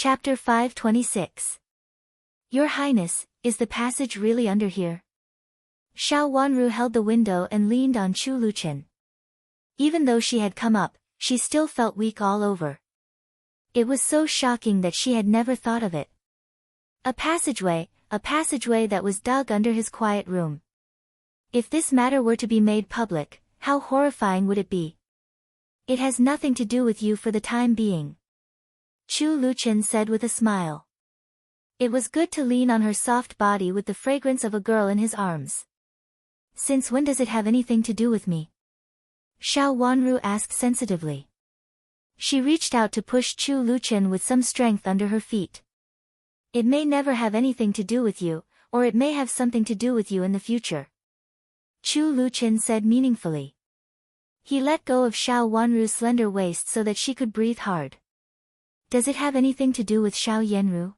Chapter 526. Your Highness, is the passage really under here? Xiao Wanru held the window and leaned on Chu Luqian. Even though she had come up, she still felt weak all over. It was so shocking that she had never thought of it. A passageway that was dug under his quiet room. If this matter were to be made public, how horrifying would it be? It has nothing to do with you for the time being, Chu Luqian said with a smile. It was good to lean on her soft body with the fragrance of a girl in his arms. Since when does it have anything to do with me? Xiao Wanru asked sensitively. She reached out to push Chu Luqian with some strength under her feet. It may never have anything to do with you, or it may have something to do with you in the future, Chu Luqian said meaningfully. He let go of Xiao Wanru's slender waist so that she could breathe hard. Does it have anything to do with Xiao Yanru?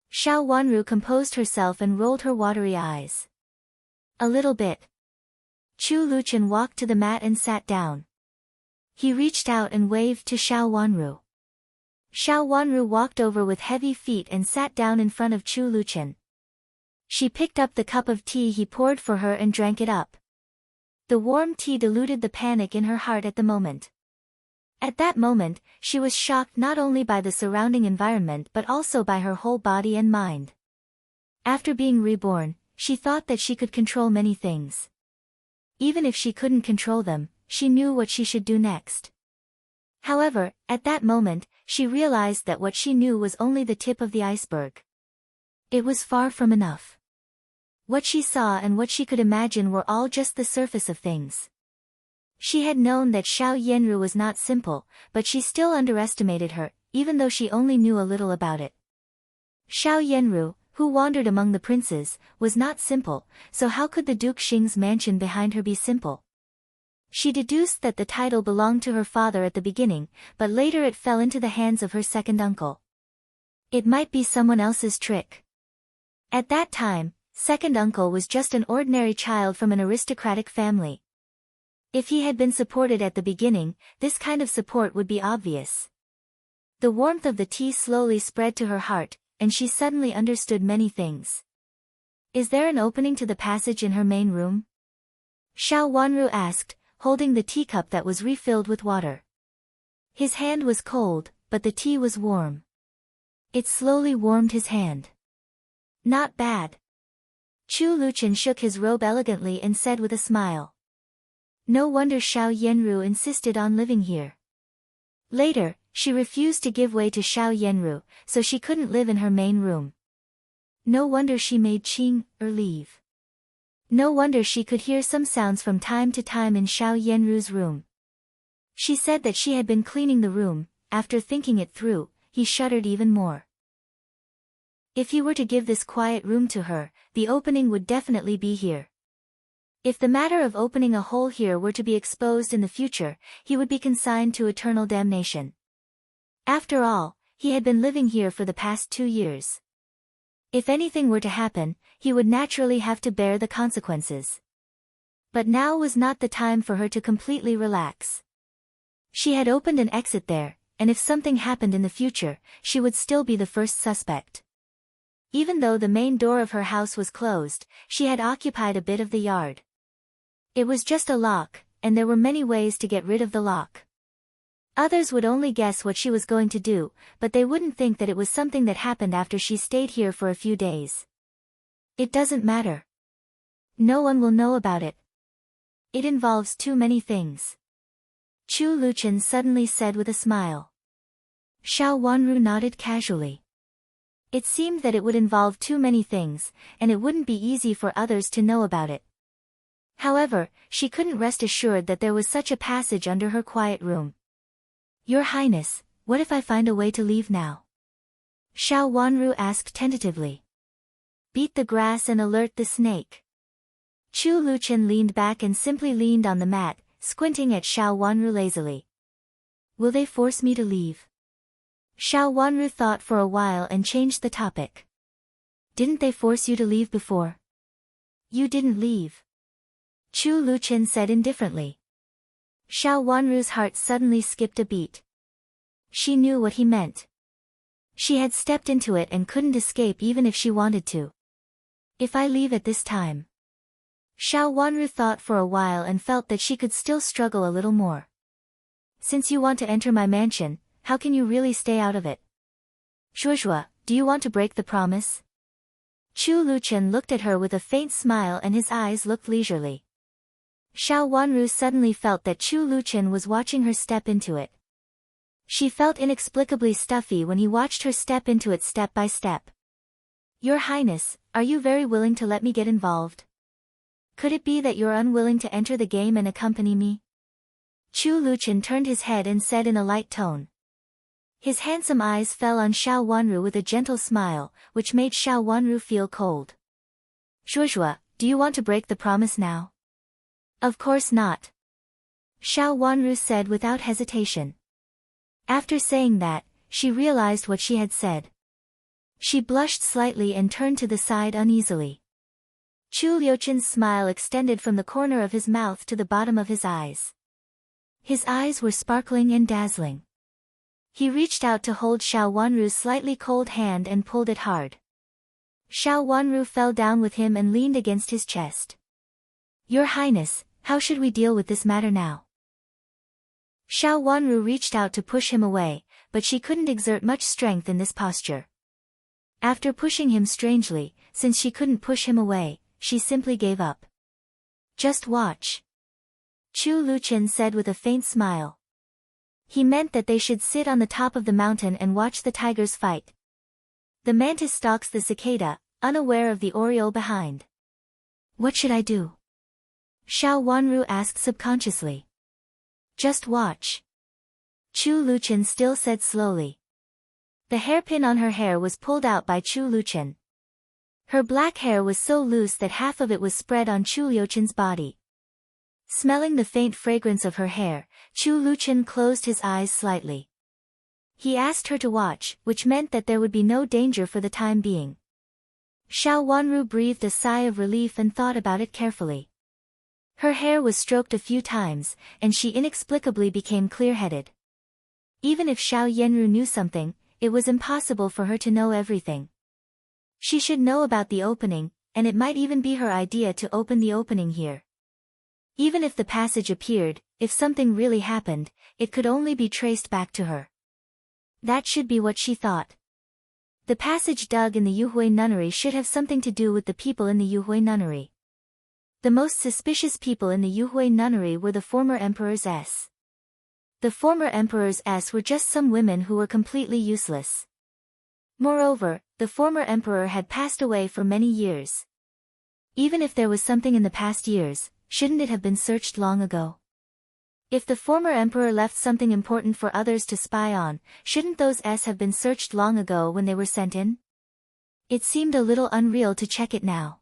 Xiao Wanru composed herself and rolled her watery eyes. A little bit. Chu Luqian walked to the mat and sat down. He reached out and waved to Xiao Wanru. Xiao Wanru walked over with heavy feet and sat down in front of Chu Luqian. She picked up the cup of tea he poured for her and drank it up. The warm tea diluted the panic in her heart at the moment. At that moment, she was shocked not only by the surrounding environment but also by her whole body and mind. After being reborn, she thought that she could control many things. Even if she couldn't control them, she knew what she should do next. However, at that moment, she realized that what she knew was only the tip of the iceberg. It was far from enough. What she saw and what she could imagine were all just the surface of things. She had known that Xiao Yanru was not simple, but she still underestimated her, even though she only knew a little about it. Xiao Yanru, who wandered among the princes, was not simple, so how could the Duke Xing's mansion behind her be simple? She deduced that the title belonged to her father at the beginning, but later it fell into the hands of her second uncle. It might be someone else's trick. At that time, second uncle was just an ordinary child from an aristocratic family. If he had been supported at the beginning, this kind of support would be obvious. The warmth of the tea slowly spread to her heart, and she suddenly understood many things. Is there an opening to the passage in her main room? Xiao Wanru asked, holding the teacup that was refilled with water. His hand was cold, but the tea was warm. It slowly warmed his hand. Not bad. Chu Luqian shook his robe elegantly and said with a smile. No wonder Xiao Yanru insisted on living here. Later, she refused to give way to Xiao Yanru, so she couldn't live in her main room. No wonder she made Qing leave. No wonder she could hear some sounds from time to time in Xiao Yanru's room. She said that she had been cleaning the room. After thinking it through, he shuddered even more. If he were to give this quiet room to her, the opening would definitely be here. If the matter of opening a hole here were to be exposed in the future, he would be consigned to eternal damnation. After all, he had been living here for the past 2 years. If anything were to happen, he would naturally have to bear the consequences. But now was not the time for her to completely relax. She had opened an exit there, and if something happened in the future, she would still be the first suspect. Even though the main door of her house was closed, she had occupied a bit of the yard. It was just a lock, and there were many ways to get rid of the lock. Others would only guess what she was going to do, but they wouldn't think that it was something that happened after she stayed here for a few days. It doesn't matter. No one will know about it. It involves too many things, Chu Luqian suddenly said with a smile. Xiao Wanru nodded casually. It seemed that it would involve too many things, and it wouldn't be easy for others to know about it. However, she couldn't rest assured that there was such a passage under her quiet room. Your Highness, what if I find a way to leave now? Xiao Wanru asked tentatively. Beat the grass and alert the snake. Chu Luqian leaned back and simply leaned on the mat, squinting at Xiao Wanru lazily. Will they force me to leave? Xiao Wanru thought for a while and changed the topic. Didn't they force you to leave before? You didn't leave, Chu Luqian said indifferently. Xiao Wanru's heart suddenly skipped a beat. She knew what he meant. She had stepped into it and couldn't escape even if she wanted to. If I leave at this time. Xiao Wanru thought for a while and felt that she could still struggle a little more. Since you want to enter my mansion, how can you really stay out of it? Zhuozhuo, do you want to break the promise? Chu Luchen looked at her with a faint smile and his eyes looked leisurely. Xiao Wanru suddenly felt that Chu Luchen was watching her step into it. She felt inexplicably stuffy when he watched her step into it step by step. Your Highness, are you very willing to let me get involved? Could it be that you're unwilling to enter the game and accompany me? Chu Luchen turned his head and said in a light tone. His handsome eyes fell on Xiao Wanru with a gentle smile, which made Xiao Wanru feel cold. Zhuozhuo, do you want to break the promise now? Of course not. Xiao Wanru said without hesitation. After saying that, she realized what she had said. She blushed slightly and turned to the side uneasily. Chu Liuchen's smile extended from the corner of his mouth to the bottom of his eyes. His eyes were sparkling and dazzling. He reached out to hold Xiao Wanru's slightly cold hand and pulled it hard. Xiao Wanru fell down with him and leaned against his chest. Your Highness, how should we deal with this matter now? Xiao Wanru reached out to push him away, but she couldn't exert much strength in this posture. After pushing him strangely, since she couldn't push him away, she simply gave up. Just watch. Chu Luchen said with a faint smile. He meant that they should sit on the top of the mountain and watch the tigers fight. The mantis stalks the cicada, unaware of the oriole behind. What should I do? Xiao Wanru asked subconsciously. Just watch. Chu Luchen still said slowly. The hairpin on her hair was pulled out by Chu Luchen. Her black hair was so loose that half of it was spread on Chu Liuchen's body. Smelling the faint fragrance of her hair, Chu Luchen closed his eyes slightly. He asked her to watch, which meant that there would be no danger for the time being. Xiao Wanru breathed a sigh of relief and thought about it carefully. Her hair was stroked a few times, and she inexplicably became clear-headed. Even if Xiao Yenru knew something, it was impossible for her to know everything. She should know about the opening, and it might even be her idea to open the opening here. Even if the passage appeared, if something really happened, it could only be traced back to her. That should be what she thought. The passage dug in the Yuhui nunnery should have something to do with the people in the Yuhui nunnery. The most suspicious people in the Yuhui nunnery were the former emperor's S. The former emperor's S were just some women who were completely useless. Moreover, the former emperor had passed away for many years. Even if there was something in the past years, shouldn't it have been searched long ago? If the former emperor left something important for others to spy on, shouldn't those S have been searched long ago when they were sent in? It seemed a little unreal to check it now.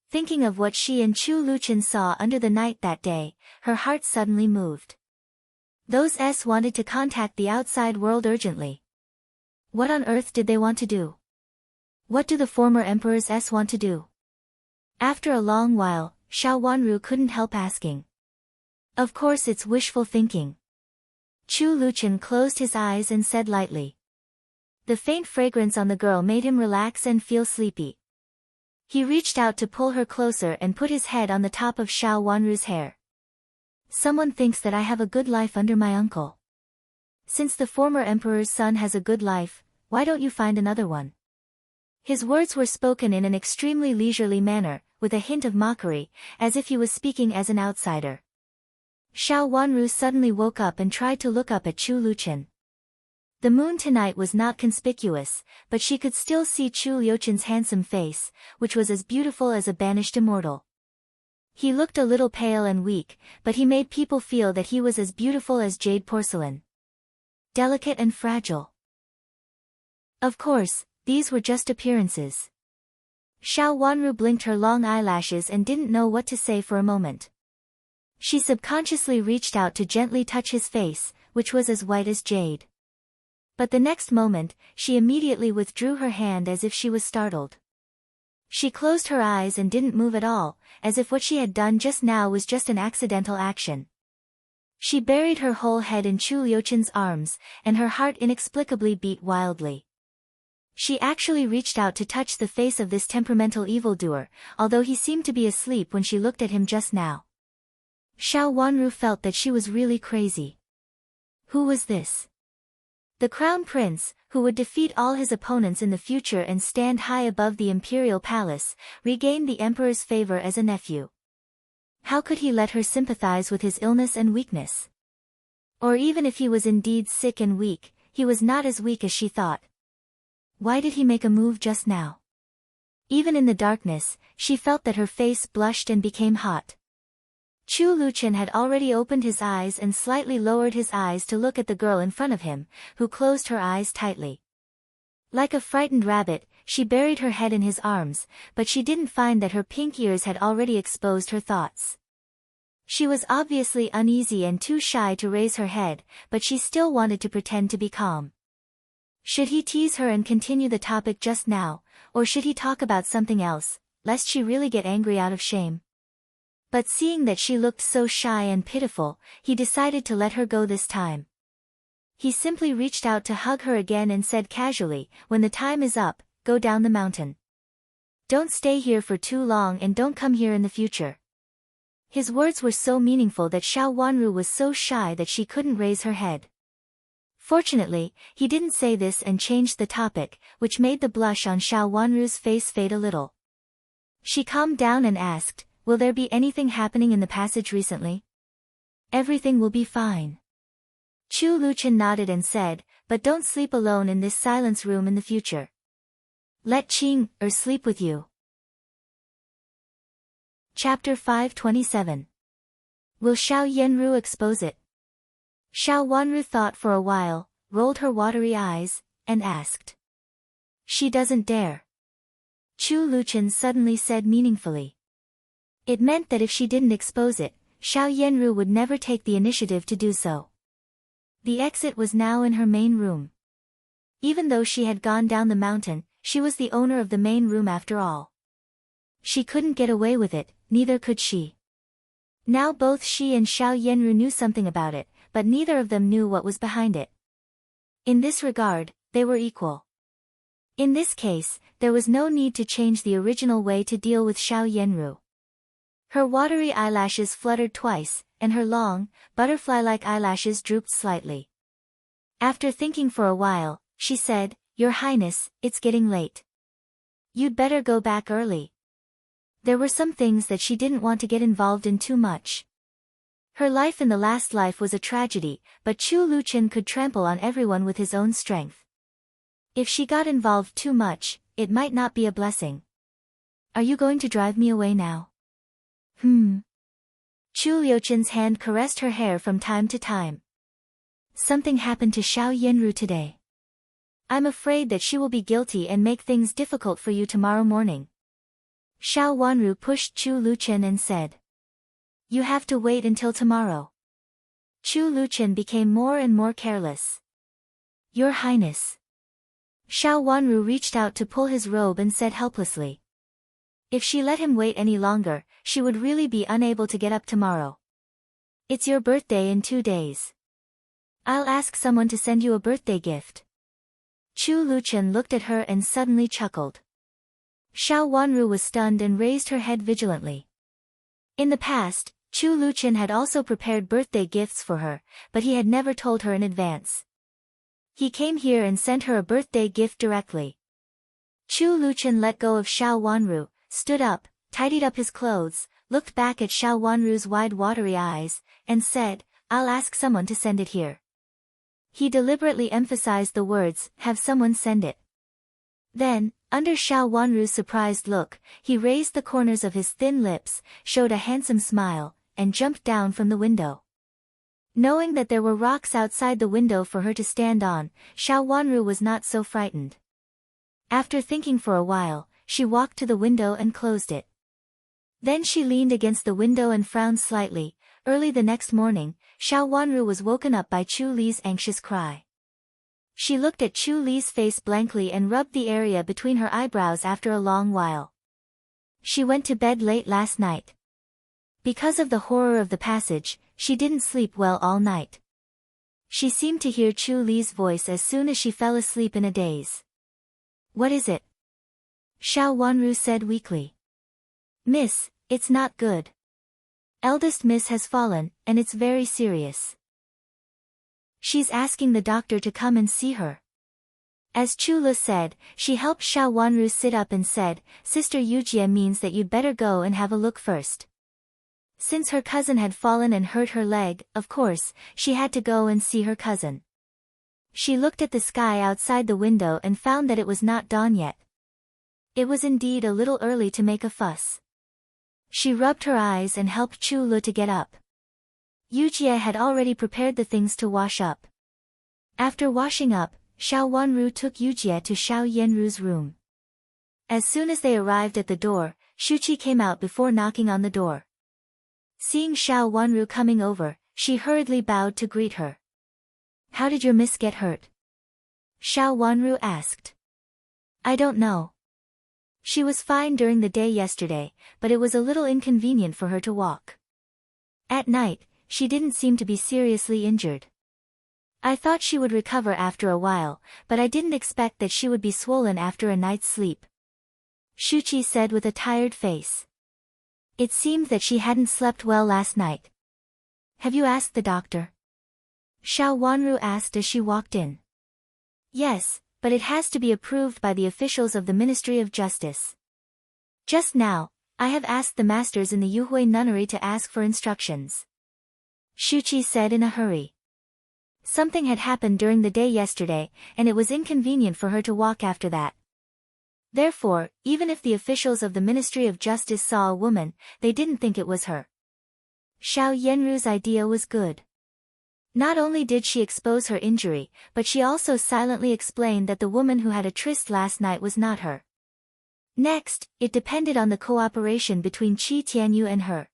Thinking of what she and Chu Luchen saw under the night that day, her heart suddenly moved. Those S wanted to contact the outside world urgently. What on earth did they want to do? What do the former emperor's S want to do? After a long while, Xiao Wanru couldn't help asking. Of course it's wishful thinking. Chu Luchen closed his eyes and said lightly. The faint fragrance on the girl made him relax and feel sleepy. He reached out to pull her closer and put his head on the top of Xiao Wanru's hair. Someone thinks that I have a good life under my uncle. Since the former emperor's son has a good life, why don't you find another one? His words were spoken in an extremely leisurely manner, with a hint of mockery, as if he was speaking as an outsider. Xiao Wanru suddenly woke up and tried to look up at Chu Luchen. The moon tonight was not conspicuous, but she could still see Chu Liuchen's handsome face, which was as beautiful as a banished immortal. He looked a little pale and weak, but he made people feel that he was as beautiful as jade porcelain. Delicate and fragile. Of course, these were just appearances. Xiao Wanru blinked her long eyelashes and didn't know what to say for a moment. She subconsciously reached out to gently touch his face, which was as white as jade. But the next moment, she immediately withdrew her hand as if she was startled. She closed her eyes and didn't move at all, as if what she had done just now was just an accidental action. She buried her whole head in Chu Liuchen's arms, and her heart inexplicably beat wildly. She actually reached out to touch the face of this temperamental evildoer, although he seemed to be asleep when she looked at him just now. Xiao Wanru felt that she was really crazy. Who was this? The crown prince, who would defeat all his opponents in the future and stand high above the imperial palace, regained the emperor's favor as a nephew. How could he let her sympathize with his illness and weakness? Or even if he was indeed sick and weak, he was not as weak as she thought. Why did he make a move just now? Even in the darkness, she felt that her face blushed and became hot. Chu Luchen had already opened his eyes and slightly lowered his eyes to look at the girl in front of him, who closed her eyes tightly. Like a frightened rabbit, she buried her head in his arms, but she didn't find that her pink ears had already exposed her thoughts. She was obviously uneasy and too shy to raise her head, but she still wanted to pretend to be calm. Should he tease her and continue the topic just now, or should he talk about something else, lest she really get angry out of shame? But seeing that she looked so shy and pitiful, he decided to let her go this time. He simply reached out to hug her again and said casually, "When the time is up, go down the mountain. Don't stay here for too long and don't come here in the future." His words were so meaningful that Xiao Wanru was so shy that she couldn't raise her head. Fortunately, he didn't say this and changed the topic, which made the blush on Xiao Wanru's face fade a little. She calmed down and asked, "Will there be anything happening in the passage recently?" "Everything will be fine." Chu Luchen nodded and said, "But don't sleep alone in this silence room in the future. Let Qing, sleep with you." Chapter 527. Will Xiao Yanru expose it? Xiao Wanru thought for a while, rolled her watery eyes, and asked. "She doesn't dare." Chu Luchen suddenly said meaningfully. It meant that if she didn't expose it, Xiao Yanru would never take the initiative to do so. The exit was now in her main room. Even though she had gone down the mountain, she was the owner of the main room after all. She couldn't get away with it, neither could she. Now both she and Xiao Yanru knew something about it, but neither of them knew what was behind it. In this regard, they were equal. In this case, there was no need to change the original way to deal with Xiao Yanru. Her watery eyelashes fluttered twice, and her long, butterfly-like eyelashes drooped slightly. After thinking for a while, she said, "Your Highness, it's getting late. You'd better go back early." There were some things that she didn't want to get involved in too much. Her life in the last life was a tragedy, but Chu Luchen could trample on everyone with his own strength. If she got involved too much, it might not be a blessing. "Are you going to drive me away now?" Chu Liuchen's hand caressed her hair from time to time. "Something happened to Xiao Yanru today. I'm afraid that she will be guilty and make things difficult for you tomorrow morning." Xiao Wanru pushed Chu Luchen and said. "You have to wait until tomorrow." Chu Luchen became more and more careless. "Your Highness." Xiao Wanru reached out to pull his robe and said helplessly. If she let him wait any longer, she would really be unable to get up tomorrow. "It's your birthday in 2 days. I'll ask someone to send you a birthday gift." Chu Luchen looked at her and suddenly chuckled. Xiao Wanru was stunned and raised her head vigilantly. In the past, Chu Luchen had also prepared birthday gifts for her, but he had never told her in advance. He came here and sent her a birthday gift directly. Chu Luchen let go of Xiao Wanru, stood up, tidied up his clothes, looked back at Xiao Wanru's wide watery eyes, and said, "I'll ask someone to send it here." He deliberately emphasized the words, "have someone send it." Then, under Xiao Wanru's surprised look, he raised the corners of his thin lips, showed a handsome smile, and jumped down from the window. Knowing that there were rocks outside the window for her to stand on, Xiao Wanru was not so frightened. After thinking for a while, she walked to the window and closed it. Then she leaned against the window and frowned slightly. Early the next morning, Xiao Wanru was woken up by Chu Li's anxious cry. She looked at Chu Li's face blankly and rubbed the area between her eyebrows after a long while. She went to bed late last night. Because of the horror of the passage, she didn't sleep well all night. She seemed to hear Chu Li's voice as soon as she fell asleep in a daze. What is it? Xiao Wanru said weakly. Miss, it's not good. Eldest miss has fallen, and it's very serious. She's asking the doctor to come and see her. As Chula said, she helped Xiao Wanru sit up and said, Sister Yujie means that you'd better go and have a look first. Since her cousin had fallen and hurt her leg, of course, she had to go and see her cousin. She looked at the sky outside the window and found that it was not dawn yet. It was indeed a little early to make a fuss. She rubbed her eyes and helped Chula to get up. Yujie had already prepared the things to wash up. After washing up, Xiao Wanru took Yujie to Xiao Yenru's room. As soon as they arrived at the door, Shuqi came out before knocking on the door. Seeing Xiao Wanru coming over, she hurriedly bowed to greet her. How did your miss get hurt? Xiao Wanru asked. I don't know. She was fine during the day yesterday, but it was a little inconvenient for her to walk. At night, she didn't seem to be seriously injured. I thought she would recover after a while, but I didn't expect that she would be swollen after a night's sleep. Shuqi said with a tired face. It seemed that she hadn't slept well last night. Have you asked the doctor? Xiao Wanru asked as she walked in. Yes, but it has to be approved by the officials of the Ministry of Justice. Just now, I have asked the masters in the Yuhui nunnery to ask for instructions. Shuqi said in a hurry. Something had happened during the day yesterday, and it was inconvenient for her to walk after that. Therefore, even if the officials of the Ministry of Justice saw a woman, they didn't think it was her. Xiao Yenru's idea was good. Not only did she expose her injury, but she also silently explained that the woman who had a tryst last night was not her. Next, it depended on the cooperation between Qi Tianyu and her.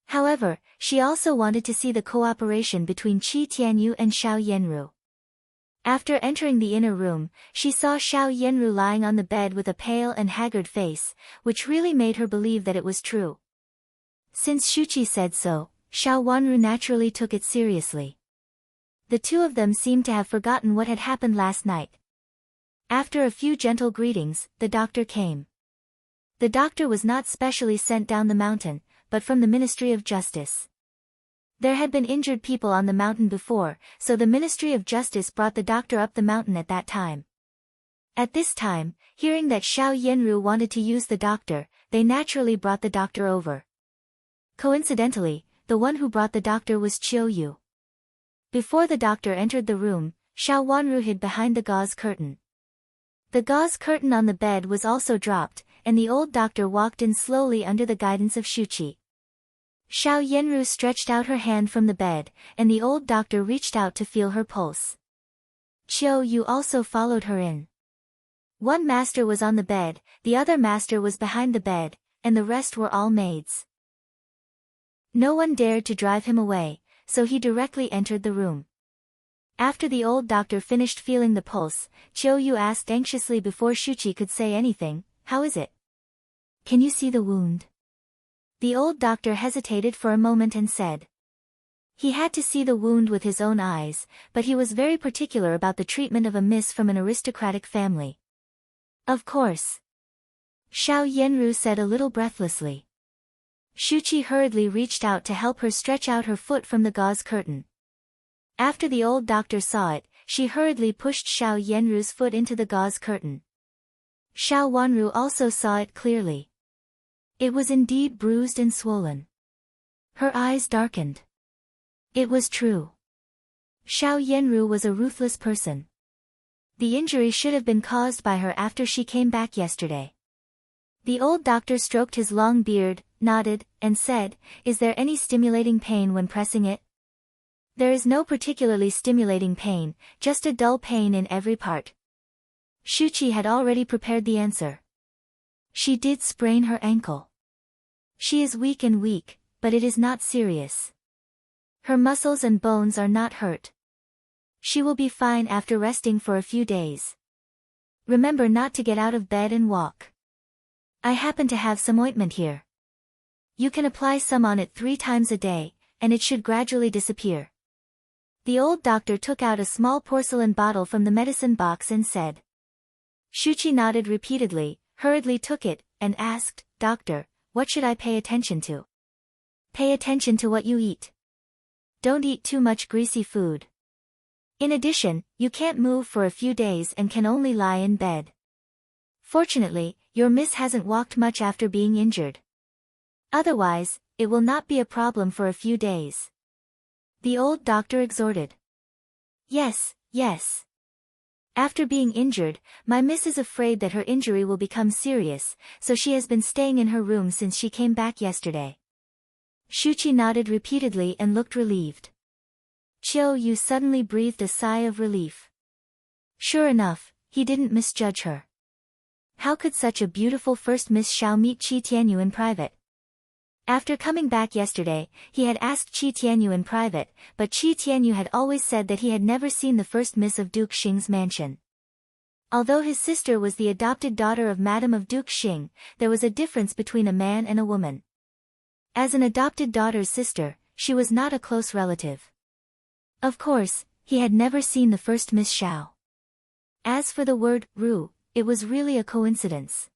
However, she also wanted to see the cooperation between Qi Tianyu and Xiao Yenru. After entering the inner room, she saw Xiao Yenru lying on the bed with a pale and haggard face, which really made her believe that it was true. Since Shuqi said so, Xiao Wanru naturally took it seriously. The two of them seemed to have forgotten what had happened last night. After a few gentle greetings, the doctor came. The doctor was not specially sent down the mountain, but from the Ministry of Justice. There had been injured people on the mountain before, so the Ministry of Justice brought the doctor up the mountain at that time. At this time, hearing that Xiao Yenru wanted to use the doctor, they naturally brought the doctor over. Coincidentally, the one who brought the doctor was Chiu Yu. Before the doctor entered the room, Xiao Wanru hid behind the gauze curtain. The gauze curtain on the bed was also dropped, and the old doctor walked in slowly under the guidance of Shuqi. Xiao Yenru stretched out her hand from the bed, and the old doctor reached out to feel her pulse. Chiu Yu also followed her in. One master was on the bed, the other master was behind the bed, and the rest were all maids. No one dared to drive him away, so he directly entered the room. After the old doctor finished feeling the pulse, Chiu Yu asked anxiously before Shuqi could say anything, "How is it? Can you see the wound?" The old doctor hesitated for a moment and said. He had to see the wound with his own eyes, but he was very particular about the treatment of a miss from an aristocratic family. Of course. Xiao Yenru said a little breathlessly. Shuqi hurriedly reached out to help her stretch out her foot from the gauze curtain. After the old doctor saw it, she hurriedly pushed Xiao Yenru's foot into the gauze curtain. Xiao Wanru also saw it clearly. It was indeed bruised and swollen. Her eyes darkened. It was true. Xiao Yenru was a ruthless person. The injury should have been caused by her after she came back yesterday. The old doctor stroked his long beard, nodded, and said, "Is there any stimulating pain when pressing it?" "There is no particularly stimulating pain, just a dull pain in every part." Shuqi had already prepared the answer. "She did sprain her ankle. She is weak, but it is not serious. Her muscles and bones are not hurt. She will be fine after resting for a few days. Remember not to get out of bed and walk. I happen to have some ointment here. You can apply some on it 3 times a day, and it should gradually disappear." The old doctor took out a small porcelain bottle from the medicine box and said. Shuchi nodded repeatedly, hurriedly took it, and asked, "Doctor, what should I pay attention to?" "Pay attention to what you eat. Don't eat too much greasy food. In addition, you can't move for a few days and can only lie in bed. Fortunately, your miss hasn't walked much after being injured. Otherwise, it will not be a problem for a few days," the old doctor exhorted. Yes. After being injured, my miss is afraid that her injury will become serious, so she has been staying in her room since she came back yesterday. Shuchi nodded repeatedly and looked relieved. Chiyo-yu suddenly breathed a sigh of relief. Sure enough, he didn't misjudge her. How could such a beautiful first Miss Xiao meet Qi Tianyu in private? After coming back yesterday, he had asked Qi Tianyu in private, but Qi Tianyu had always said that he had never seen the first Miss of Duke Xing's mansion. Although his sister was the adopted daughter of Madame of Duke Xing, there was a difference between a man and a woman. As an adopted daughter's sister, she was not a close relative. Of course, he had never seen the first Miss Xiao. As for the word, Ru, it was really a coincidence.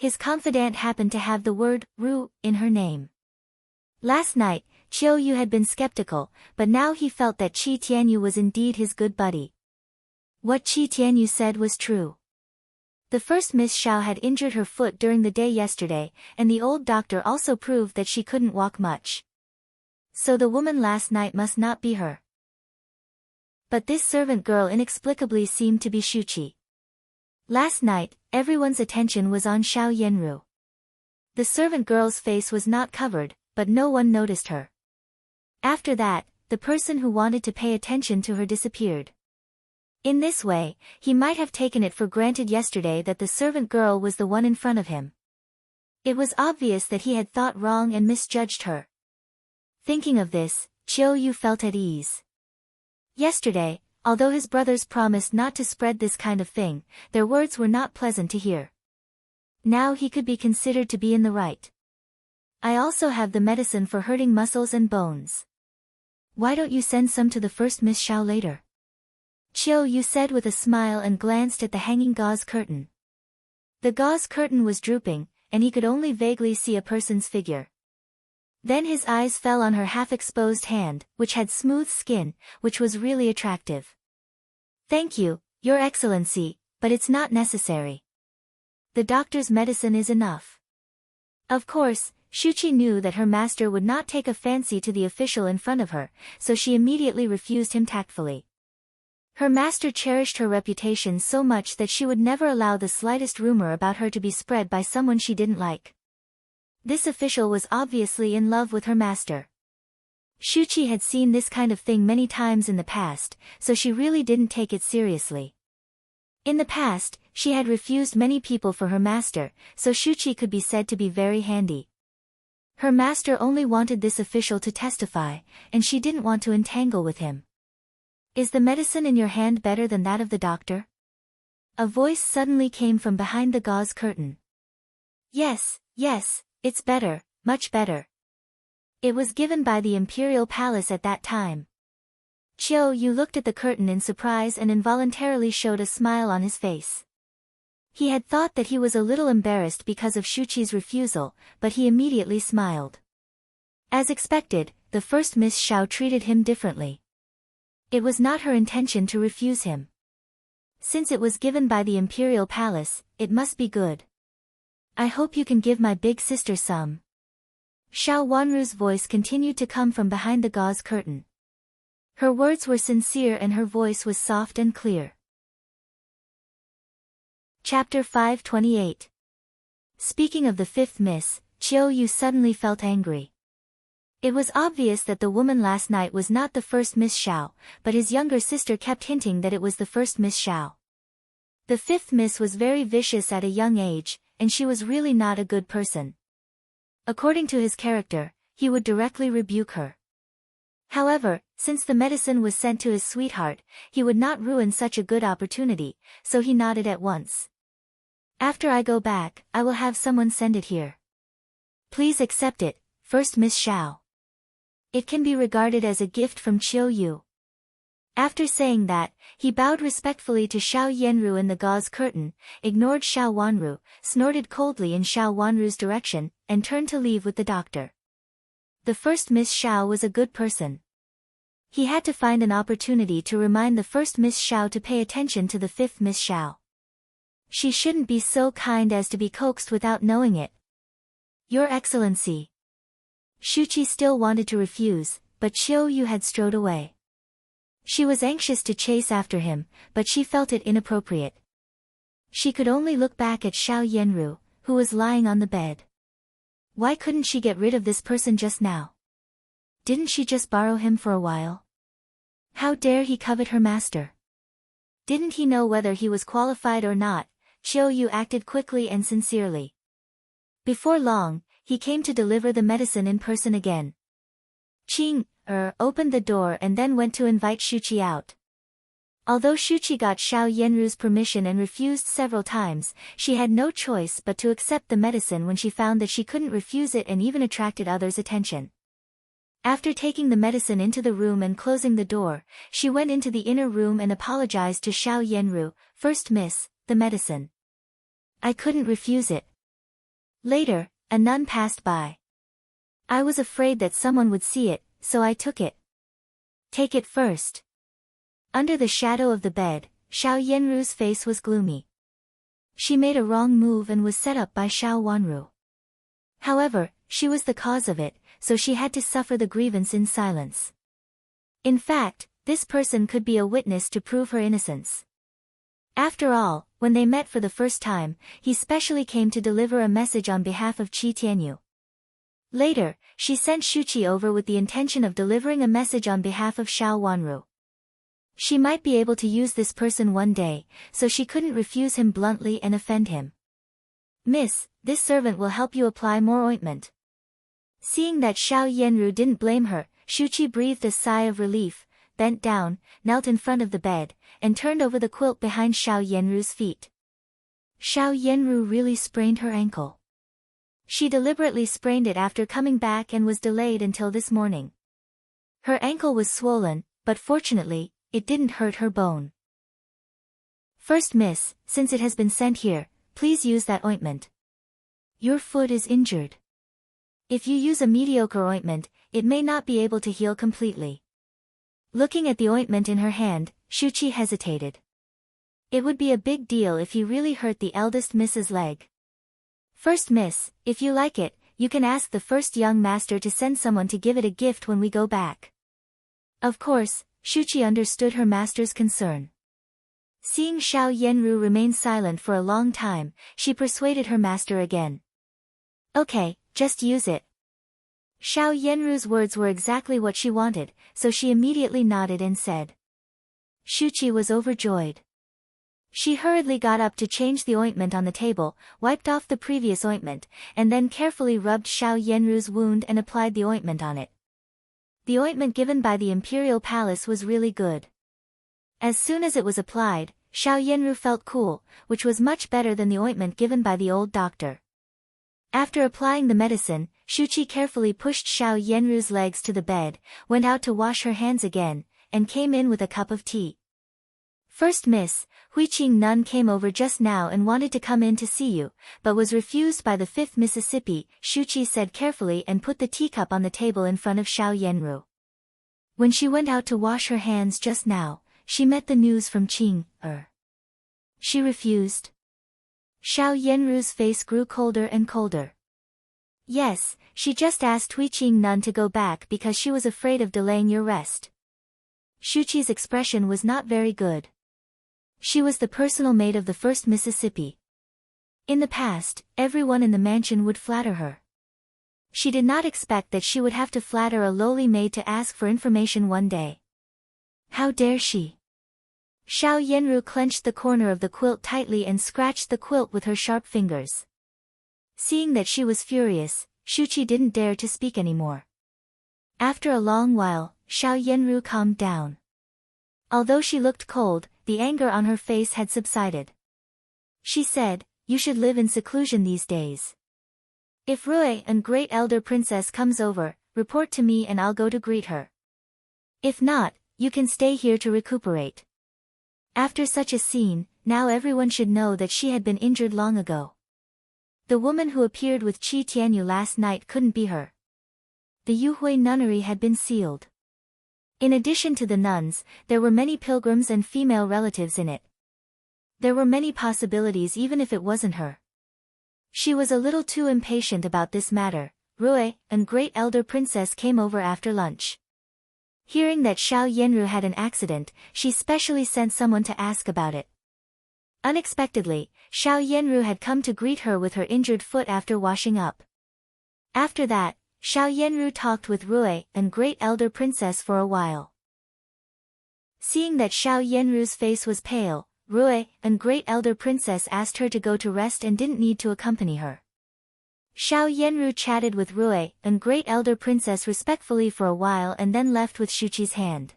His confidant happened to have the word, Ru, in her name. Last night, Chiyo-yu had been skeptical, but now he felt that Qi Tianyu was indeed his good buddy. What Qi Tianyu said was true. The first Miss Xiao had injured her foot during the day yesterday, and the old doctor also proved that she couldn't walk much. So the woman last night must not be her. But this servant girl inexplicably seemed to be Shuchi. Last night, everyone's attention was on Xiao Yenru. The servant girl's face was not covered, but no one noticed her. After that, the person who wanted to pay attention to her disappeared. In this way, he might have taken it for granted yesterday that the servant girl was the one in front of him. It was obvious that he had thought wrong and misjudged her. Thinking of this, Chiyo-yu felt at ease. Yesterday, although his brothers promised not to spread this kind of thing, their words were not pleasant to hear. Now he could be considered to be in the right. I also have the medicine for hurting muscles and bones. Why don't you send some to the first Miss Xiao later? Chiyo-yu said with a smile and glanced at the hanging gauze curtain. The gauze curtain was drooping, and he could only vaguely see a person's figure. Then his eyes fell on her half-exposed hand, which had smooth skin, which was really attractive. Thank you, Your Excellency, but it's not necessary. The doctor's medicine is enough. Of course, Shuchi knew that her master would not take a fancy to the official in front of her, so she immediately refused him tactfully. Her master cherished her reputation so much that she would never allow the slightest rumor about her to be spread by someone she didn't like. This official was obviously in love with her master. Shuchi had seen this kind of thing many times in the past, so she really didn't take it seriously. In the past, she had refused many people for her master, so Shuchi could be said to be very handy. Her master only wanted this official to testify, and she didn't want to entangle with him. Is the medicine in your hand better than that of the doctor? A voice suddenly came from behind the gauze curtain. Yes, it's better, much better. It was given by the imperial palace at that time. Chiyo-yu looked at the curtain in surprise and involuntarily showed a smile on his face. He had thought that he was a little embarrassed because of Shuchi's refusal, but he immediately smiled. As expected, the first Miss Xiao treated him differently. It was not her intention to refuse him. Since it was given by the imperial palace, it must be good. I hope you can give my big sister some. Xiao Wanru's voice continued to come from behind the gauze curtain. Her words were sincere and her voice was soft and clear. Chapter 528. Speaking of the fifth miss, Chiyo-yu suddenly felt angry. It was obvious that the woman last night was not the first Miss Xiao, but his younger sister kept hinting that it was the first Miss Xiao. The fifth miss was very vicious at a young age, and she was really not a good person. According to his character, he would directly rebuke her. However, since the medicine was sent to his sweetheart, he would not ruin such a good opportunity, so he nodded at once. After I go back, I will have someone send it here. Please accept it, first Miss Xiao. It can be regarded as a gift from Chiyo-yu. After saying that, he bowed respectfully to Xiao Yenru in the gauze curtain, ignored Xiao Wanru, snorted coldly in Xiao Wanru's direction, and turned to leave with the doctor. The first Miss Xiao was a good person. He had to find an opportunity to remind the first Miss Xiao to pay attention to the fifth Miss Xiao. She shouldn't be so kind as to be coaxed without knowing it. Your Excellency. Shuqi still wanted to refuse, but Qiu Yu had strode away. She was anxious to chase after him, but she felt it inappropriate. She could only look back at Xiao Yenru, who was lying on the bed. Why couldn't she get rid of this person just now? Didn't she just borrow him for a while? How dare he covet her master? Didn't he know whether he was qualified or not? Qiu Yu acted quickly and sincerely. Before long, he came to deliver the medicine in person again. Qing opened the door and then went to invite Shuqi out. Although Shuqi got Xiao Yenru's permission and refused several times, she had no choice but to accept the medicine when she found that she couldn't refuse it and even attracted others' attention. After taking the medicine into the room and closing the door, she went into the inner room and apologized to Xiao Yenru, "First miss, the medicine. I couldn't refuse it." Later, a nun passed by. "I was afraid that someone would see it, so I took it." "Take it first." Under the shadow of the bed, Xiao Yenru's face was gloomy. She made a wrong move and was set up by Xiao Wanru. However, she was the cause of it, so she had to suffer the grievance in silence. In fact, this person could be a witness to prove her innocence. After all, when they met for the first time, he specially came to deliver a message on behalf of Qi Tianyu. Later, she sent Shuqi over with the intention of delivering a message on behalf of Xiao Wanru. She might be able to use this person one day, so she couldn't refuse him bluntly and offend him. "Miss, this servant will help you apply more ointment." Seeing that Xiao Yenru didn't blame her, Shuqi breathed a sigh of relief, bent down, knelt in front of the bed, and turned over the quilt behind Xiao Yenru's feet. Xiao Yenru really sprained her ankle. She deliberately sprained it after coming back and was delayed until this morning. Her ankle was swollen, but fortunately, it didn't hurt her bone. "First miss, since it has been sent here, please use that ointment. Your foot is injured. If you use a mediocre ointment, it may not be able to heal completely." Looking at the ointment in her hand, Shuqi hesitated. It would be a big deal if he really hurt the eldest miss's leg. "First miss, if you like it, you can ask the first young master to send someone to give it a gift when we go back." Of course, Shuqi understood her master's concern. Seeing Xiao Yenru remain silent for a long time, she persuaded her master again. "Okay, just use it." Xiao Yenru's words were exactly what she wanted, so she immediately nodded and said. Shuqi was overjoyed. She hurriedly got up to change the ointment on the table, wiped off the previous ointment, and then carefully rubbed Xiao Yenru's wound and applied the ointment on it. The ointment given by the Imperial Palace was really good. As soon as it was applied, Xiao Yenru felt cool, which was much better than the ointment given by the old doctor. After applying the medicine, Shuqi carefully pushed Xiao Yenru's legs to the bed, went out to wash her hands again, and came in with a cup of tea. "First miss, Huiqing Nun came over just now and wanted to come in to see you, but was refused by the 5th Mississippi," Shuqi said carefully and put the teacup on the table in front of Xiao Yenru. When she went out to wash her hands just now, she met the news from Qing. She refused. Xiao Yenru's face grew colder and colder. "Yes, she just asked Huiqing Nun to go back because she was afraid of delaying your rest." Shuqi's expression was not very good. She was the personal maid of the 1st Mississippi. In the past, everyone in the mansion would flatter her. She did not expect that she would have to flatter a lowly maid to ask for information one day. How dare she? Xiao Yenru clenched the corner of the quilt tightly and scratched the quilt with her sharp fingers. Seeing that she was furious, Shuqi didn't dare to speak anymore. After a long while, Xiao Yenru calmed down. Although she looked cold, the anger on her face had subsided. She said, "You should live in seclusion these days. If Rui and Great Elder Princess comes over, report to me and I'll go to greet her. If not, you can stay here to recuperate. After such a scene, now everyone should know that she had been injured long ago. The woman who appeared with Qi Tianyu last night couldn't be her. The Yuhui nunnery had been sealed. In addition to the nuns, there were many pilgrims and female relatives in it. There were many possibilities even if it wasn't her. She was a little too impatient about this matter. Rui, and great elder princess came over after lunch. Hearing that Xiao Yenru had an accident, she specially sent someone to ask about it. Unexpectedly, Xiao Yenru had come to greet her with her injured foot after washing up. After that, Xiao Yenru talked with Rui and great elder princess for a while. Seeing that Xiao Yenru's face was pale, Rui and great elder princess asked her to go to rest and didn't need to accompany her. Xiao Yenru chatted with Rui and great elder princess respectfully for a while and then left with Shuqi's hand.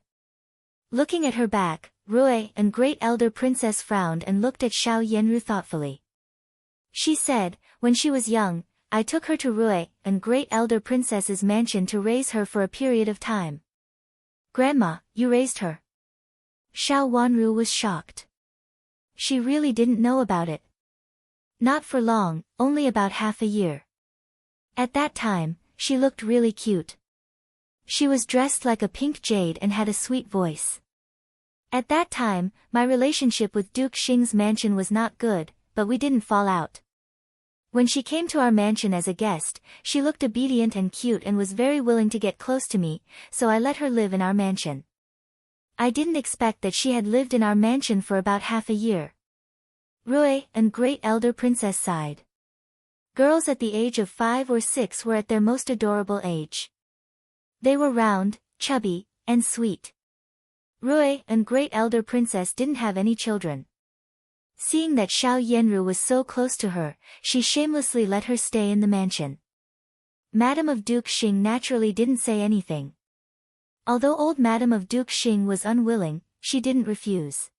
Looking at her back, Rui and great elder princess frowned and looked at Xiao Yenru thoughtfully. She said, when she was young, I took her to Rui and great elder princess's mansion to raise her for a period of time. Grandma, you raised her? Xiao Wanru was shocked. She really didn't know about it. Not for long, only about half a year. At that time, she looked really cute. She was dressed like a pink jade and had a sweet voice. At that time, my relationship with Duke Xing's mansion was not good, but we didn't fall out. When she came to our mansion as a guest, she looked obedient and cute and was very willing to get close to me, so I let her live in our mansion. I didn't expect that she had lived in our mansion for about half a year. Rui and great elder princess sighed. Girls at the age of 5 or 6 were at their most adorable age. They were round, chubby, and sweet. Rui and great elder princess didn't have any children. Seeing that Xiao Yenru was so close to her, she shamelessly let her stay in the mansion. Madame of Duke Xing naturally didn't say anything. Although old Madame of Duke Xing was unwilling, she didn't refuse.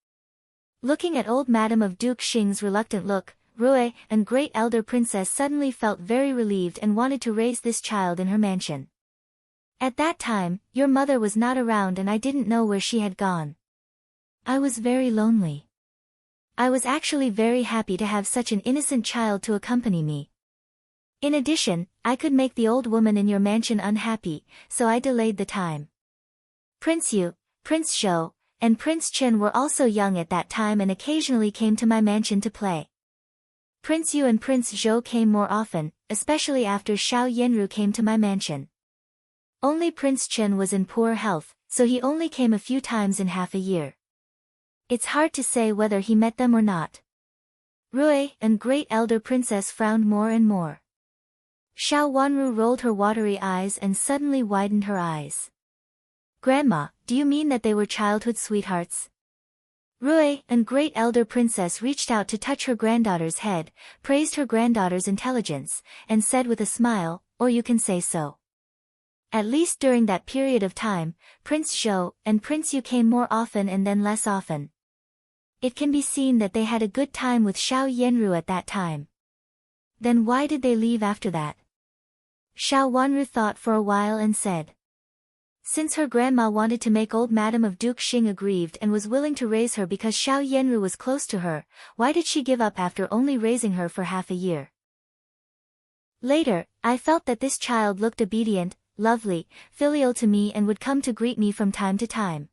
Looking at old Madame of Duke Xing's reluctant look, Rui and great elder princess suddenly felt very relieved and wanted to raise this child in her mansion. At that time, your mother was not around and I didn't know where she had gone. I was very lonely. I was actually very happy to have such an innocent child to accompany me. In addition, I could make the old woman in your mansion unhappy, so I delayed the time. Prince Yu, Prince Shou, and Prince Chen were also young at that time and occasionally came to my mansion to play. Prince Yu and Prince Zhou came more often, especially after Xiao Yenru came to my mansion. Only Prince Chen was in poor health, so he only came a few times in half a year. It's hard to say whether he met them or not. Rui and great elder princess frowned more and more. Xiao Wanru rolled her watery eyes and suddenly widened her eyes. Grandma, do you mean that they were childhood sweethearts? Rui and great elder princess reached out to touch her granddaughter's head, praised her granddaughter's intelligence, and said with a smile, or you can say so. At least during that period of time, Prince Zhou and Prince Yu came more often and then less often. It can be seen that they had a good time with Xiao Yenru at that time. Then why did they leave after that? Xiao Wanru thought for a while and said. Since her grandma wanted to make old Madame of Duke Xing aggrieved and was willing to raise her because Xiao Yenru was close to her, why did she give up after only raising her for half a year? Later, I felt that this child looked obedient, lovely, filial to me and would come to greet me from time to time.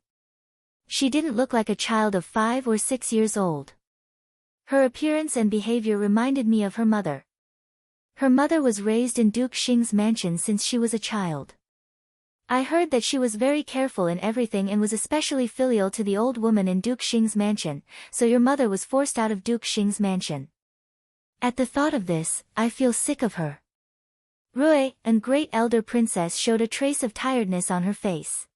She didn't look like a child of 5 or 6 years old. Her appearance and behavior reminded me of her mother. Her mother was raised in Duke Xing's mansion since she was a child. I heard that she was very careful in everything and was especially filial to the old woman in Duke Xing's mansion, so your mother was forced out of Duke Xing's mansion. At the thought of this, I feel sick of her. Rui and great elder princess showed a trace of tiredness on her face.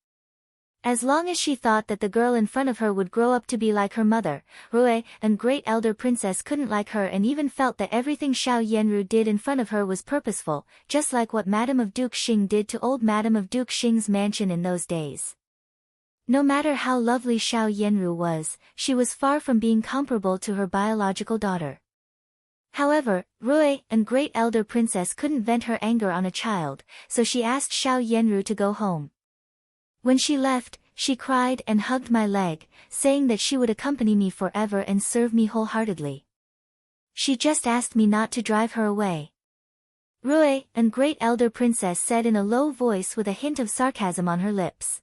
As long as she thought that the girl in front of her would grow up to be like her mother, Rui and great elder princess couldn't like her and even felt that everything Xiao Yenru did in front of her was purposeful, just like what Madame of Duke Xing did to old Madame of Duke Xing's mansion in those days. No matter how lovely Xiao Yenru was, she was far from being comparable to her biological daughter. However, Rui and great elder princess couldn't vent her anger on a child, so she asked Xiao Yenru to go home. When she left, she cried and hugged my leg, saying that she would accompany me forever and serve me wholeheartedly. She just asked me not to drive her away. Rue, and great elder princess said in a low voice with a hint of sarcasm on her lips.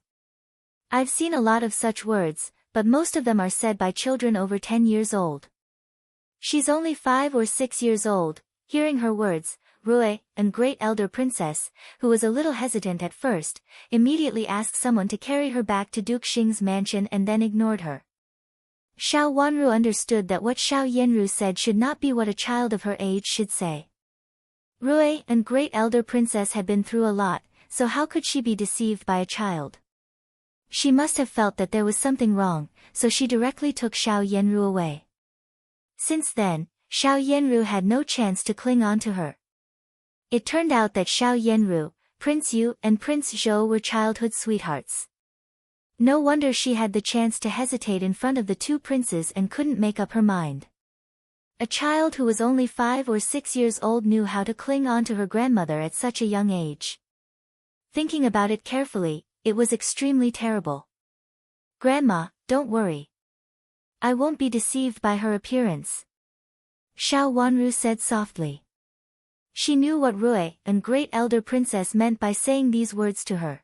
I've seen a lot of such words, but most of them are said by children over 10 years old. She's only 5 or 6 years old. Hearing her words, Rue, and great elder princess, who was a little hesitant at first, immediately asked someone to carry her back to Duke Xing's mansion and then ignored her. Xiao Wanru understood that what Xiao Yenru said should not be what a child of her age should say. Rue, and great elder princess had been through a lot, so how could she be deceived by a child? She must have felt that there was something wrong, so she directly took Xiao Yenru away. Since then, Xiao Yenru had no chance to cling on to her. It turned out that Xiao Yenru, Prince Yu and Prince Zhou were childhood sweethearts. No wonder she had the chance to hesitate in front of the two princes and couldn't make up her mind. A child who was only 5 or 6 years old knew how to cling on to her grandmother at such a young age. Thinking about it carefully, it was extremely terrible. Grandma, don't worry. I won't be deceived by her appearance. Xiao Wanru said softly. She knew what Rue, and great elder princess meant by saying these words to her.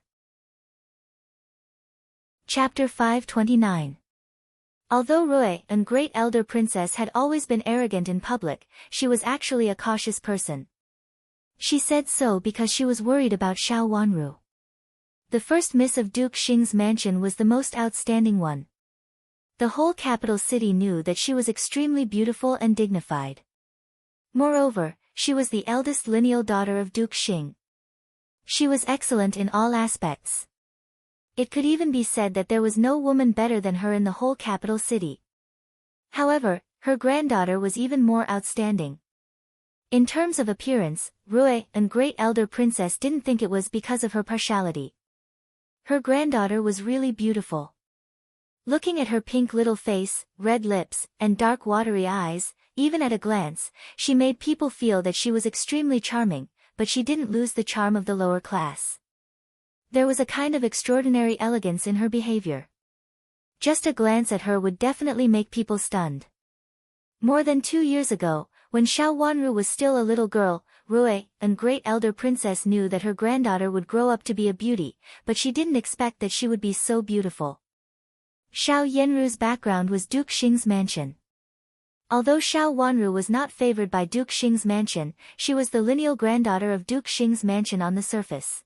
Chapter 529. Although Rue, and great elder princess had always been arrogant in public, she was actually a cautious person. She said so because she was worried about Xiao Wanru. The first miss of Duke Xing's mansion was the most outstanding one. The whole capital city knew that she was extremely beautiful and dignified. Moreover, she was the eldest lineal daughter of Duke Xing. She was excellent in all aspects. It could even be said that there was no woman better than her in the whole capital city. However, her granddaughter was even more outstanding. In terms of appearance, Rue, and great elder princess didn't think it was because of her partiality. Her granddaughter was really beautiful. Looking at her pink little face, red lips, and dark watery eyes, even at a glance, she made people feel that she was extremely charming, but she didn't lose the charm of the lower class. There was a kind of extraordinary elegance in her behavior. Just a glance at her would definitely make people stunned. More than 2 years ago, when Xiao Wanru was still a little girl, Rue, and great elder princess knew that her granddaughter would grow up to be a beauty, but she didn't expect that she would be so beautiful. Xiao Yenru's background was Duke Xing's mansion. Although Xiao Wanru was not favored by Duke Xing's mansion, she was the lineal granddaughter of Duke Xing's mansion on the surface.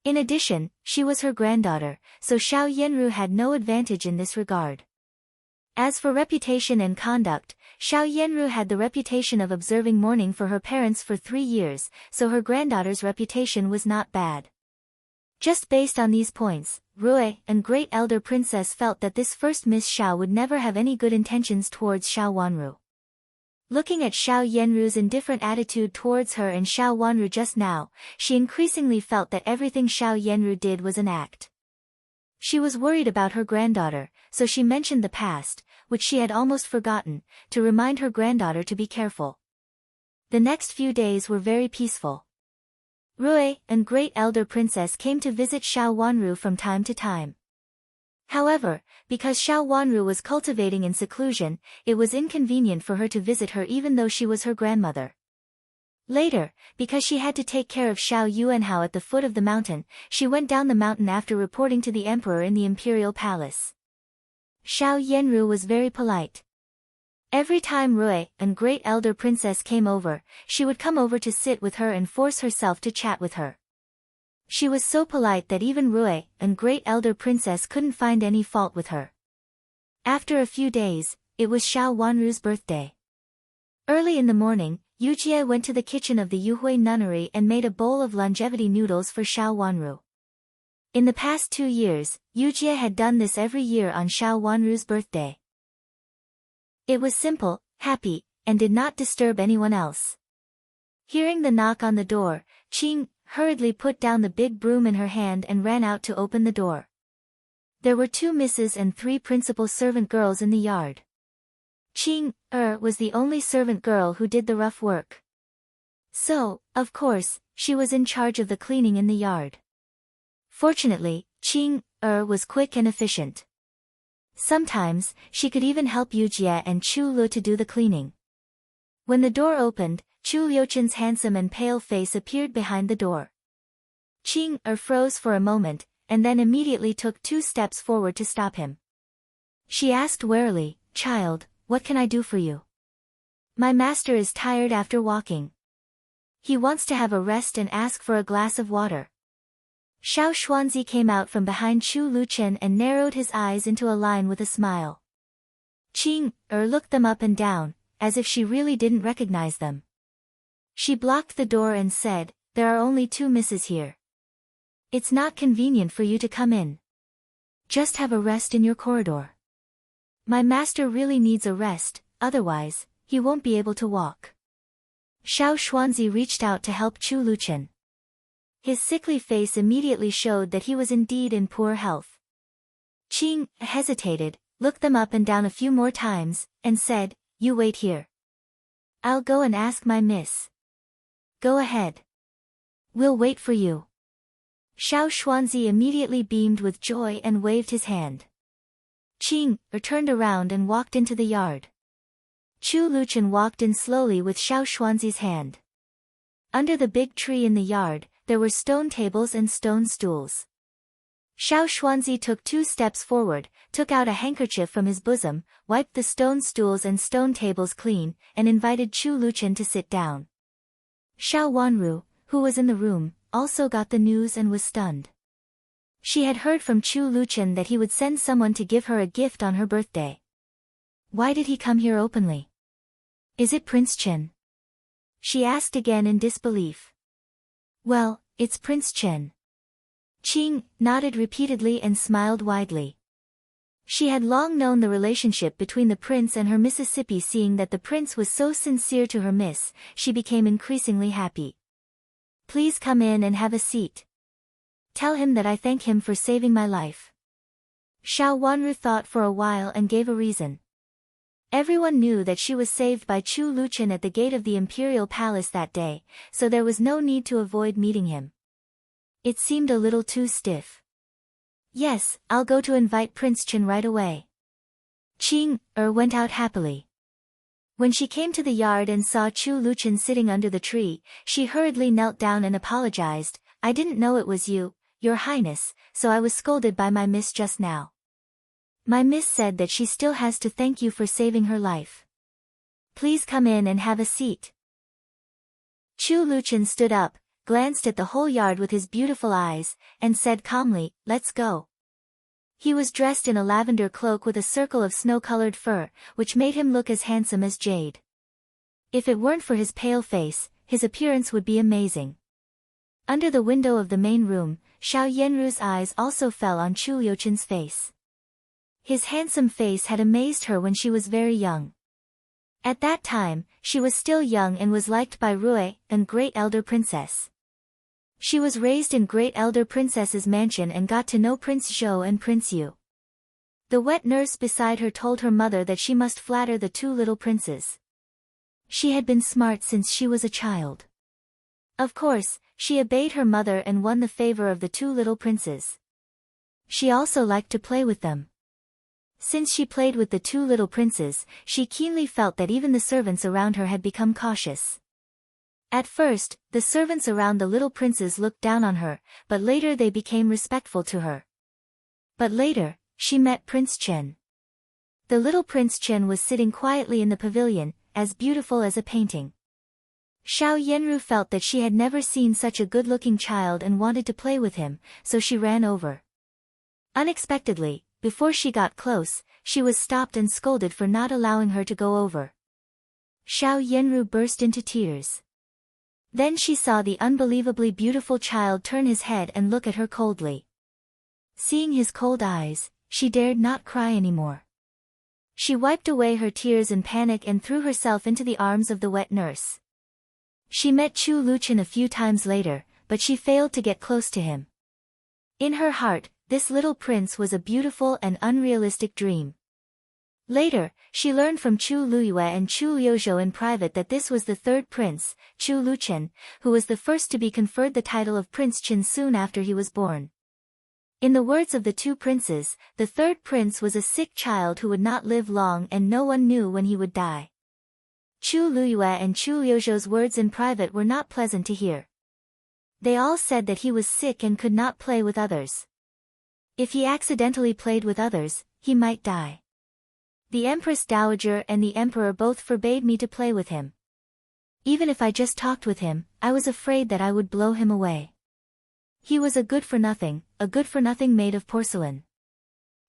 In addition, she was her granddaughter, so Xiao Yenru had no advantage in this regard. As for reputation and conduct, Xiao Yenru had the reputation of observing mourning for her parents for 3 years, so her granddaughter's reputation was not bad. Just based on these points, Rue, and great elder princess felt that this first Miss Xiao would never have any good intentions towards Xiao Wanru. Looking at Xiao Yenru's indifferent attitude towards her and Xiao Wanru just now, she increasingly felt that everything Xiao Yenru did was an act. She was worried about her granddaughter, so she mentioned the past, which she had almost forgotten, to remind her granddaughter to be careful. The next few days were very peaceful. Rue, and great elder princess came to visit Xiao Wanru from time to time. However, because Xiao Wanru was cultivating in seclusion, it was inconvenient for her to visit her even though she was her grandmother. Later, because she had to take care of Xiao Yuanhao at the foot of the mountain, she went down the mountain after reporting to the emperor in the imperial palace. Xiao Yenru was very polite. Every time Rue, and great elder princess came over, she would come over to sit with her and force herself to chat with her. She was so polite that even Rue, and great elder princess couldn't find any fault with her. After a few days, it was Xiao Wanru's birthday. Early in the morning, Yujie went to the kitchen of the Yuhui nunnery and made a bowl of longevity noodles for Xiao Wanru. In the past 2 years, Yujie had done this every year on Xiao Wanru's birthday. It was simple, happy, and did not disturb anyone else. Hearing the knock on the door, Qing hurriedly put down the big broom in her hand and ran out to open the door. There were 2 misses and 3 principal servant girls in the yard. Qing was the only servant girl who did the rough work. So, of course, she was in charge of the cleaning in the yard. Fortunately, Qing was quick and efficient. Sometimes, she could even help Yujie and Chu Lu to do the cleaning. When the door opened, Chu Liuchen's handsome and pale face appeared behind the door. Qing froze for a moment, and then immediately took 2 steps forward to stop him. She asked warily, "Child, what can I do for you?" "My master is tired after walking. He wants to have a rest and ask for a glass of water." Xiao Xuanzi came out from behind Chu Luchen and narrowed his eyes into a line with a smile. Qing looked them up and down, as if she really didn't recognize them. She blocked the door and said, "There are only 2 misses here. It's not convenient for you to come in. Just have a rest in your corridor. My master really needs a rest, otherwise, he won't be able to walk." Xiao Xuanzi reached out to help Chu Luchen. His sickly face immediately showed that he was indeed in poor health. Qing hesitated, looked them up and down a few more times, and said, "You wait here. I'll go and ask my miss." "Go ahead. We'll wait for you." Xiao Xuanzi immediately beamed with joy and waved his hand. Qing turned around and walked into the yard. Chu Luchen walked in slowly with Xiao Xuanzi's hand. Under the big tree in the yard, there were stone tables and stone stools. Xiao Xuanzi took 2 steps forward, took out a handkerchief from his bosom, wiped the stone stools and stone tables clean, and invited Chu Luchen to sit down. Xiao Wanru, who was in the room, also got the news and was stunned. She had heard from Chu Luchen that he would send someone to give her a gift on her birthday. Why did he come here openly? Is it Prince Chen? She asked again in disbelief. Well, it's Prince Chen. Qing nodded repeatedly and smiled widely. She had long known the relationship between the prince and her Mississippi. Seeing that the prince was so sincere to her miss, she became increasingly happy. "Please come in and have a seat. Tell him that I thank him for saving my life." Xiao Wanru thought for a while and gave a reason. Everyone knew that she was saved by Chu Luchen at the gate of the imperial palace that day, so there was no need to avoid meeting him. It seemed a little too stiff. "Yes, I'll go to invite Prince Chen right away." Qing went out happily. When she came to the yard and saw Chu Luchen sitting under the tree, she hurriedly knelt down and apologized. "I didn't know it was you, Your Highness, so I was scolded by my miss just now. My miss said that she still has to thank you for saving her life. Please come in and have a seat." Chu Luchen stood up, glanced at the whole yard with his beautiful eyes, and said calmly, "Let's go." He was dressed in a lavender cloak with a circle of snow-colored fur, which made him look as handsome as jade. If it weren't for his pale face, his appearance would be amazing. Under the window of the main room, Xiao Yenru's eyes also fell on Chu Liuchen's face. His handsome face had amazed her when she was very young. At that time, she was still young and was liked by Rui, and Great Elder Princess. She was raised in Great Elder Princess's mansion and got to know Prince Zhou and Prince Yu. The wet nurse beside her told her mother that she must flatter the 2 little princes. She had been smart since she was a child. Of course, she obeyed her mother and won the favor of the 2 little princes. She also liked to play with them. Since she played with the 2 little princes, she keenly felt that even the servants around her had become cautious. At first, the servants around the little princes looked down on her, but later they became respectful to her. But later, she met Prince Chen. The little Prince Chen was sitting quietly in the pavilion, as beautiful as a painting. Xiao Yenru felt that she had never seen such a good-looking child and wanted to play with him, so she ran over. Unexpectedly, before she got close, she was stopped and scolded for not allowing her to go over. Xiao Yenru burst into tears. Then she saw the unbelievably beautiful child turn his head and look at her coldly. Seeing his cold eyes, she dared not cry anymore. She wiped away her tears in panic and threw herself into the arms of the wet nurse. She met Chu Luchen a few times later, but she failed to get close to him. In her heart, this little prince was a beautiful and unrealistic dream. Later, she learned from Chu Luyue and Chu Liuzhou in private that this was the 3rd prince, Chu Luchen, who was the first to be conferred the title of Prince Chen soon after he was born. In the words of the two princes, the third prince was a sick child who would not live long and no one knew when he would die. Chu Luyue and Chu Liuzhou's words in private were not pleasant to hear. They all said that he was sick and could not play with others. If he accidentally played with others, he might die. The Empress Dowager and the Emperor both forbade me to play with him. Even if I just talked with him, I was afraid that I would blow him away. He was a good-for-nothing made of porcelain.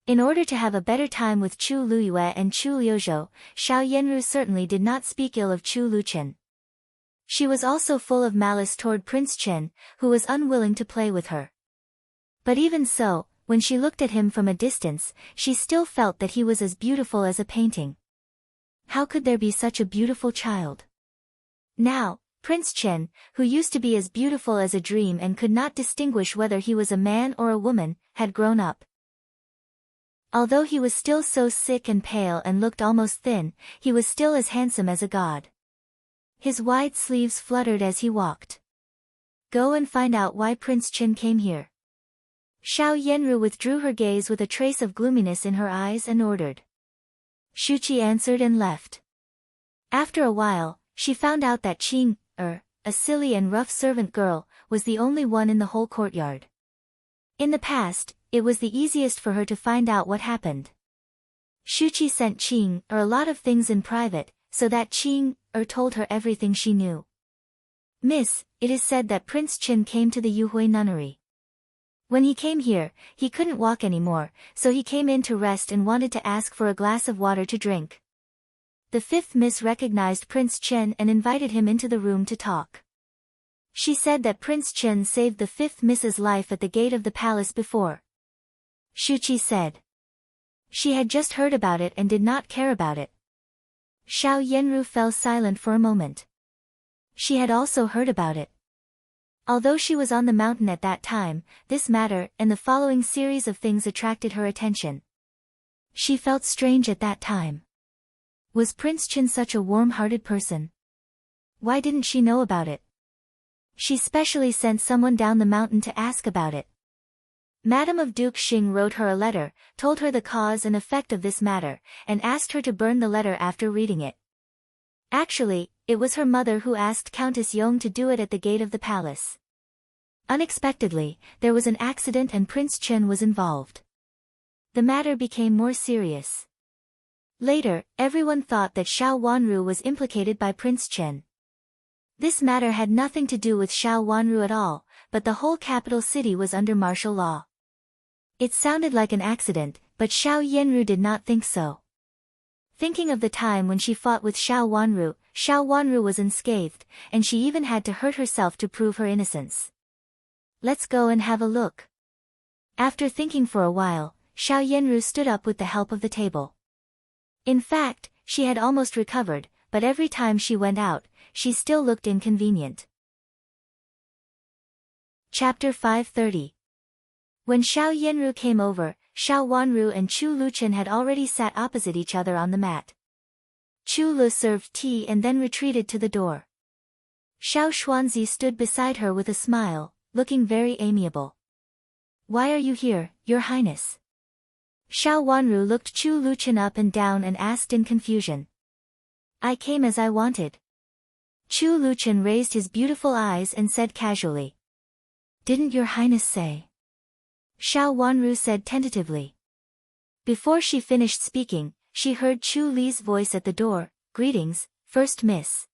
In order to have a better time with Chu Luyue and Chu Liuzhou, Xiao Yanru certainly did not speak ill of Chu Luqian. She was also full of malice toward Prince Chen, who was unwilling to play with her. But even so, when she looked at him from a distance, she still felt that he was as beautiful as a painting. How could there be such a beautiful child? Now, Prince Chen, who used to be as beautiful as a dream and could not distinguish whether he was a man or a woman, had grown up. Although he was still so sick and pale and looked almost thin, he was still as handsome as a god. His wide sleeves fluttered as he walked. Go and find out why Prince Chen came here. Xiao Yanru withdrew her gaze with a trace of gloominess in her eyes and ordered. Shuqi answered and left. After a while, she found out that Qing, a silly and rough servant girl, was the only one in the whole courtyard. In the past, it was the easiest for her to find out what happened. Shuqi sent Qing, a lot of things in private, so that Qing, told her everything she knew. Miss, it is said that Prince Chen came to the Yuhui nunnery. When he came here, he couldn't walk anymore, so he came in to rest and wanted to ask for a glass of water to drink. The fifth miss recognized Prince Chen and invited him into the room to talk. She said that Prince Chen saved the fifth miss's life at the gate of the palace before. Shuqi said. She had just heard about it and did not care about it. Xiao Yanru fell silent for a moment. She had also heard about it. Although she was on the mountain at that time, this matter and the following series of things attracted her attention. She felt strange at that time. Was Prince Chen such a warm-hearted person? Why didn't she know about it? She specially sent someone down the mountain to ask about it. Madame of Duke Xing wrote her a letter, told her the cause and effect of this matter, and asked her to burn the letter after reading it. Actually, it was her mother who asked Countess Yong to do it at the gate of the palace. Unexpectedly, there was an accident and Prince Chen was involved. The matter became more serious. Later, everyone thought that Xiao Wanru was implicated by Prince Chen. This matter had nothing to do with Xiao Wanru at all, but the whole capital city was under martial law. It sounded like an accident, but Xiao Yanru did not think so. Thinking of the time when she fought with Xiao Wanru was unscathed, and she even had to hurt herself to prove her innocence. Let's go and have a look. After thinking for a while, Xiao Yanru stood up with the help of the table. In fact, she had almost recovered, but every time she went out, she still looked inconvenient. Chapter 530. When Xiao Yanru came over, Xiao Wanru and Chu Luqian had already sat opposite each other on the mat. Chu Lu served tea and then retreated to the door. Xiao Xuanzi stood beside her with a smile, looking very amiable. Why are you here, Your Highness? Xiao Wanru looked Chu Luqian up and down and asked in confusion. I came as I wanted. Chu Luqian raised his beautiful eyes and said casually. Didn't Your Highness say? Xiao Wanru said tentatively. Before she finished speaking, she heard Chu Li's voice at the door. Greetings, First Miss.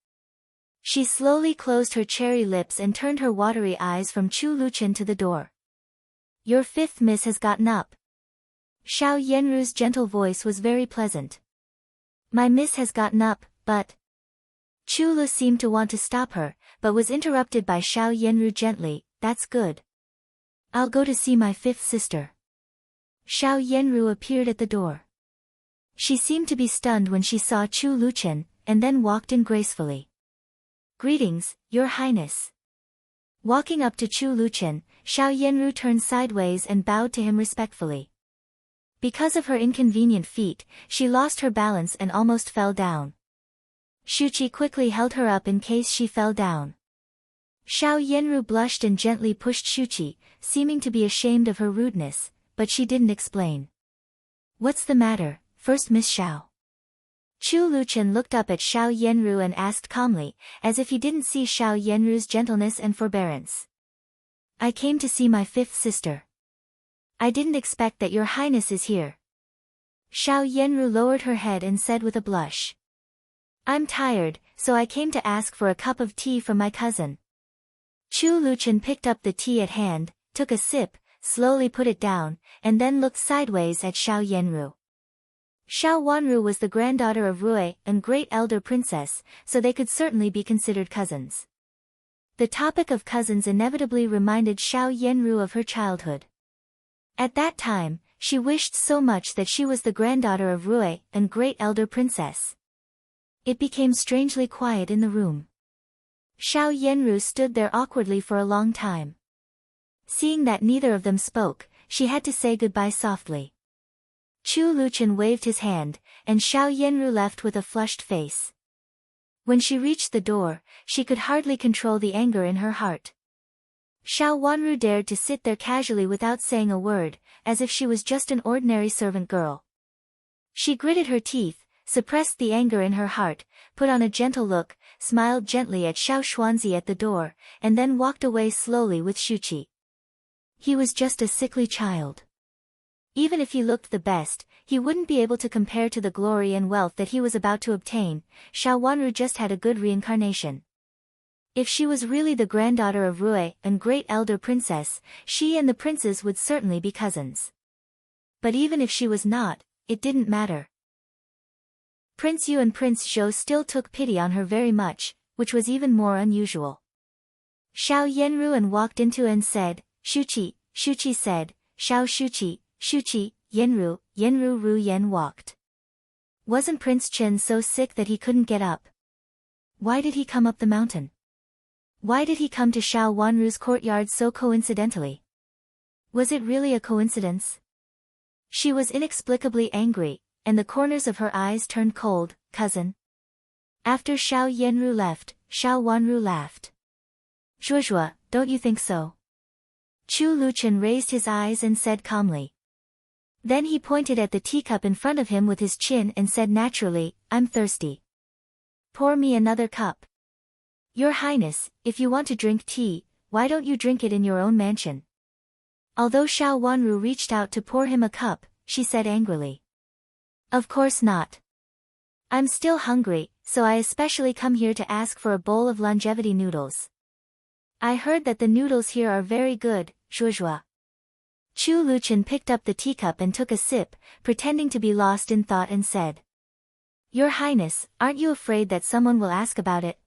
She slowly closed her cherry lips and turned her watery eyes from Chu Luqian to the door. Your fifth miss has gotten up. Xiao Yanru's gentle voice was very pleasant. My miss has gotten up, but... Chu Lu seemed to want to stop her, but was interrupted by Xiao Yanru gently. That's good. I'll go to see my fifth sister. Xiao Yanru appeared at the door. She seemed to be stunned when she saw Chu Luqian, and then walked in gracefully. Greetings, Your Highness. Walking up to Chu Luqian, Xiao Yanru turned sideways and bowed to him respectfully. Because of her inconvenient feet, she lost her balance and almost fell down. Shuqi quickly held her up in case she fell down. Xiao Yenru blushed and gently pushed Shuqi, seeming to be ashamed of her rudeness, but she didn't explain. What's the matter, first Miss Xiao? Chu Luchen looked up at Xiao Yenru and asked calmly, as if he didn't see Xiao Yenru's gentleness and forbearance. I came to see my fifth sister. I didn't expect that your highness is here. Xiao Yenru lowered her head and said with a blush. I'm tired, so I came to ask for a cup of tea from my cousin. Chu Luchen picked up the tea at hand, took a sip, slowly put it down, and then looked sideways at Xiao Yenru. Xiao Wanru was the granddaughter of Rui and great elder princess, so they could certainly be considered cousins. The topic of cousins inevitably reminded Xiao Yenru of her childhood. At that time, she wished so much that she was the granddaughter of Rui and great elder princess. It became strangely quiet in the room. Xiao Yenru stood there awkwardly for a long time. Seeing that neither of them spoke, she had to say goodbye softly. Chu Luchen waved his hand, and Xiao Yenru left with a flushed face. When she reached the door, she could hardly control the anger in her heart. Xiao Wanru dared to sit there casually without saying a word, as if she was just an ordinary servant girl. She gritted her teeth, suppressed the anger in her heart, put on a gentle look, smiled gently at Xiao Xuanzi at the door, and then walked away slowly with Shuqi. He was just a sickly child. Even if he looked the best, he wouldn't be able to compare to the glory and wealth that he was about to obtain. Xiao Wanru just had a good reincarnation. If she was really the granddaughter of Rui and great elder princess, she and the princes would certainly be cousins. But even if she was not, it didn't matter. Prince Yu and Prince Zhou still took pity on her very much, which was even more unusual. Xiao Yenru and walked into and said, Shuqi. Shuqi said, Xiao Shuqi, Shuqi, Yenru. Yenru Ru Yen walked. Wasn't Prince Chen so sick that he couldn't get up? Why did he come up the mountain? Why did he come to Xiao Wanru's courtyard so coincidentally? Was it really a coincidence? She was inexplicably angry, and the corners of her eyes turned cold. Cousin. After Xiao Yenru left, Xiao Wanru laughed. Zhuozhuo, don't you think so? Chu Luchen raised his eyes and said calmly. Then he pointed at the teacup in front of him with his chin and said naturally, I'm thirsty. Pour me another cup. Your Highness, if you want to drink tea, why don't you drink it in your own mansion? Although Xiao Wanru reached out to pour him a cup, she said angrily. Of course not. I'm still hungry, so I especially come here to ask for a bowl of longevity noodles. I heard that the noodles here are very good, Zhuozhuo. Chu Luchen picked up the teacup and took a sip, pretending to be lost in thought and said. Your Highness, aren't you afraid that someone will ask about it?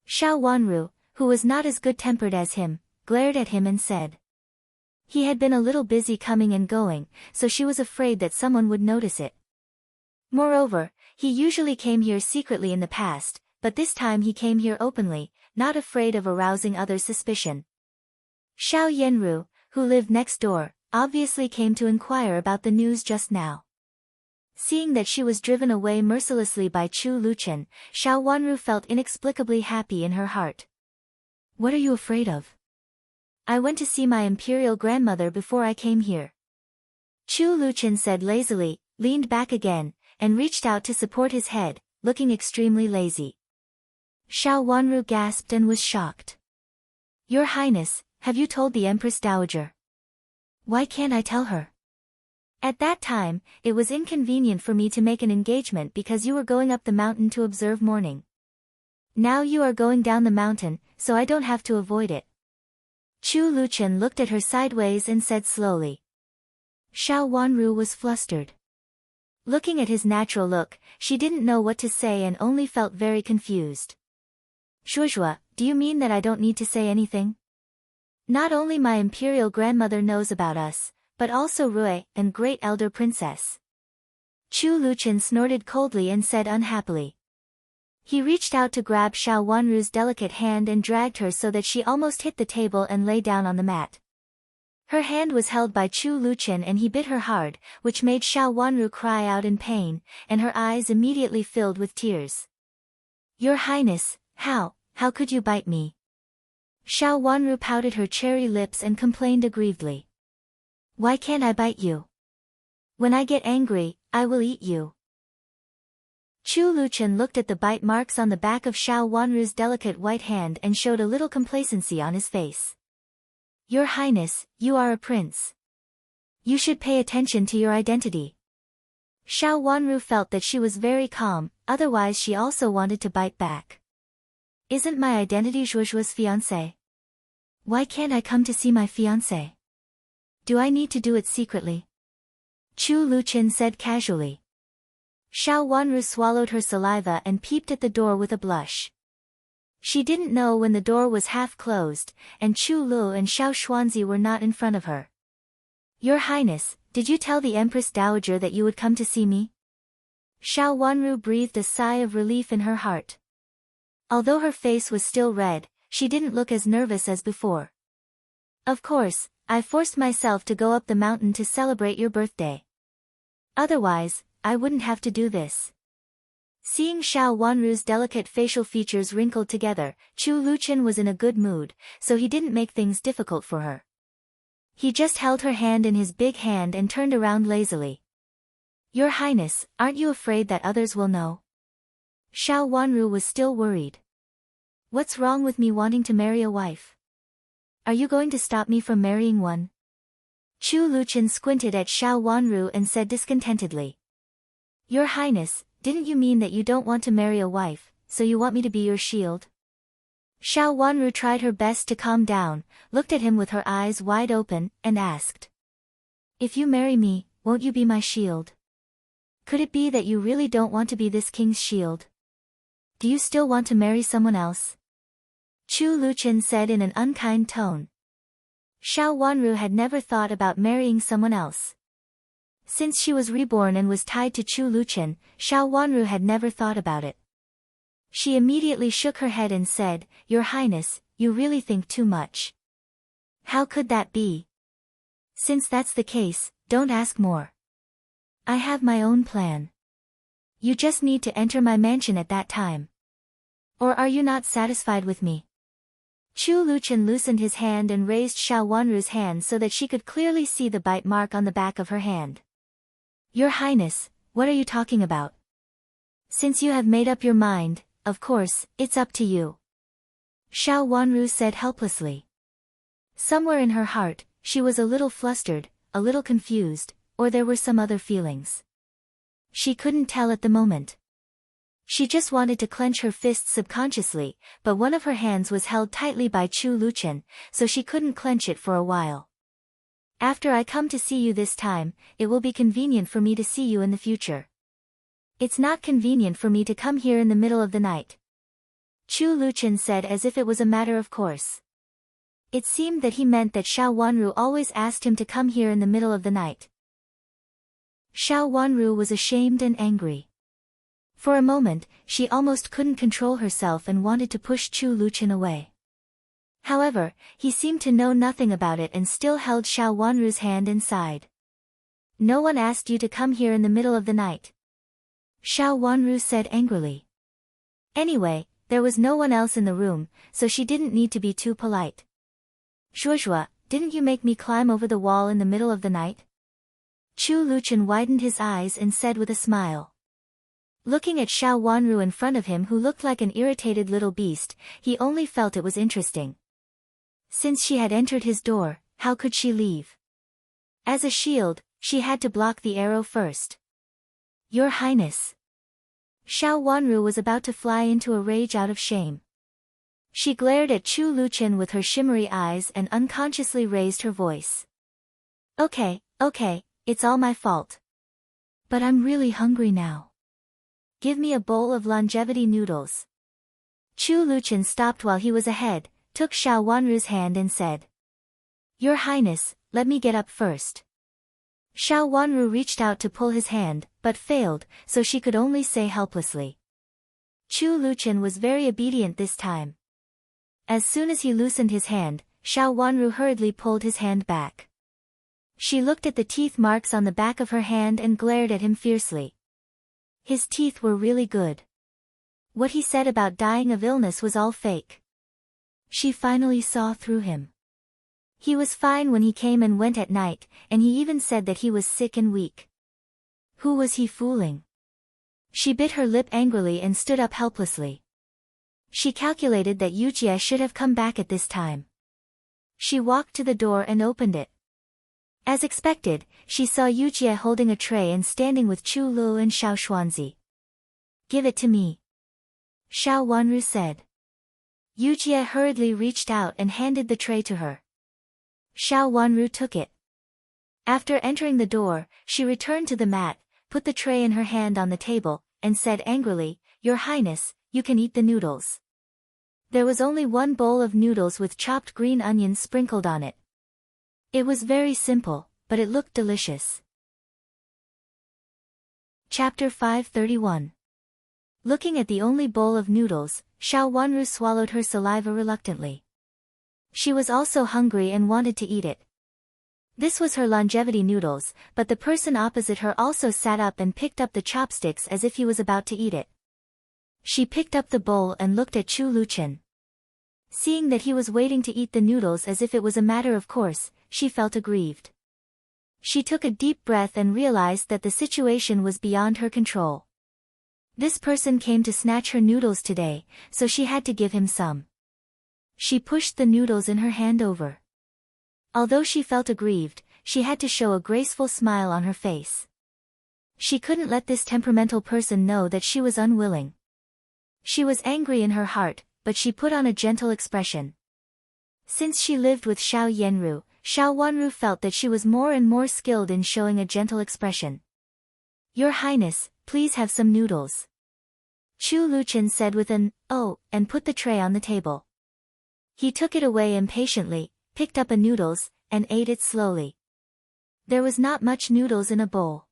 Xiao Wanru, who was not as good-tempered as him, glared at him and said. He had been a little busy coming and going, so she was afraid that someone would notice it. Moreover, he usually came here secretly in the past, but this time he came here openly, not afraid of arousing others' suspicion. Xiao Yenru, who lived next door, obviously came to inquire about the news just now. Seeing that she was driven away mercilessly by Chu Luchen, Xiao Wanru felt inexplicably happy in her heart. What are you afraid of? I went to see my imperial grandmother before I came here. Chu Luchen said lazily, leaned back again, and reached out to support his head, looking extremely lazy. Xiao Wanru gasped and was shocked. Your Highness, have you told the Empress Dowager? Why can't I tell her? At that time, it was inconvenient for me to make an engagement because you were going up the mountain to observe mourning. Now you are going down the mountain, so I don't have to avoid it. Chu Luchen looked at her sideways and said slowly. Xiao Wanru was flustered. Looking at his natural look, she didn't know what to say and only felt very confused. Zhuozhuo, do you mean that I don't need to say anything? Not only my imperial grandmother knows about us, but also Rui and great elder princess. Chu Luchen snorted coldly and said unhappily. He reached out to grab Xiao Wanru's delicate hand and dragged her so that she almost hit the table and lay down on the mat. Her hand was held by Chu Luchen and he bit her hard, which made Xiao Wanru cry out in pain, and her eyes immediately filled with tears. Your Highness, how could you bite me? Xiao Wanru pouted her cherry lips and complained aggrievedly. Why can't I bite you? When I get angry, I will eat you. Chu Luchen looked at the bite marks on the back of Xiao Wanru's delicate white hand and showed a little complacency on his face. Your Highness, you are a prince. You should pay attention to your identity. Xiao Wanru felt that she was very calm, otherwise she also wanted to bite back. Isn't my identity Zhuozhuo's fiancé? Why can't I come to see my fiancé? Do I need to do it secretly? Chu Luchen said casually. Xiao Wanru swallowed her saliva and peeped at the door with a blush. She didn't know when the door was half closed, and Chu Lu and Xiao Xuanzi were not in front of her. Your Highness, did you tell the Empress Dowager that you would come to see me? Xiao Wanru breathed a sigh of relief in her heart. Although her face was still red, she didn't look as nervous as before. Of course, I forced myself to go up the mountain to celebrate your birthday. Otherwise, I wouldn't have to do this. Seeing Xiao Wanru's delicate facial features wrinkled together, Chu Luchen was in a good mood, so he didn't make things difficult for her. He just held her hand in his big hand and turned around lazily. Your Highness, aren't you afraid that others will know? Xiao Wanru was still worried. What's wrong with me wanting to marry a wife? Are you going to stop me from marrying one? Chu Luchen squinted at Xiao Wanru and said discontentedly. Your Highness, didn't you mean that you don't want to marry a wife, so you want me to be your shield? Xiao Wanru tried her best to calm down, looked at him with her eyes wide open, and asked. If you marry me, won't you be my shield? Could it be that you really don't want to be this king's shield? Do you still want to marry someone else? Chu Luchen said in an unkind tone. Xiao Wanru had never thought about marrying someone else. Since she was reborn and was tied to Chu Luchen, Xiao Wanru had never thought about it. She immediately shook her head and said, Your Highness, you really think too much. How could that be? Since that's the case, don't ask more. I have my own plan. You just need to enter my mansion at that time. Or are you not satisfied with me? Chu Luchen loosened his hand and raised Xiao Wanru's hand so that she could clearly see the bite mark on the back of her hand. Your Highness, what are you talking about? Since you have made up your mind, of course, it's up to you. Xiao Wanru said helplessly. Somewhere in her heart, she was a little flustered, a little confused, or there were some other feelings. She couldn't tell at the moment. She just wanted to clench her fists subconsciously, but one of her hands was held tightly by Chu Luchen, so she couldn't clench it for a while. After I come to see you this time, it will be convenient for me to see you in the future. It's not convenient for me to come here in the middle of the night. Chu Luchen said as if it was a matter of course. It seemed that he meant that Xiao Wanru always asked him to come here in the middle of the night. Xiao Wanru was ashamed and angry. For a moment, she almost couldn't control herself and wanted to push Chu Luchen away. However, he seemed to know nothing about it and still held Xiao Wanru's hand inside. No one asked you to come here in the middle of the night. Xiao Wanru said angrily. Anyway, there was no one else in the room, so she didn't need to be too polite. Zhuozhuo, didn't you make me climb over the wall in the middle of the night? Chu Luchen widened his eyes and said with a smile. Looking at Xiao Wanru in front of him who looked like an irritated little beast, he only felt it was interesting. Since she had entered his door, how could she leave? As a shield, she had to block the arrow first. Your Highness. Xiao Wanru was about to fly into a rage out of shame. She glared at Chu Luchen with her shimmery eyes and unconsciously raised her voice. Okay, it's all my fault. But I'm really hungry now. Give me a bowl of longevity noodles. Chu Luchen stopped while he was ahead, took Xiao Wanru's hand and said. Your Highness, let me get up first. Xiao Wanru reached out to pull his hand, but failed, so she could only say helplessly. Chu Luchen was very obedient this time. As soon as he loosened his hand, Xiao Wanru hurriedly pulled his hand back. She looked at the teeth marks on the back of her hand and glared at him fiercely. His teeth were really good. What he said about dying of illness was all fake. She finally saw through him. He was fine when he came and went at night, and he even said that he was sick and weak. Who was he fooling? She bit her lip angrily and stood up helplessly. She calculated that Yujie should have come back at this time. She walked to the door and opened it. As expected, she saw Yujie holding a tray and standing with Chu Lu and Xiao Xuanzi. "Give it to me," Xiao Wanru said. Yujie hurriedly reached out and handed the tray to her. Xiao Wanru took it. After entering the door, she returned to the mat, put the tray in her hand on the table, and said angrily, "Your Highness, you can eat the noodles." There was only one bowl of noodles with chopped green onions sprinkled on it. It was very simple, but it looked delicious. Chapter 531. Looking at the only bowl of noodles, Xiao Wanru swallowed her saliva reluctantly. She was also hungry and wanted to eat it. This was her longevity noodles, but the person opposite her also sat up and picked up the chopsticks as if he was about to eat it. She picked up the bowl and looked at Chu Luchen. Seeing that he was waiting to eat the noodles as if it was a matter of course, she felt aggrieved. She took a deep breath and realized that the situation was beyond her control. This person came to snatch her noodles today, so she had to give him some. She pushed the noodles in her hand over. Although she felt aggrieved, she had to show a graceful smile on her face. She couldn't let this temperamental person know that she was unwilling. She was angry in her heart, but she put on a gentle expression. Since she lived with Xiao Yenru, Xiao Wanru felt that she was more and more skilled in showing a gentle expression. "Your Highness, please have some noodles," Chu Luchen said with an "oh," and put the tray on the table. He took it away impatiently, picked up a noodles, and ate it slowly. There was not much noodles in a bowl.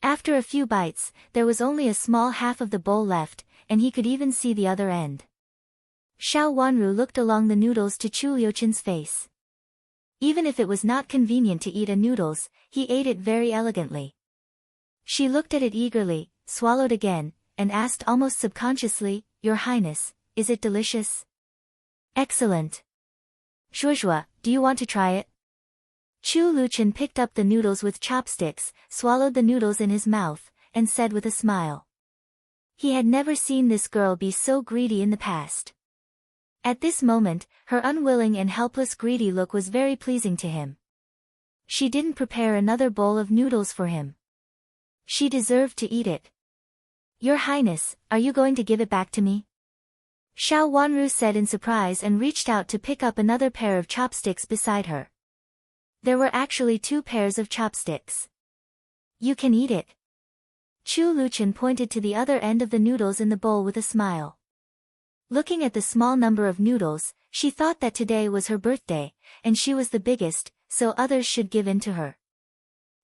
After a few bites, there was only a small half of the bowl left, and he could even see the other end. Xiao Wanru looked along the noodles to Chu Liuchen's face. Even if it was not convenient to eat a noodles, he ate it very elegantly. She looked at it eagerly, swallowed again, and asked almost subconsciously, "Your Highness, is it delicious?" "Excellent. Zhuozhua, do you want to try it?" Chu Luchen picked up the noodles with chopsticks, swallowed the noodles in his mouth, and said with a smile. He had never seen this girl be so greedy in the past. At this moment, her unwilling and helpless greedy look was very pleasing to him. She didn't prepare another bowl of noodles for him. She deserved to eat it. "Your Highness, are you going to give it back to me?" Xiao Wanru said in surprise and reached out to pick up another pair of chopsticks beside her. There were actually 2 pairs of chopsticks. "You can eat it." Chu Luchen pointed to the other end of the noodles in the bowl with a smile. Looking at the small number of noodles, she thought that today was her birthday, and she was the biggest, so others should give in to her.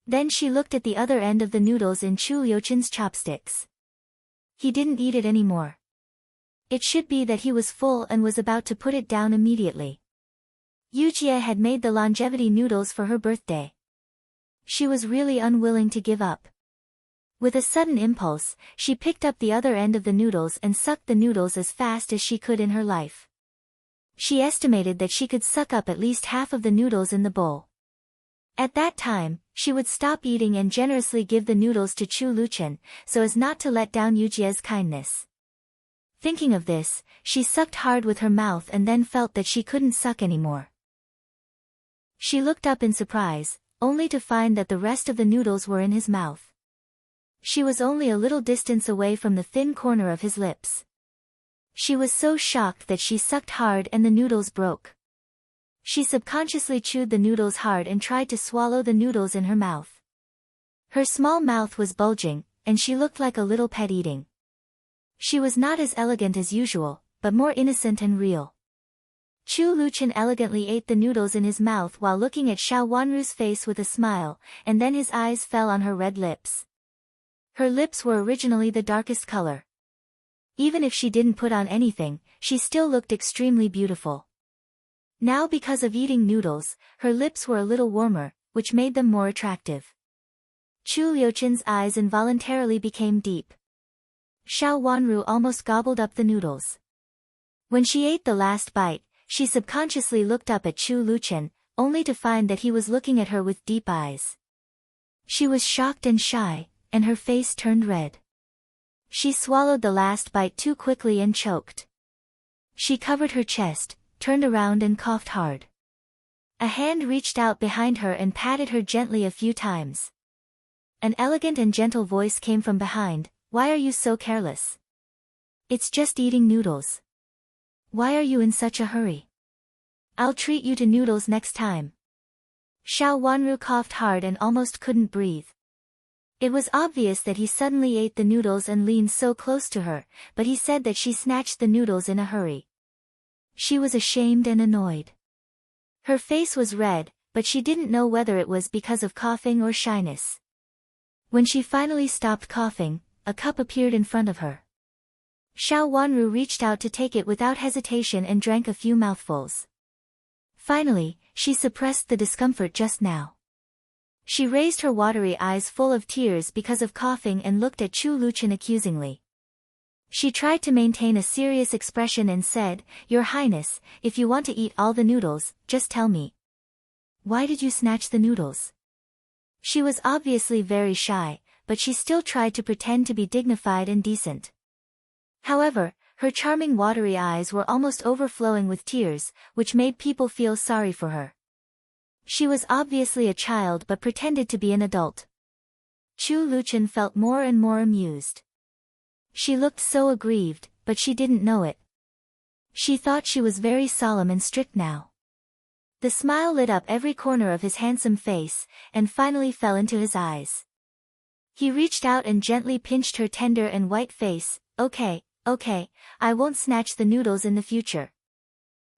Then she looked at the other end of the noodles in Chu Liuchen's chopsticks. He didn't eat it anymore. It should be that he was full and was about to put it down immediately. Yujie had made the longevity noodles for her birthday. She was really unwilling to give up. With a sudden impulse, she picked up the other end of the noodles and sucked the noodles as fast as she could in her life. She estimated that she could suck up at least half of the noodles in the bowl. At that time, she would stop eating and generously give the noodles to Chu Luchen, so as not to let down Yujie's kindness. Thinking of this, she sucked hard with her mouth and then felt that she couldn't suck anymore. She looked up in surprise, only to find that the rest of the noodles were in his mouth. She was only a little distance away from the thin corner of his lips. She was so shocked that she sucked hard and the noodles broke. She subconsciously chewed the noodles hard and tried to swallow the noodles in her mouth. Her small mouth was bulging, and she looked like a little pet eating. She was not as elegant as usual, but more innocent and real. Chu Luchen elegantly ate the noodles in his mouth while looking at Xiao Wanru's face with a smile, and then his eyes fell on her red lips. Her lips were originally the darkest color. Even if she didn't put on anything, she still looked extremely beautiful. Now because of eating noodles, her lips were a little warmer, which made them more attractive. Chu Liuchen's eyes involuntarily became deep. Xiao Wanru almost gobbled up the noodles. When she ate the last bite, she subconsciously looked up at Chu Luchen, only to find that he was looking at her with deep eyes. She was shocked and shy, and her face turned red. She swallowed the last bite too quickly and choked. She covered her chest, turned around and coughed hard. A hand reached out behind her and patted her gently a few times. An elegant and gentle voice came from behind, "Why are you so careless? It's just eating noodles. Why are you in such a hurry? I'll treat you to noodles next time." Xiao Wanru coughed hard and almost couldn't breathe. It was obvious that he suddenly ate the noodles and leaned so close to her, but he said that she snatched the noodles in a hurry. She was ashamed and annoyed. Her face was red, but she didn't know whether it was because of coughing or shyness. When she finally stopped coughing, a cup appeared in front of her. Xiao Wanru reached out to take it without hesitation and drank a few mouthfuls. Finally, she suppressed the discomfort just now. She raised her watery eyes full of tears because of coughing and looked at Chu Luchen accusingly. She tried to maintain a serious expression and said, "Your Highness, if you want to eat all the noodles, just tell me. Why did you snatch the noodles?" She was obviously very shy, but she still tried to pretend to be dignified and decent. However, her charming watery eyes were almost overflowing with tears, which made people feel sorry for her. She was obviously a child but pretended to be an adult. Chu Luchen felt more and more amused. She looked so aggrieved, but she didn't know it. She thought she was very solemn and strict now. The smile lit up every corner of his handsome face, and finally fell into his eyes. He reached out and gently pinched her tender and white face. Okay, I won't snatch the noodles in the future."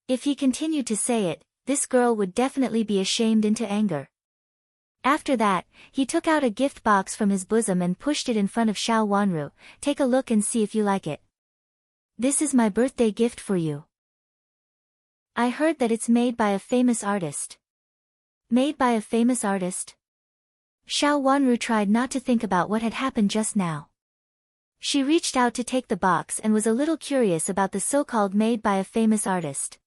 If he continued to say it, this girl would definitely be ashamed into anger. After that, he took out a gift box from his bosom and pushed it in front of Xiao Wanru. "Take a look and see if you like it. This is my birthday gift for you. I heard that it's made by a famous artist." Made by a famous artist? Xiao Wanru tried not to think about what had happened just now. She reached out to take the box and was a little curious about the so-called made by a famous artist.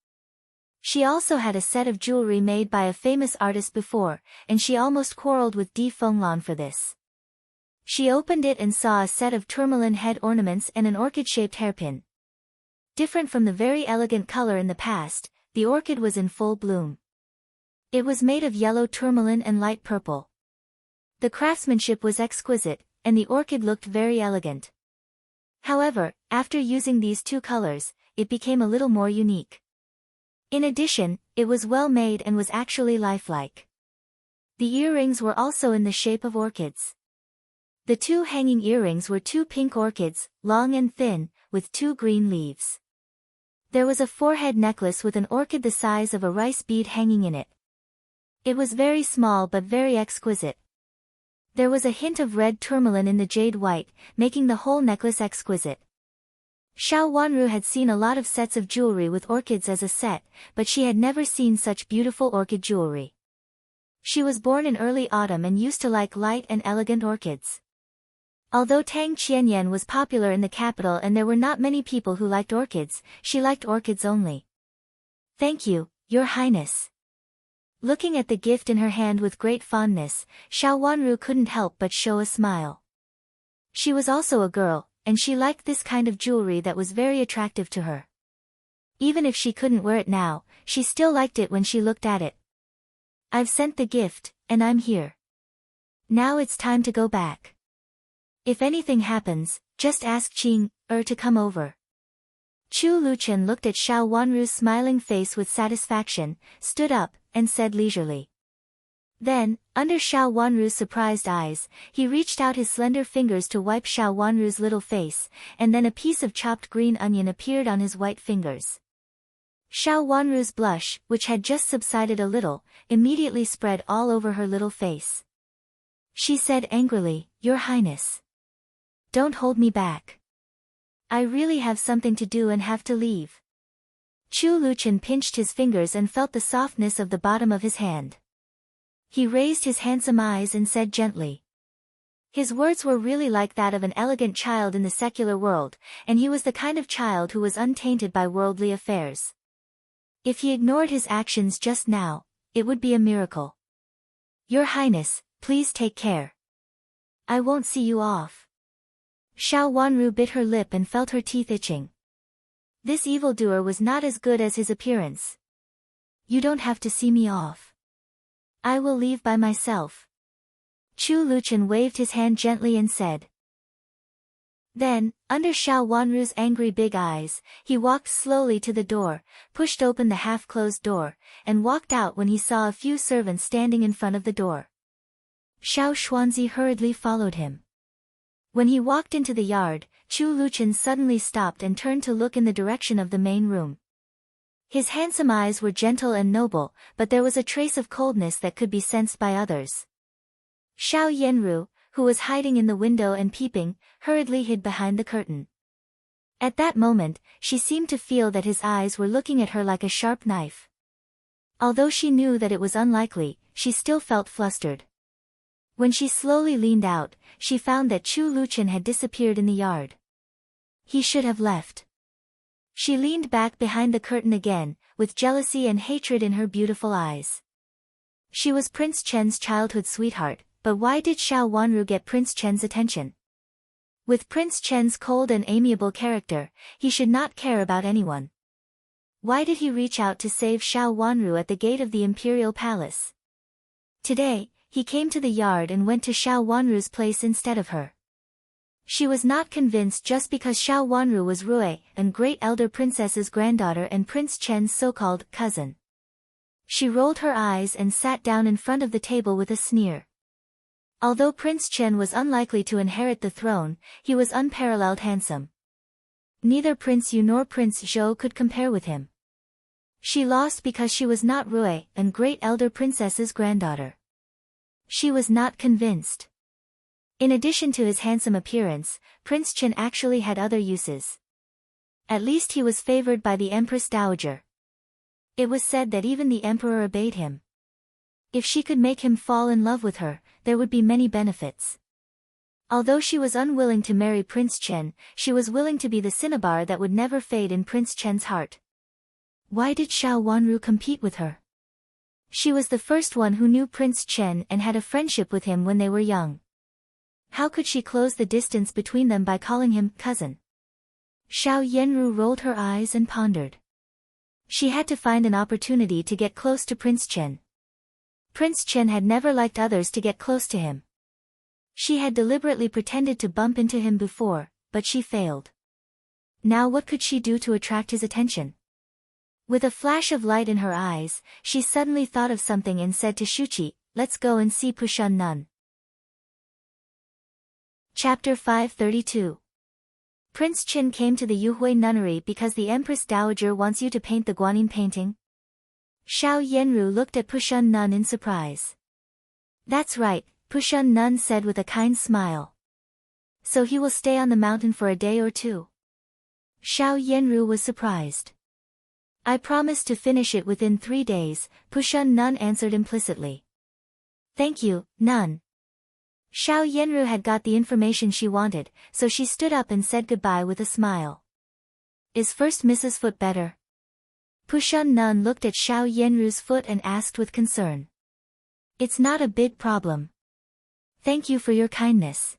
She also had a set of jewelry made by a famous artist before, and she almost quarreled with Di Fenglan for this. She opened it and saw a set of tourmaline head ornaments and an orchid-shaped hairpin. Different from the very elegant color in the past, the orchid was in full bloom. It was made of yellow tourmaline and light purple. The craftsmanship was exquisite, and the orchid looked very elegant. However, after using these two colors, it became a little more unique. In addition, it was well made and was actually lifelike. The earrings were also in the shape of orchids. The two hanging earrings were two pink orchids, long and thin, with two green leaves. There was a forehead necklace with an orchid the size of a rice bead hanging in it. It was very small but very exquisite. There was a hint of red tourmaline in the jade white, making the whole necklace exquisite. Xiao Wanru had seen a lot of sets of jewelry with orchids as a set, but she had never seen such beautiful orchid jewelry. She was born in early autumn and used to like light and elegant orchids. Although Tang Qianyan was popular in the capital and there were not many people who liked orchids, she liked orchids only. "Thank you, Your Highness." Looking at the gift in her hand with great fondness, Xiao Wanru couldn't help but show a smile. She was also a girl, and she liked this kind of jewelry that was very attractive to her. Even if she couldn't wear it now, she still liked it when she looked at it. "I've sent the gift, and I'm here. Now it's time to go back. If anything happens, just ask Qing to come over." Chu Luchen looked at Xiao Wanru's smiling face with satisfaction, stood up, and said leisurely. Then, under Xiao Wanru's surprised eyes, he reached out his slender fingers to wipe Xiao Wanru's little face, and then a piece of chopped green onion appeared on his white fingers. Xiao Wanru's blush, which had just subsided a little, immediately spread all over her little face. She said angrily, "Your Highness. Don't hold me back. I really have something to do and have to leave." Chu Luchen pinched his fingers and felt the softness of the bottom of his hand. He raised his handsome eyes and said gently. His words were really like that of an elegant child in the secular world, and he was the kind of child who was untainted by worldly affairs. If he ignored his actions just now, it would be a miracle. Your Highness, please take care. I won't see you off. Xiao Wanru bit her lip and felt her teeth itching. This evildoer was not as good as his appearance. You don't have to see me off. I will leave by myself. Chu Luchen waved his hand gently and said. Then, under Xiao Wanru's angry big eyes, he walked slowly to the door, pushed open the half-closed door, and walked out when he saw a few servants standing in front of the door. Xiao Xuanzi hurriedly followed him. When he walked into the yard, Chu Luchen suddenly stopped and turned to look in the direction of the main room. His handsome eyes were gentle and noble, but there was a trace of coldness that could be sensed by others. Xiao Yenru, who was hiding in the window and peeping, hurriedly hid behind the curtain. At that moment, she seemed to feel that his eyes were looking at her like a sharp knife. Although she knew that it was unlikely, she still felt flustered. When she slowly leaned out, she found that Chu Luchen had disappeared in the yard. He should have left. She leaned back behind the curtain again, with jealousy and hatred in her beautiful eyes. She was Prince Chen's childhood sweetheart, but why did Xiao Wanru get Prince Chen's attention? With Prince Chen's cold and amiable character, he should not care about anyone. Why did he reach out to save Xiao Wanru at the gate of the imperial palace? Today, he came to the yard and went to Xiao Wanru's place instead of her. She was not convinced just because Xiao Wanru was Rui, and great elder princess's granddaughter and Prince Chen's so-called cousin. She rolled her eyes and sat down in front of the table with a sneer. Although Prince Chen was unlikely to inherit the throne, he was unparalleled handsome. Neither Prince Yu nor Prince Zhou could compare with him. She lost because she was not Rui, and great elder princess's granddaughter. She was not convinced. In addition to his handsome appearance, Prince Chen actually had other uses. At least he was favored by the Empress Dowager. It was said that even the Emperor obeyed him. If she could make him fall in love with her, there would be many benefits. Although she was unwilling to marry Prince Chen, she was willing to be the cinnabar that would never fade in Prince Chen's heart. Why did Xiao Wanru compete with her? She was the first one who knew Prince Chen and had a friendship with him when they were young. How could she close the distance between them by calling him cousin? Xiao Yenru rolled her eyes and pondered. She had to find an opportunity to get close to Prince Chen. Prince Chen had never liked others to get close to him. She had deliberately pretended to bump into him before, but she failed. Now what could she do to attract his attention? With a flash of light in her eyes, she suddenly thought of something and said to Shuqi, "Let's go and see Pushun Nun." Chapter 532. Prince Chen came to the Yuhui nunnery because the Empress Dowager wants you to paint the Guanyin painting? Xiao Yenru looked at Pushun Nun in surprise. That's right, Pushun Nun said with a kind smile. So he will stay on the mountain for a day or two? Xiao Yenru was surprised. I promise to finish it within 3 days, Pushun Nun answered implicitly. Thank you, Nun. Xiao Yenru had got the information she wanted, so she stood up and said goodbye with a smile. Is First Mrs. Foot better? Pushun Nun looked at Xiao Yenru's foot and asked with concern. It's not a big problem. Thank you for your kindness.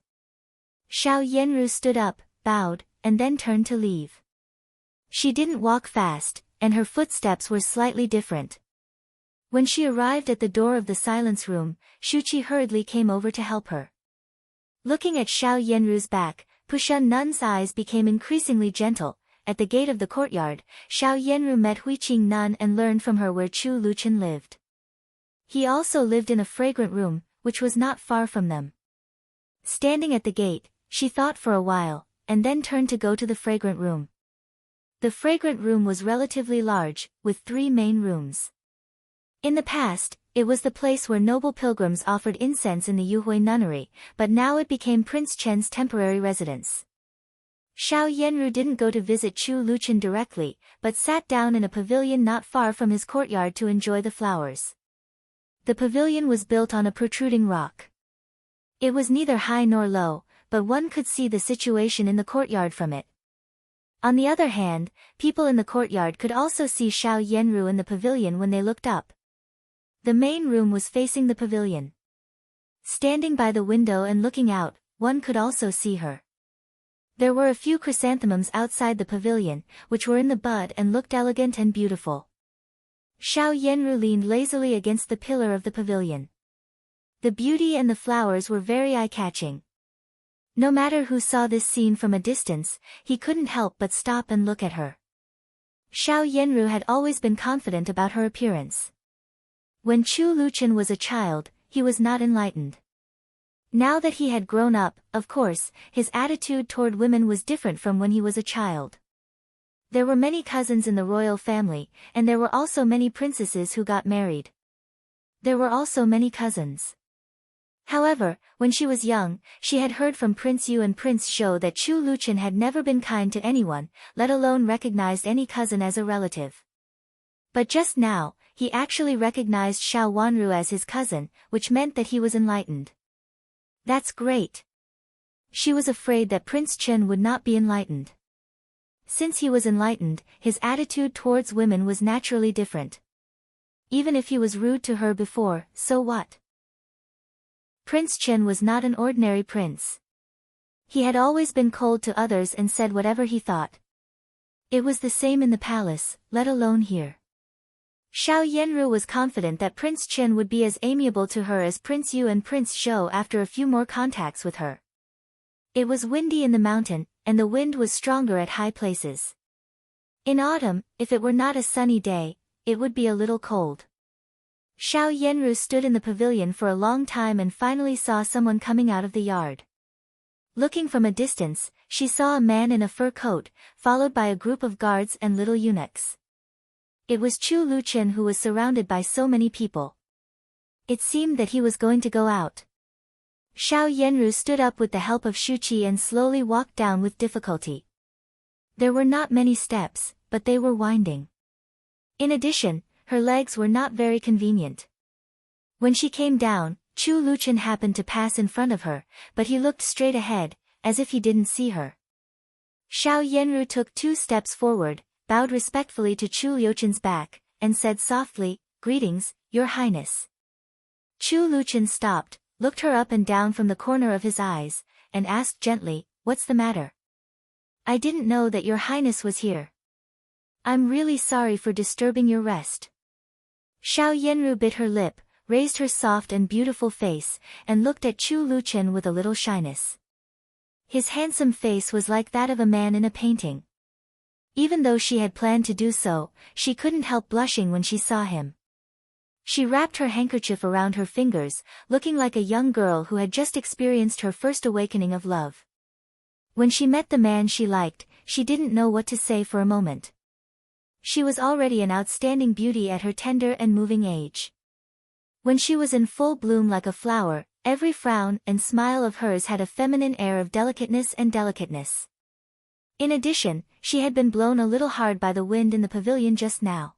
Xiao Yenru stood up, bowed, and then turned to leave. She didn't walk fast, and her footsteps were slightly different. When she arrived at the door of the silence room, Shuqi hurriedly came over to help her. Looking at Xiao Yenru's back, Pushun Nun's eyes became increasingly gentle. At the gate of the courtyard, Xiao Yenru met Huiqing Nun and learned from her where Chu Luchen lived. He also lived in a fragrant room, which was not far from them. Standing at the gate, she thought for a while, and then turned to go to the fragrant room. The fragrant room was relatively large, with 3 main rooms. In the past, it was the place where noble pilgrims offered incense in the Yuhui nunnery, but now it became Prince Chen's temporary residence. Xiao Yenru didn't go to visit Chu Luchen directly, but sat down in a pavilion not far from his courtyard to enjoy the flowers. The pavilion was built on a protruding rock. It was neither high nor low, but one could see the situation in the courtyard from it. On the other hand, people in the courtyard could also see Xiao Yanru in the pavilion when they looked up. The main room was facing the pavilion. Standing by the window and looking out, one could also see her. There were a few chrysanthemums outside the pavilion, which were in the bud and looked elegant and beautiful. Xiao Yanru leaned lazily against the pillar of the pavilion. The beauty and the flowers were very eye-catching. No matter who saw this scene from a distance, he couldn't help but stop and look at her. Xiao Yanru had always been confident about her appearance. When Chu Luqian was a child, he was not enlightened. Now that he had grown up, of course, his attitude toward women was different from when he was a child. There were many cousins in the royal family, and there were also many princesses who got married. There were also many cousins. However, when she was young, she had heard from Prince Yu and Prince Zhou that Chu Luqian had never been kind to anyone, let alone recognized any cousin as a relative. But just now, he actually recognized Xiao Wanru as his cousin, which meant that he was enlightened. That's great. She was afraid that Prince Chen would not be enlightened. Since he was enlightened, his attitude towards women was naturally different. Even if he was rude to her before, so what? Prince Chen was not an ordinary prince. He had always been cold to others and said whatever he thought. It was the same in the palace, let alone here. Xiao Yanru was confident that Prince Chen would be as amiable to her as Prince Yu and Prince Zhou after a few more contacts with her. It was windy in the mountain, and the wind was stronger at high places. In autumn, if it were not a sunny day, it would be a little cold. Xiao Yanru stood in the pavilion for a long time and finally saw someone coming out of the yard. Looking from a distance, she saw a man in a fur coat, followed by a group of guards and little eunuchs. It was Chu Luqian who was surrounded by so many people. It seemed that he was going to go out. Xiao Yanru stood up with the help of Shu Qi and slowly walked down with difficulty. There were not many steps, but they were winding. In addition, her legs were not very convenient. When she came down, Chu Luqian happened to pass in front of her, but he looked straight ahead, as if he didn't see her. Xiao Yanru took 2 steps forward, bowed respectfully to Chu Luqian's back, and said softly, "Greetings, Your Highness." Chu Luqian stopped, looked her up and down from the corner of his eyes, and asked gently, "What's the matter?" "I didn't know that Your Highness was here. I'm really sorry for disturbing your rest." Xiao Yanru bit her lip, raised her soft and beautiful face, and looked at Chu Luqian with a little shyness. His handsome face was like that of a man in a painting. Even though she had planned to do so, she couldn't help blushing when she saw him. She wrapped her handkerchief around her fingers, looking like a young girl who had just experienced her first awakening of love. When she met the man she liked, she didn't know what to say for a moment. She was already an outstanding beauty at her tender and moving age. When she was in full bloom like a flower, every frown and smile of hers had a feminine air of delicateness and delicatness. In addition, she had been blown a little hard by the wind in the pavilion just now.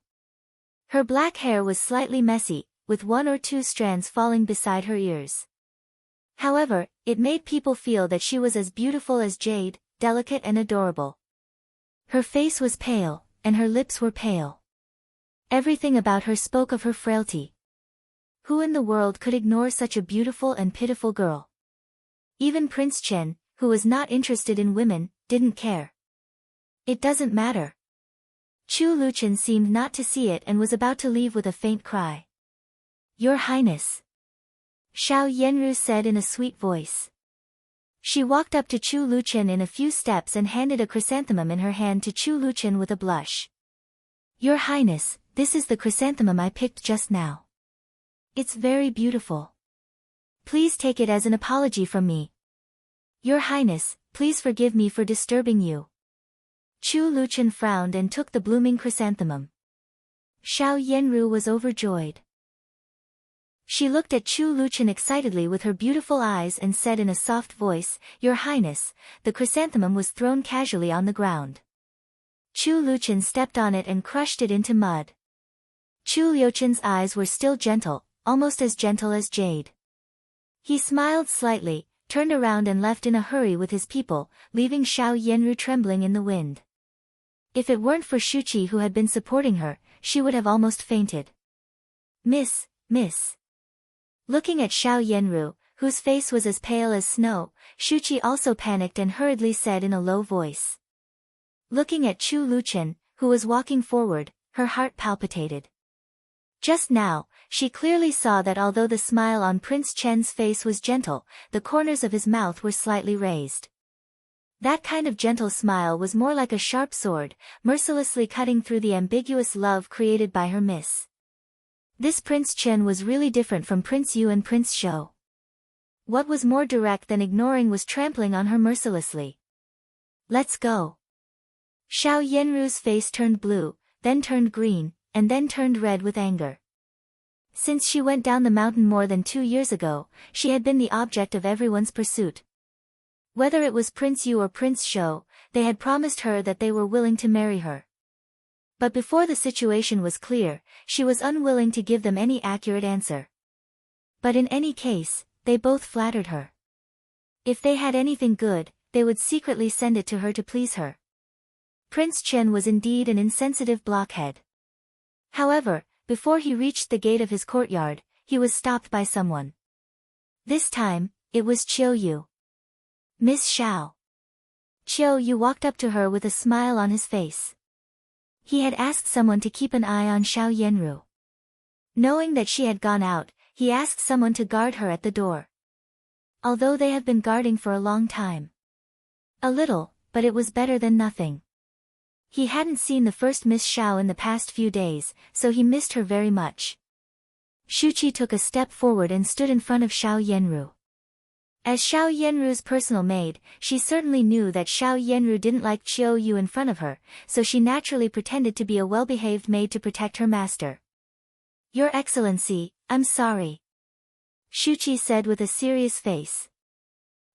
Her black hair was slightly messy, with 1 or 2 strands falling beside her ears. However, it made people feel that she was as beautiful as jade, delicate and adorable. Her face was pale, and her lips were pale. Everything about her spoke of her frailty. Who in the world could ignore such a beautiful and pitiful girl? Even Prince Chen, who was not interested in women, didn't care. It doesn't matter. Chu Luqian seemed not to see it and was about to leave with a faint cry. "Your Highness," Xiao Yanru said in a sweet voice. She walked up to Chu Luqian in a few steps and handed a chrysanthemum in her hand to Chu Luqian with a blush. "Your Highness, this is the chrysanthemum I picked just now. It's very beautiful. Please take it as an apology from me. Your Highness, please forgive me for disturbing you." Chu Luqian frowned and took the blooming chrysanthemum. Xiao Yanru was overjoyed. She looked at Chu Luqian excitedly with her beautiful eyes and said in a soft voice, "Your Highness." The chrysanthemum was thrown casually on the ground. Chu Luqian stepped on it and crushed it into mud. Chu Luqian's eyes were still gentle, almost as gentle as jade. He smiled slightly, turned around and left in a hurry with his people, leaving Xiao Yanru trembling in the wind. If it weren't for Shuchi who had been supporting her, she would have almost fainted. Miss. Looking at Xiao Yenru, whose face was as pale as snow, Shuchi also panicked and hurriedly said in a low voice. Looking at Chu Luchen, who was walking forward, her heart palpitated. Just now, she clearly saw that although the smile on Prince Chen's face was gentle, the corners of his mouth were slightly raised. That kind of gentle smile was more like a sharp sword, mercilessly cutting through the ambiguous love created by her miss. This Prince Chen was really different from Prince Yu and Prince Shou. What was more direct than ignoring was trampling on her mercilessly. Let's go. Xiao Yenru's face turned blue, then turned green, and then turned red with anger. Since she went down the mountain more than 2 years ago, she had been the object of everyone's pursuit. Whether it was Prince Yu or Prince Shou, they had promised her that they were willing to marry her. But before the situation was clear, she was unwilling to give them any accurate answer. But in any case, they both flattered her. If they had anything good, they would secretly send it to her to please her. Prince Chen was indeed an insensitive blockhead. However, before he reached the gate of his courtyard, he was stopped by someone. This time, it was Chiu Yu. Miss Xiao. Chiu Yu walked up to her with a smile on his face. He had asked someone to keep an eye on Xiao Yenru. Knowing that she had gone out, he asked someone to guard her at the door. Although they have been guarding for a long time. A little, but it was better than nothing. He hadn't seen the first Miss Xiao in the past few days, so he missed her very much. Shuchi took a step forward and stood in front of Xiao Yenru. As Xiao Yenru's personal maid, she certainly knew that Xiao Yenru didn't like Chiu Yu in front of her, so she naturally pretended to be a well-behaved maid to protect her master. Your Excellency, I'm sorry. Shuchi said with a serious face.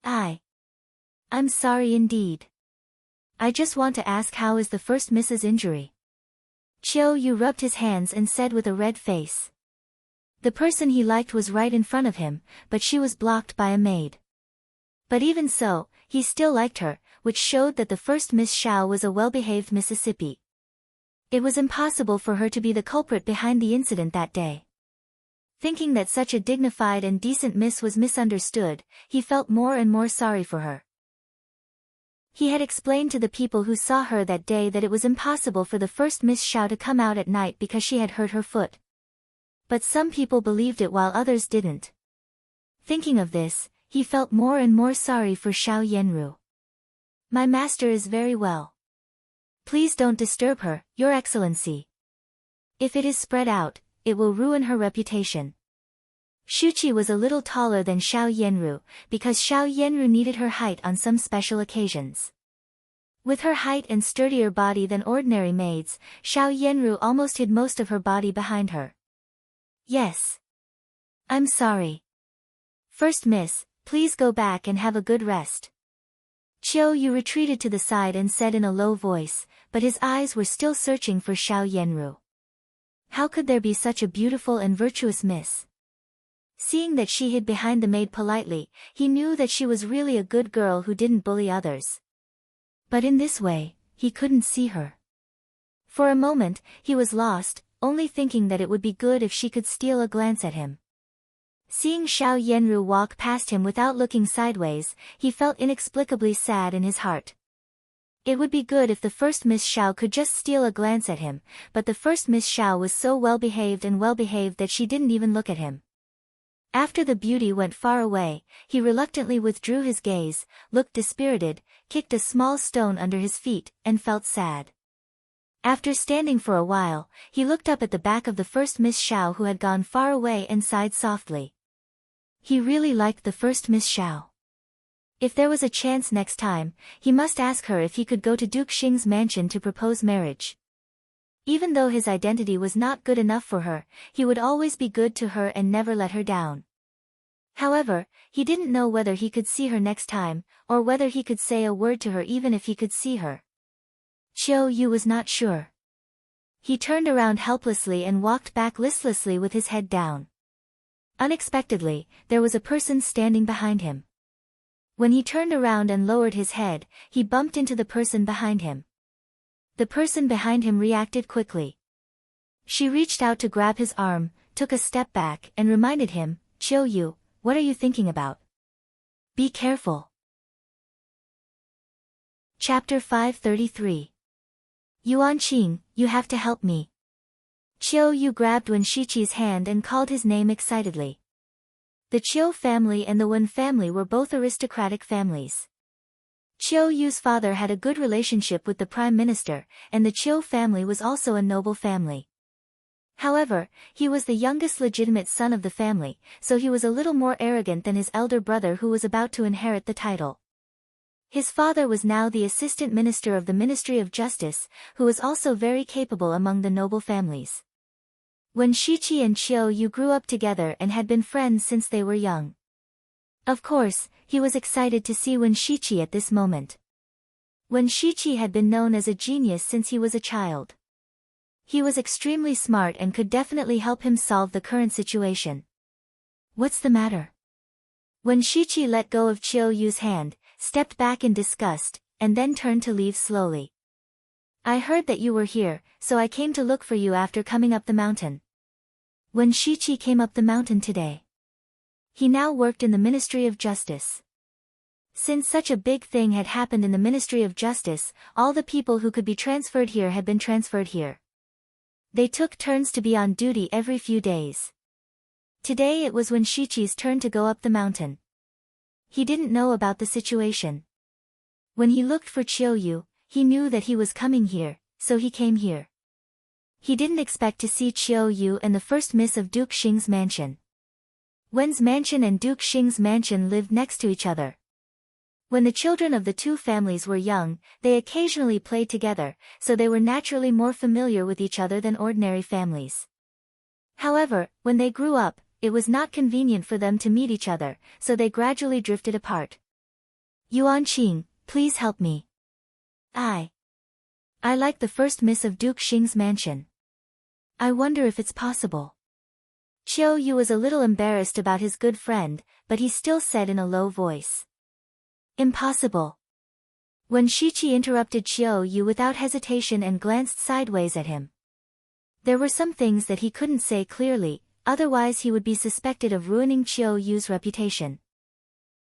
I'm sorry indeed. I just want to ask, how is the first Mrs. injury? Chiu Yu rubbed his hands and said with a red face. The person he liked was right in front of him, but she was blocked by a maid. But even so, he still liked her, which showed that the first Miss Xiao was a well-behaved Mississippi. It was impossible for her to be the culprit behind the incident that day. Thinking that such a dignified and decent miss was misunderstood, he felt more and more sorry for her. He had explained to the people who saw her that day that it was impossible for the first Miss Xiao to come out at night because she had hurt her foot. But some people believed it while others didn't. Thinking of this, he felt more and more sorry for Xiao Yenru. My master is very well. Please don't disturb her, Your Excellency. If it is spread out, it will ruin her reputation. Shuchi was a little taller than Xiao Yenru, because Xiao Yenru needed her height on some special occasions. With her height and sturdier body than ordinary maids, Xiao Yenru almost hid most of her body behind her. Yes. I'm sorry. First Miss, please go back and have a good rest. Chiu Yu retreated to the side and said in a low voice, but his eyes were still searching for Xiao Yenru. How could there be such a beautiful and virtuous miss? Seeing that she hid behind the maid politely, he knew that she was really a good girl who didn't bully others. But in this way, he couldn't see her. For a moment, he was lost, only thinking that it would be good if she could steal a glance at him. Seeing Xiao Yenru walk past him without looking sideways, he felt inexplicably sad in his heart. It would be good if the first Miss Xiao could just steal a glance at him, but the first Miss Xiao was so well-behaved that she didn't even look at him. After the beauty went far away, he reluctantly withdrew his gaze, looked dispirited, kicked a small stone under his feet, and felt sad. After standing for a while, he looked up at the back of the first Miss Xiao who had gone far away and sighed softly. He really liked the first Miss Xiao. If there was a chance next time, he must ask her if he could go to Duke Xing's mansion to propose marriage. Even though his identity was not good enough for her, he would always be good to her and never let her down. However, he didn't know whether he could see her next time, or whether he could say a word to her even if he could see her. Chiu Yu was not sure. He turned around helplessly and walked back listlessly with his head down. Unexpectedly, there was a person standing behind him. When he turned around and lowered his head, he bumped into the person behind him. the person behind him reacted quickly. She reached out to grab his arm, took a step back and reminded him, "Qiu Yu, what are you thinking about? Be careful." Chapter 533. Yuan Qing, you have to help me. Qiu Yu grabbed Wen Shiqi's hand and called his name excitedly. The Qiu family and the Wen family were both aristocratic families. Qiu Yu's father had a good relationship with the prime minister, and the Qiu family was also a noble family. However, he was the youngest legitimate son of the family, so he was a little more arrogant than his elder brother who was about to inherit the title. His father was now the assistant minister of the Ministry of Justice, who was also very capable among the noble families. Wen Shiqi and Qiu Yu grew up together and had been friends since they were young. Of course, he was excited to see Wen Shiqi at this moment. Wen Shiqi had been known as a genius since he was a child. He was extremely smart and could definitely help him solve the current situation. What's the matter? Wen Shiqi let go of Qiu Yu's hand, stepped back in disgust, and then turned to leave slowly. I heard that you were here, so I came to look for you after coming up the mountain. Wen Shiqi came up the mountain today. He now worked in the Ministry of Justice. Since such a big thing had happened in the Ministry of Justice, all the people who could be transferred here had been transferred here. They took turns to be on duty every few days. Today it was Wen Shiqi's turn to go up the mountain. He didn't know about the situation. When he looked for Qiu Yu, he knew that he was coming here, so he came here. He didn't expect to see Qiu Yu and the first miss of Duke Xing's mansion. Wen's mansion and Duke Xing's mansion lived next to each other. When the children of the two families were young, they occasionally played together, so they were naturally more familiar with each other than ordinary families. However, when they grew up, it was not convenient for them to meet each other, so they gradually drifted apart. Yuan Qing, please help me. I like the first miss of Duke Xing's mansion. I wonder if it's possible. Qiu Yu was a little embarrassed about his good friend, but he still said in a low voice. Impossible. Wen Shiqi interrupted Qiu Yu without hesitation and glanced sideways at him. There were some things that he couldn't say clearly, otherwise he would be suspected of ruining Qiu Yu's reputation.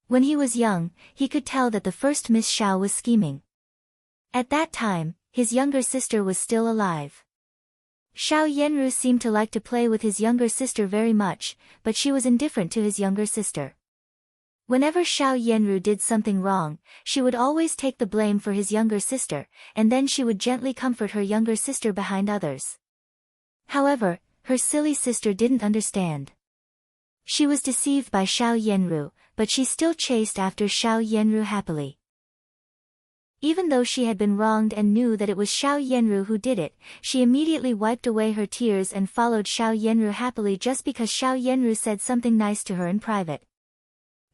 When he was young, he could tell that the first Miss Xiao was scheming. At that time, his younger sister was still alive. Xiao Yanru seemed to like to play with his younger sister very much, but she was indifferent to his younger sister. Whenever Xiao Yanru did something wrong, she would always take the blame for his younger sister, and then she would gently comfort her younger sister behind others. However, her silly sister didn't understand. She was deceived by Xiao Yanru, but she still chased after Xiao Yanru happily. Even though she had been wronged and knew that it was Xiao Yanru who did it, she immediately wiped away her tears and followed Xiao Yanru happily just because Xiao Yanru said something nice to her in private.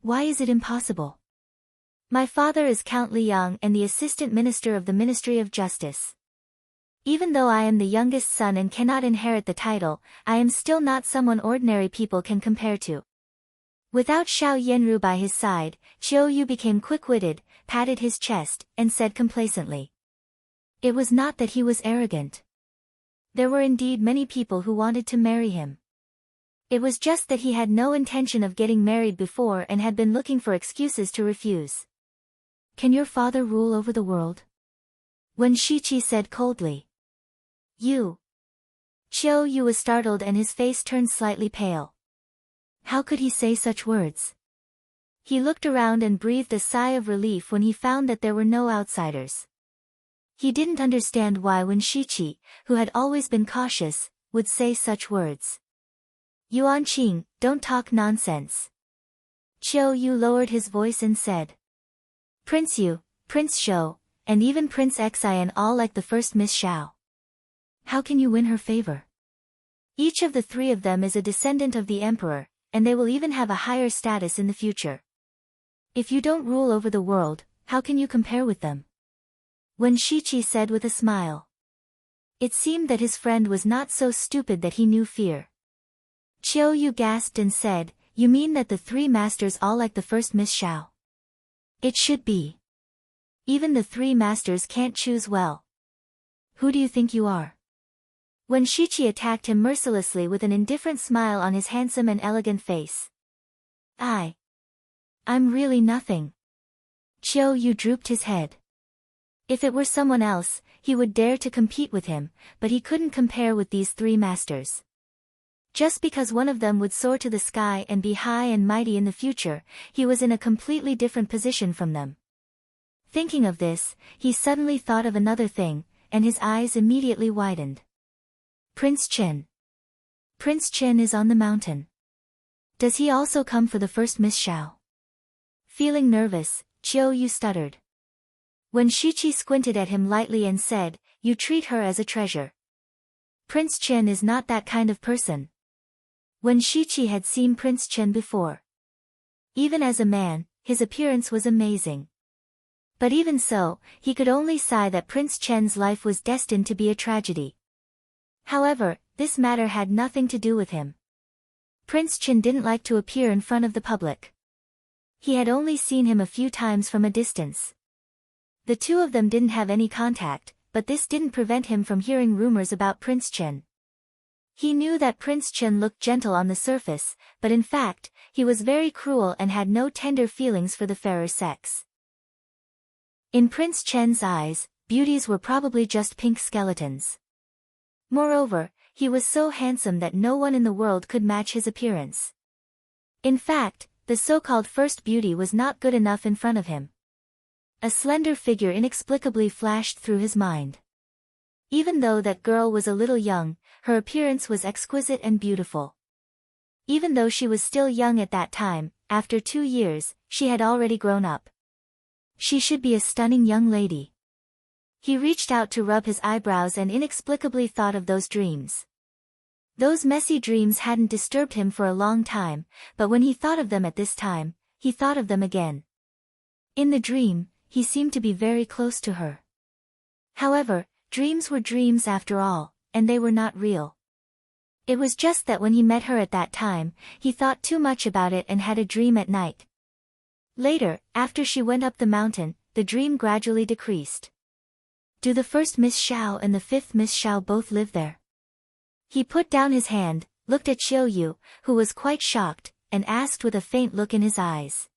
Why is it impossible? My father is Count Liang and the assistant minister of the Ministry of Justice. Even though I am the youngest son and cannot inherit the title, I am still not someone ordinary people can compare to. Without Xiao Yanru by his side, Qiu Yu became quick-witted, patted his chest, and said complacently. It was not that he was arrogant. There were indeed many people who wanted to marry him. It was just that he had no intention of getting married before and had been looking for excuses to refuse. Can your father rule over the world? Wen Shiqi said coldly. You. Qiu Yu was startled and his face turned slightly pale. How could he say such words? He looked around and breathed a sigh of relief when he found that there were no outsiders. He didn't understand why Wen Shiqi, who had always been cautious, would say such words. Yuan Qing, don't talk nonsense. Qiu Yu lowered his voice and said. Prince Yu, Prince Shou, and even Prince Xian all like the first Miss Xiao. How can you win her favor? Each of the three of them is a descendant of the emperor, and they will even have a higher status in the future. If you don't rule over the world, how can you compare with them? Wen Shiqi said with a smile. It seemed that his friend was not so stupid that he knew fear. Qiu Yu gasped and said, You mean that the three masters all like the first Miss Xiao? It should be. Even the three masters can't choose well. Who do you think you are? When Shichi attacked him mercilessly with an indifferent smile on his handsome and elegant face. I'm really nothing. Qiu Yu drooped his head. If it were someone else, he would dare to compete with him, but he couldn't compare with these three masters. Just because one of them would soar to the sky and be high and mighty in the future, he was in a completely different position from them. Thinking of this, he suddenly thought of another thing, and his eyes immediately widened. Prince Chen. Prince Chen is on the mountain. Does he also come for the first Miss Xiao? Feeling nervous, Qiu Yu stuttered. When Shichi squinted at him lightly and said, "You treat her as a treasure." Prince Chen is not that kind of person. When Shichi had seen Prince Chen before, even as a man, his appearance was amazing. But even so, he could only sigh that Prince Chen's life was destined to be a tragedy. However, this matter had nothing to do with him. Prince Chen didn't like to appear in front of the public. He had only seen him a few times from a distance. The two of them didn't have any contact, but this didn't prevent him from hearing rumors about Prince Chen. He knew that Prince Chen looked gentle on the surface, but in fact, he was very cruel and had no tender feelings for the fairer sex. In Prince Chen's eyes, beauties were probably just pink skeletons. Moreover, he was so handsome that no one in the world could match his appearance. In fact, the so-called first beauty was not good enough in front of him. A slender figure inexplicably flashed through his mind. Even though that girl was a little young, her appearance was exquisite and beautiful. Even though she was still young at that time, after 2 years, she had already grown up. She should be a stunning young lady. He reached out to rub his eyebrows and inexplicably thought of those dreams. Those messy dreams hadn't disturbed him for a long time, but when he thought of them at this time, he thought of them again. In the dream, he seemed to be very close to her. However, dreams were dreams after all, and they were not real. It was just that when he met her at that time, he thought too much about it and had a dream at night. Later, after she went up the mountain, the dream gradually decreased. Do the first Miss Xiao and the fifth Miss Xiao both live there? He put down his hand, looked at Qiu Yu, who was quite shocked, and asked with a faint look in his eyes.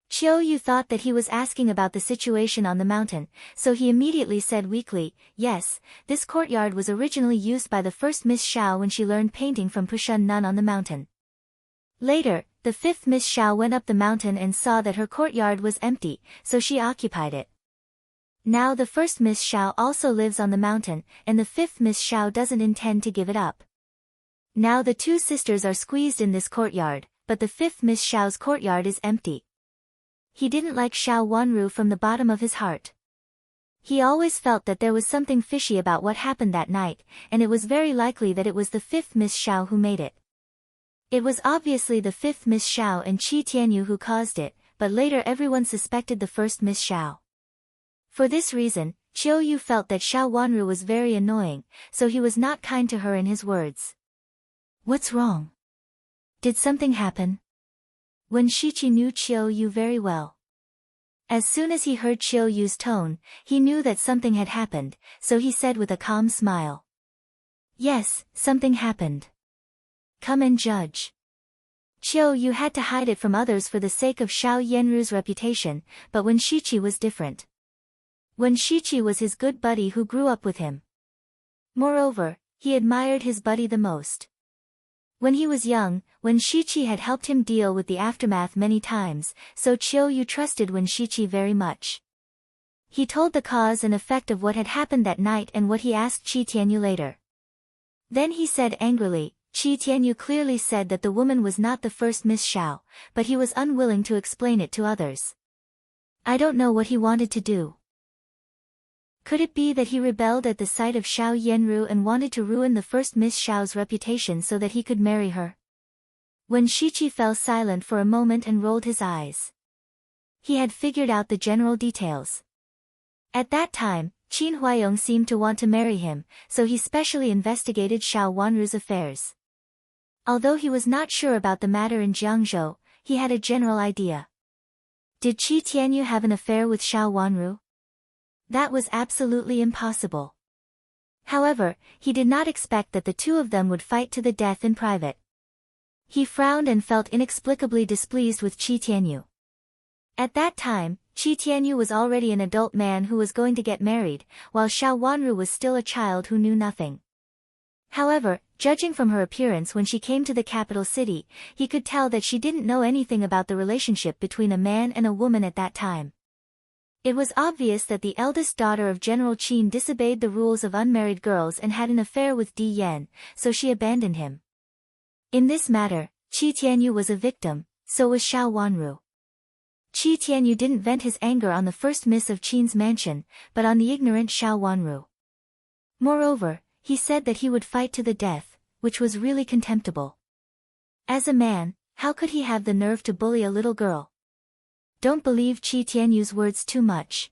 Qiu Yu thought that he was asking about the situation on the mountain, so he immediately said weakly, "Yes, this courtyard was originally used by the first Miss Xiao when she learned painting from Pushun Nun on the mountain. Later, the fifth Miss Xiao went up the mountain and saw that her courtyard was empty, so she occupied it. Now the first Miss Xiao also lives on the mountain, and the fifth Miss Xiao doesn't intend to give it up. Now the two sisters are squeezed in this courtyard, but the fifth Miss Xiao's courtyard is empty." He didn't like Xiao Wanru from the bottom of his heart. He always felt that there was something fishy about what happened that night, and it was very likely that it was the fifth Miss Xiao who made it. It was obviously the fifth Miss Xiao and Qi Tianyu who caused it, but later everyone suspected the first Miss Xiao. For this reason, Qiu Yu felt that Xiao Wanru was very annoying, so he was not kind to her in his words. "What's wrong? Did something happen?" When Shichi knew Qiu Yu very well. As soon as he heard Qiu Yu's tone, he knew that something had happened, so he said with a calm smile. "Yes, something happened. Come and judge." Qiu Yu had to hide it from others for the sake of Xiao Yanru's reputation, but when Shichi was different. When Shichi was his good buddy who grew up with him. Moreover, he admired his buddy the most. When he was young, when Shichi had helped him deal with the aftermath many times, so Qiu Yu trusted when Shichi very much. He told the cause and effect of what had happened that night and what he asked Qi Tianyu later. Then he said angrily, Qi Tianyu clearly said that the woman was not the first Miss Xiao, but he was unwilling to explain it to others. I don't know what he wanted to do. Could it be that he rebelled at the sight of Xiao Yanru and wanted to ruin the first Miss Xiao's reputation so that he could marry her? When Shichi fell silent for a moment and rolled his eyes. He had figured out the general details. At that time, Qin Huayong seemed to want to marry him, so he specially investigated Xiao Wanru's affairs. Although he was not sure about the matter in Jiangzhou, he had a general idea. Did Qi Tianyu have an affair with Xiao Wanru? That was absolutely impossible. However, he did not expect that the two of them would fight to the death in private. He frowned and felt inexplicably displeased with Qi Tianyu. At that time, Qi Tianyu was already an adult man who was going to get married, while Xiao Wanru was still a child who knew nothing. However, judging from her appearance when she came to the capital city, he could tell that she didn't know anything about the relationship between a man and a woman at that time. It was obvious that the eldest daughter of General Qin disobeyed the rules of unmarried girls and had an affair with Di Yan, so she abandoned him. In this matter, Qi Tianyu was a victim, so was Xiao Wanru. Qi Tianyu didn't vent his anger on the first miss of Qin's mansion, but on the ignorant Xiao Wanru. Moreover, he said that he would fight to the death, which was really contemptible. As a man, how could he have the nerve to bully a little girl? Don't believe Qi Tianyu's words too much.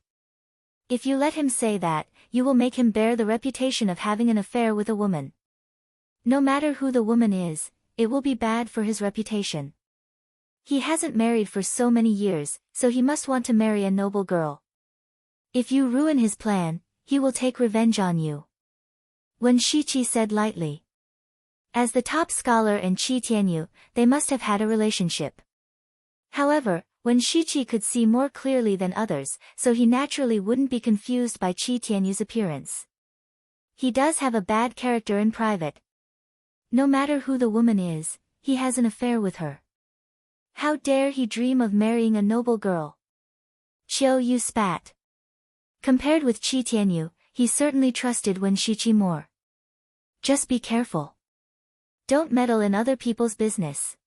If you let him say that, you will make him bear the reputation of having an affair with a woman. No matter who the woman is, it will be bad for his reputation. He hasn't married for so many years, so he must want to marry a noble girl. If you ruin his plan, he will take revenge on you. Wen Shiqi said lightly. As the top scholar and Qi Tianyu, they must have had a relationship. However, Wen Shiqi could see more clearly than others, so he naturally wouldn't be confused by Qi Tianyu's appearance. He does have a bad character in private. No matter who the woman is, he has an affair with her. How dare he dream of marrying a noble girl? Qiu Yu spat. Compared with Qi Tianyu, he certainly trusted Wen Shiqi more. Just be careful. Don't meddle in other people's business.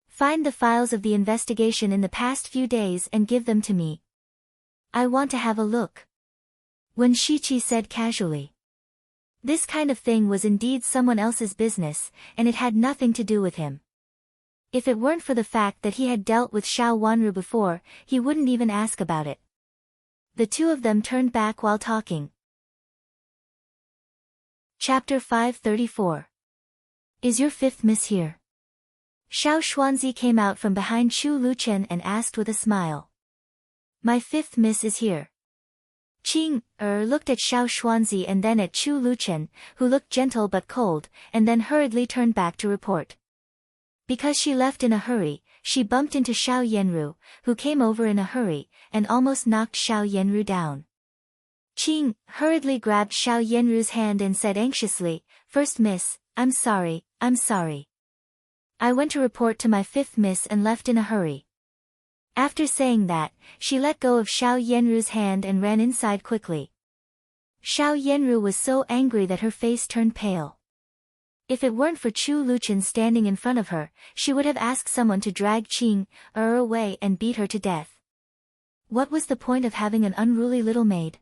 Find the files of the investigation in the past few days and give them to me. I want to have a look. Wen Shiqi said casually. This kind of thing was indeed someone else's business, and it had nothing to do with him. If it weren't for the fact that he had dealt with Xiao Wanru before, he wouldn't even ask about it. The two of them turned back while talking. Chapter 534. Is your fifth miss here? Xiao Xuanzi came out from behind Chu Luchen and asked with a smile. My fifth miss is here. Qing looked at Xiao Xuanzi and then at Chu Luchen, who looked gentle but cold, and then hurriedly turned back to report. Because she left in a hurry, she bumped into Xiao Yanru, who came over in a hurry, and almost knocked Xiao Yanru down. Qing hurriedly grabbed Xiao Yanru's hand and said anxiously, First miss, I'm sorry. I went to report to my fifth miss and left in a hurry. After saying that, she let go of Xiao Yanru's hand and ran inside quickly. Xiao Yanru was so angry that her face turned pale. If it weren't for Chu Luchen standing in front of her, she would have asked someone to drag Qing away and beat her to death. What was the point of having an unruly little maid?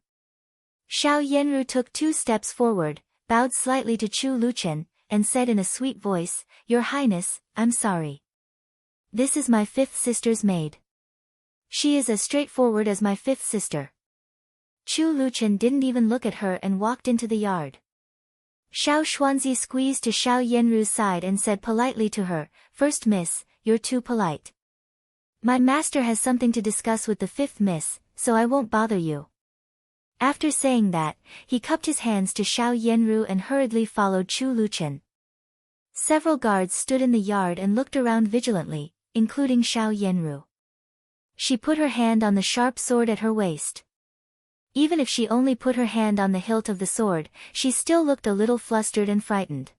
Xiao Yanru took 2 steps forward, bowed slightly to Chu Luchen, and said in a sweet voice, Your Highness, I'm sorry. This is my fifth sister's maid. She is as straightforward as my fifth sister. Chu Luchen didn't even look at her and walked into the yard. Xiao Xuanzi squeezed to Xiao Yanru's side and said politely to her, First miss, you're too polite. My master has something to discuss with the fifth miss, so I won't bother you. After saying that, he cupped his hands to Xiao Yanru and hurriedly followed Chu Luchen. Several guards stood in the yard and looked around vigilantly, including Xiao Yanru. She put her hand on the sharp sword at her waist. Even if she only put her hand on the hilt of the sword, she still looked a little flustered and frightened.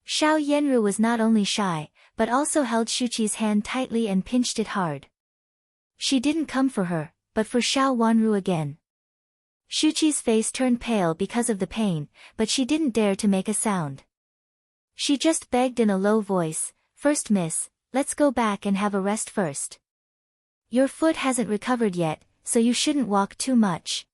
Xiao Yanru was not only shy, but also held Shuqi's hand tightly and pinched it hard. She didn't come for her, but for Xiao Wanru again. Shuqi's face turned pale because of the pain, but she didn't dare to make a sound. She just begged in a low voice, First miss, let's go back and have a rest first. Your foot hasn't recovered yet, so you shouldn't walk too much.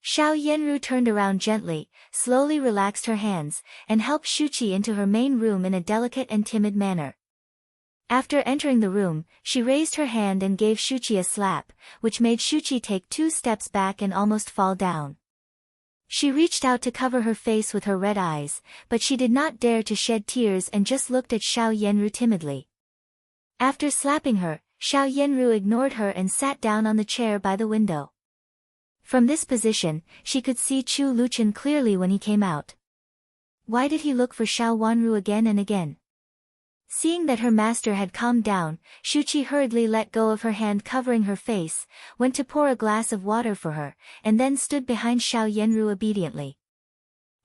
Xiao Yanru turned around gently, slowly relaxed her hands, and helped Shuqi into her main room in a delicate and timid manner. After entering the room, she raised her hand and gave Shuqi a slap, which made Shuqi take 2 steps back and almost fall down. She reached out to cover her face with her red eyes, but she did not dare to shed tears and just looked at Xiao Yanru timidly. After slapping her, Xiao Yanru ignored her and sat down on the chair by the window. From this position, she could see Chu Luchen clearly when he came out. Why did he look for Xiao Wanru again and again? Seeing that her master had calmed down, Shuqi hurriedly let go of her hand covering her face, went to pour a glass of water for her, and then stood behind Xiao Yenru obediently.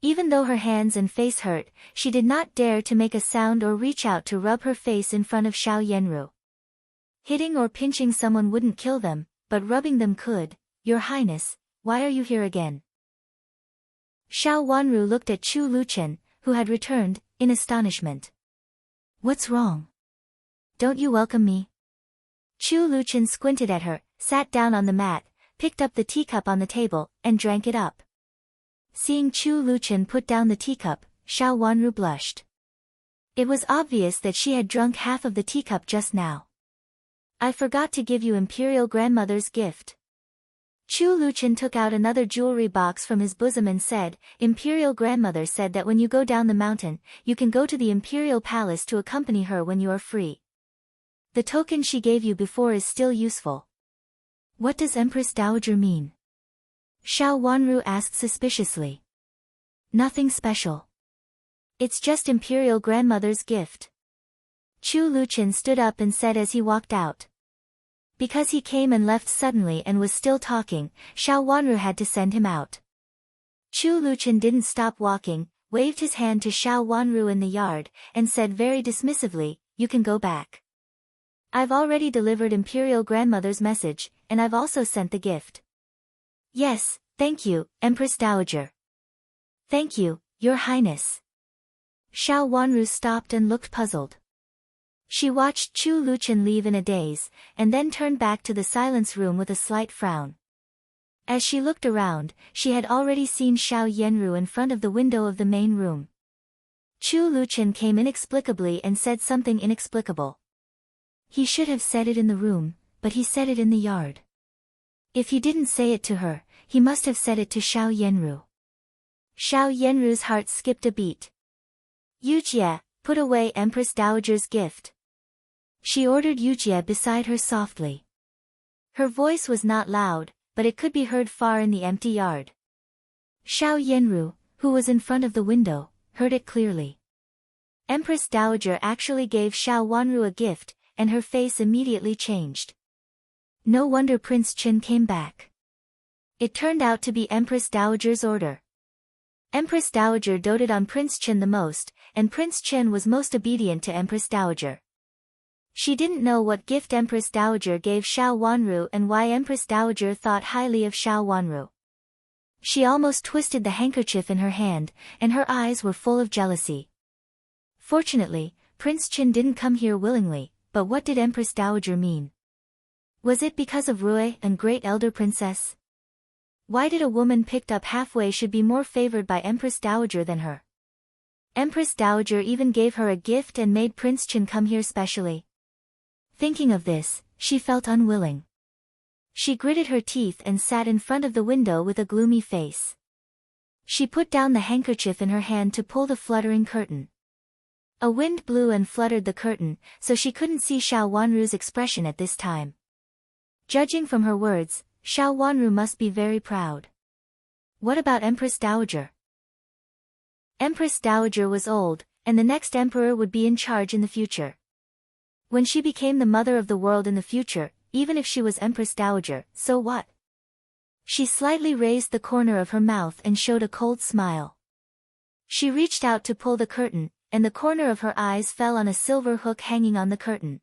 Even though her hands and face hurt, she did not dare to make a sound or reach out to rub her face in front of Xiao Yenru. Hitting or pinching someone wouldn't kill them, but rubbing them could. Your Highness, why are you here again? Xiao Wanru looked at Chu Luchen, who had returned, in astonishment. What's wrong? Don't you welcome me? Chu Luchen squinted at her, sat down on the mat, picked up the teacup on the table, and drank it up. Seeing Chu Luchen put down the teacup, Xiao Wanru blushed. It was obvious that she had drunk half of the teacup just now. I forgot to give you Imperial Grandmother's gift. Chu Luchen took out another jewelry box from his bosom and said, Imperial Grandmother said that when you go down the mountain, you can go to the Imperial Palace to accompany her when you are free. The token she gave you before is still useful. What does Empress Dowager mean? Xiao Wanru asked suspiciously. Nothing special. It's just Imperial Grandmother's gift. Chu Luchen stood up and said as he walked out. Because he came and left suddenly and was still talking, Xiao Wanru had to send him out. Chu Luchen didn't stop walking, waved his hand to Xiao Wanru in the yard, and said very dismissively, you can go back. I've already delivered Imperial Grandmother's message, and I've also sent the gift. Yes, thank you, Empress Dowager. Thank you, Your Highness. Xiao Wanru stopped and looked puzzled. She watched Chu Luchen leave in a daze, and then turned back to the silence room with a slight frown. As she looked around, she had already seen Xiao Yenru in front of the window of the main room. Chu Luchen came inexplicably and said something inexplicable. He should have said it in the room, but he said it in the yard. If he didn't say it to her, he must have said it to Xiao Yenru. Xiao Yenru's heart skipped a beat. Yujie, put away Empress Dowager's gift. She ordered Yujie beside her softly. Her voice was not loud, but it could be heard far in the empty yard. Xiao Yenru, who was in front of the window, heard it clearly. Empress Dowager actually gave Xiao Wanru a gift, and her face immediately changed. No wonder Prince Chen came back. It turned out to be Empress Dowager's order. Empress Dowager doted on Prince Chen the most, and Prince Chen was most obedient to Empress Dowager. She didn't know what gift Empress Dowager gave Xiao Wanru and why Empress Dowager thought highly of Xiao Wanru. She almost twisted the handkerchief in her hand, and her eyes were full of jealousy. Fortunately, Prince Chen didn't come here willingly, but what did Empress Dowager mean? Was it because of Rui and Great Elder Princess? Why did a woman picked up halfway should be more favored by Empress Dowager than her? Empress Dowager even gave her a gift and made Prince Chen come here specially. Thinking of this, she felt unwilling. She gritted her teeth and sat in front of the window with a gloomy face. She put down the handkerchief in her hand to pull the fluttering curtain. A wind blew and fluttered the curtain, so she couldn't see Xiao Wanru's expression at this time. Judging from her words, Xiao Wanru must be very proud. What about Empress Dowager? Empress Dowager was old, and the next emperor would be in charge in the future. When she became the mother of the world in the future, even if she was Empress Dowager, so what? She slightly raised the corner of her mouth and showed a cold smile. She reached out to pull the curtain, and the corner of her eyes fell on a silver hook hanging on the curtain.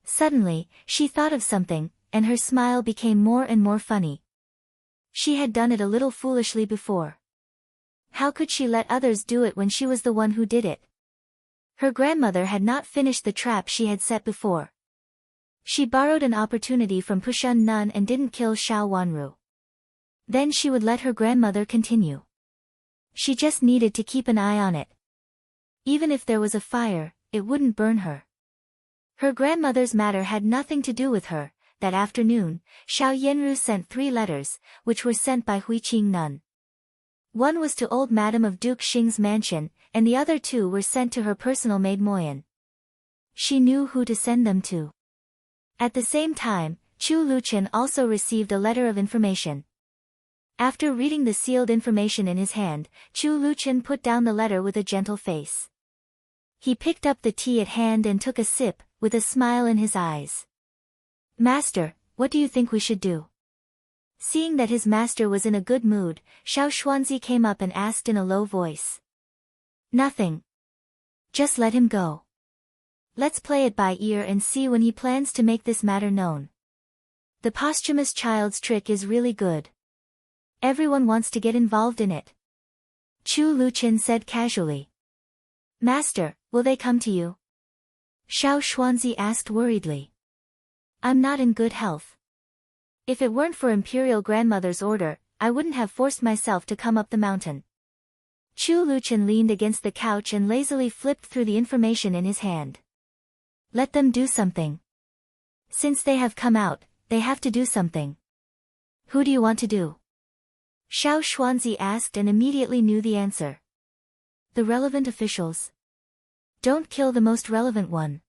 Suddenly, she thought of something, and her smile became more and more funny. She had done it a little foolishly before. How could she let others do it when she was the one who did it? Her grandmother had not finished the trap she had set before. She borrowed an opportunity from Pushun Nun and didn't kill Xiao Wanru. Then she would let her grandmother continue. She just needed to keep an eye on it. Even if there was a fire, it wouldn't burn her. Her grandmother's matter had nothing to do with her. That afternoon, Xiao Yenru sent 3 letters, which were sent by Huiqing Nun. One was to old Madam of Duke Xing's mansion, and the other 2 were sent to her personal maid Moyan. She knew who to send them to. At the same time, Chu Luchen also received a letter of information. After reading the sealed information in his hand, Chu Luchen put down the letter with a gentle face. He picked up the tea at hand and took a sip, with a smile in his eyes. Master, what do you think we should do? Seeing that his master was in a good mood, Xiao Xuanzi came up and asked in a low voice. Nothing. Just let him go. Let's play it by ear and see when he plans to make this matter known. The posthumous child's trick is really good. Everyone wants to get involved in it. Chu Luchen said casually. Master, will they come to you? Xiao Xuanzi asked worriedly. I'm not in good health. If it weren't for Imperial Grandmother's order, I wouldn't have forced myself to come up the mountain. Chu Luchen leaned against the couch and lazily flipped through the information in his hand. Let them do something. Since they have come out, they have to do something. Who do you want to do? Xiao Xuanzi asked and immediately knew the answer. The relevant officials. Don't kill the most relevant one.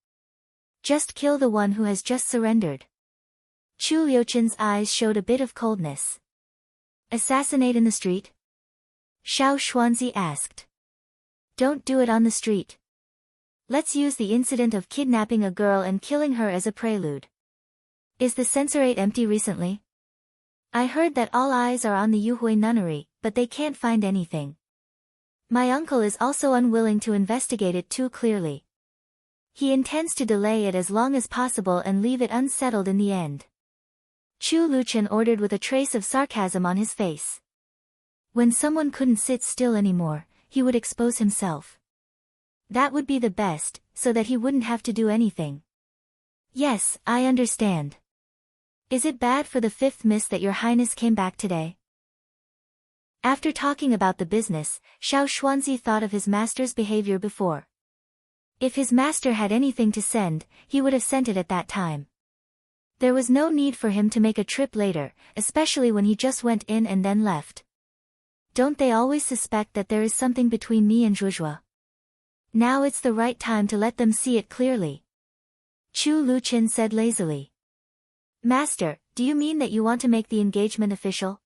Just kill the one who has just surrendered. Chu Liuchen's eyes showed a bit of coldness. Assassinate in the street? Xiao Xuanzi asked. Don't do it on the street. Let's use the incident of kidnapping a girl and killing her as a prelude. Is the censorate empty recently? I heard that all eyes are on the Yuhui nunnery, but they can't find anything. My uncle is also unwilling to investigate it too clearly. He intends to delay it as long as possible and leave it unsettled in the end. Chu Luchen ordered with a trace of sarcasm on his face. When someone couldn't sit still anymore, he would expose himself. That would be the best, so that he wouldn't have to do anything. Yes, I understand. Is it bad for the fifth miss that your highness came back today? After talking about the business, Xiao Xuanzi thought of his master's behavior before. If his master had anything to send, he would have sent it at that time. There was no need for him to make a trip later, especially when he just went in and then left. Don't they always suspect that there is something between me and Zhuozhuo? Now it's the right time to let them see it clearly. Chu Luchen said lazily. Master, do you mean that you want to make the engagement official?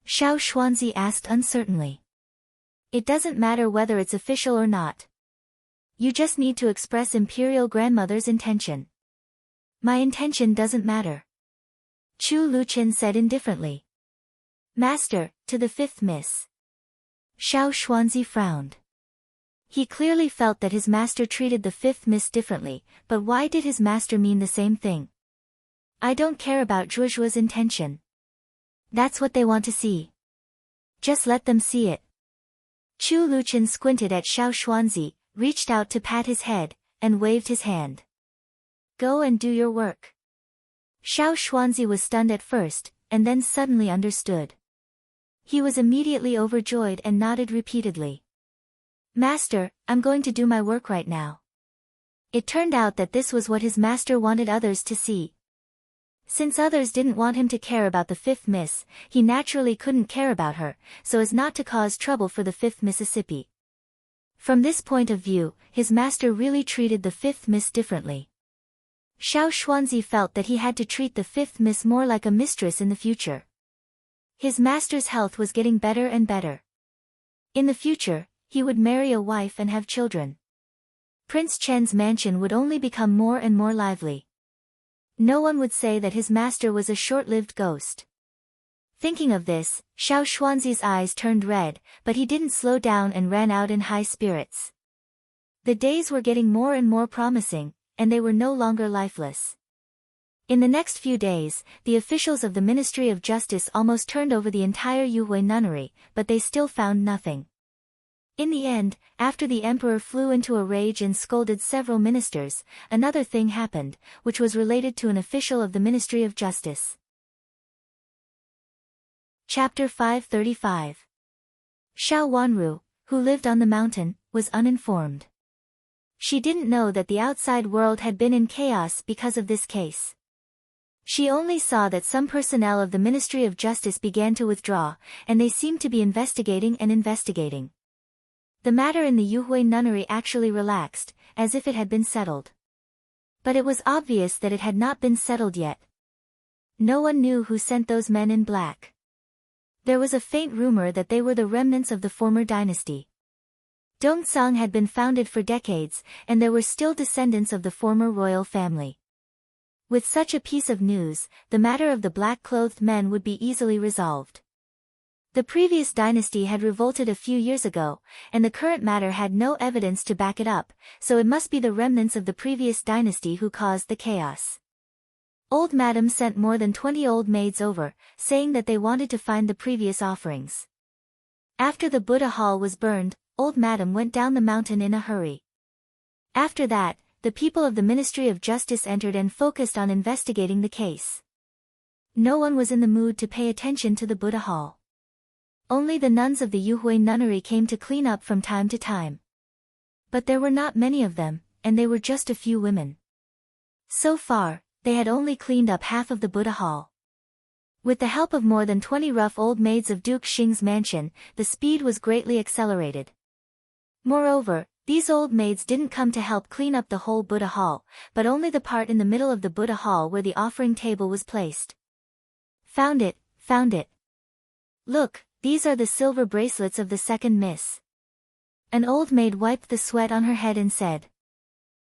Xiao Xuanzi asked uncertainly. It doesn't matter whether it's official or not. You just need to express Imperial Grandmother's intention. My intention doesn't matter. Chu Luchen said indifferently. Master, to the fifth miss. Xiao Xuanzi frowned. He clearly felt that his master treated the fifth miss differently, but why did his master mean the same thing? I don't care about Zhuozhuo's intention. That's what they want to see. Just let them see it. Chu Luchen squinted at Xiao Xuanzi, reached out to pat his head, and waved his hand. Go and do your work. Xiao Xuanzi was stunned at first, and then suddenly understood. He was immediately overjoyed and nodded repeatedly. Master, I'm going to do my work right now. It turned out that this was what his master wanted others to see. Since others didn't want him to care about the fifth miss, he naturally couldn't care about her, so as not to cause trouble for the fifth Mississippi. From this point of view, his master really treated the fifth miss differently. Xiao Xuanzi felt that he had to treat the fifth miss more like a mistress in the future. His master's health was getting better and better. In the future, he would marry a wife and have children. Prince Chen's mansion would only become more and more lively. No one would say that his master was a short-lived ghost. Thinking of this, Xiao Xuanzi's eyes turned red, but he didn't slow down and ran out in high spirits. The days were getting more and more promising, and they were no longer lifeless. In the next few days, the officials of the Ministry of Justice almost turned over the entire Yuhui nunnery, but they still found nothing. In the end, after the emperor flew into a rage and scolded several ministers, another thing happened, which was related to an official of the Ministry of Justice. Chapter 535. Xiao Wanru, who lived on the mountain, was uninformed. She didn't know that the outside world had been in chaos because of this case. She only saw that some personnel of the Ministry of Justice began to withdraw, and they seemed to be investigating and investigating. The matter in the Yuhui nunnery actually relaxed, as if it had been settled. But it was obvious that it had not been settled yet. No one knew who sent those men in black. There was a faint rumor that they were the remnants of the former dynasty. Dongzong had been founded for decades, and there were still descendants of the former royal family. With such a piece of news, the matter of the black-clothed men would be easily resolved. The previous dynasty had revolted a few years ago, and the current matter had no evidence to back it up, so it must be the remnants of the previous dynasty who caused the chaos. Old Madam sent more than 20 old maids over, saying that they wanted to find the previous offerings. After the Buddha hall was burned, Old Madam went down the mountain in a hurry. After that, the people of the Ministry of Justice entered and focused on investigating the case. No one was in the mood to pay attention to the Buddha hall. Only the nuns of the Yuhui nunnery came to clean up from time to time. But there were not many of them, and they were just a few women. So far, they had only cleaned up half of the Buddha hall. With the help of more than 20 rough old maids of Duke Xing's mansion, the speed was greatly accelerated. Moreover, these old maids didn't come to help clean up the whole Buddha hall, but only the part in the middle of the Buddha hall where the offering table was placed. Found it, found it. Look, these are the silver bracelets of the second miss. An old maid wiped the sweat on her head and said.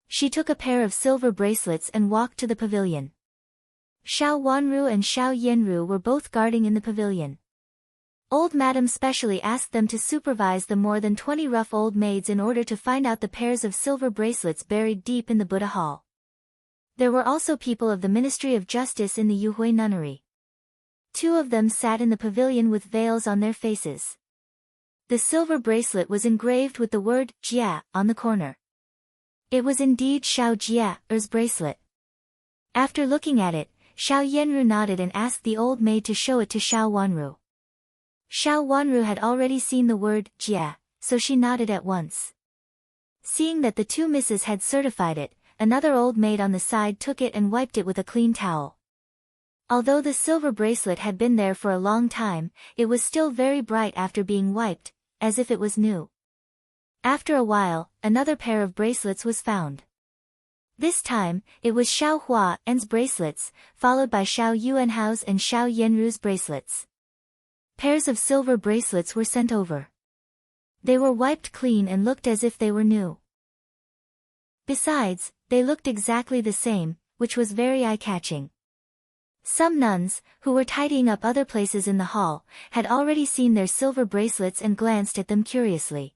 She took a pair of silver bracelets and walked to the pavilion. Xiao Wanru and Xiao Yenru were both guarding in the pavilion. Old Madam specially asked them to supervise the more than 20 rough old maids in order to find out the pairs of silver bracelets buried deep in the Buddha hall. There were also people of the Ministry of Justice in the Yuhui nunnery. 2 of them sat in the pavilion with veils on their faces. The silver bracelet was engraved with the word Jia on the corner. It was indeed Xiao Jia's bracelet. After looking at it, Xiao Yenru nodded and asked the old maid to show it to Xiao Wanru. Xiao Wanru had already seen the word Jia, so she nodded at once. Seeing that the 2 misses had certified it, another old maid on the side took it and wiped it with a clean towel. Although the silver bracelet had been there for a long time, it was still very bright after being wiped, as if it was new. After a while, another pair of bracelets was found. This time, it was Xiao Hua's bracelets, followed by Xiao Yuanhao's and Xiao Yenru's bracelets. Pairs of silver bracelets were sent over. They were wiped clean and looked as if they were new. Besides, they looked exactly the same, which was very eye-catching. Some nuns, who were tidying up other places in the hall, had already seen their silver bracelets and glanced at them curiously.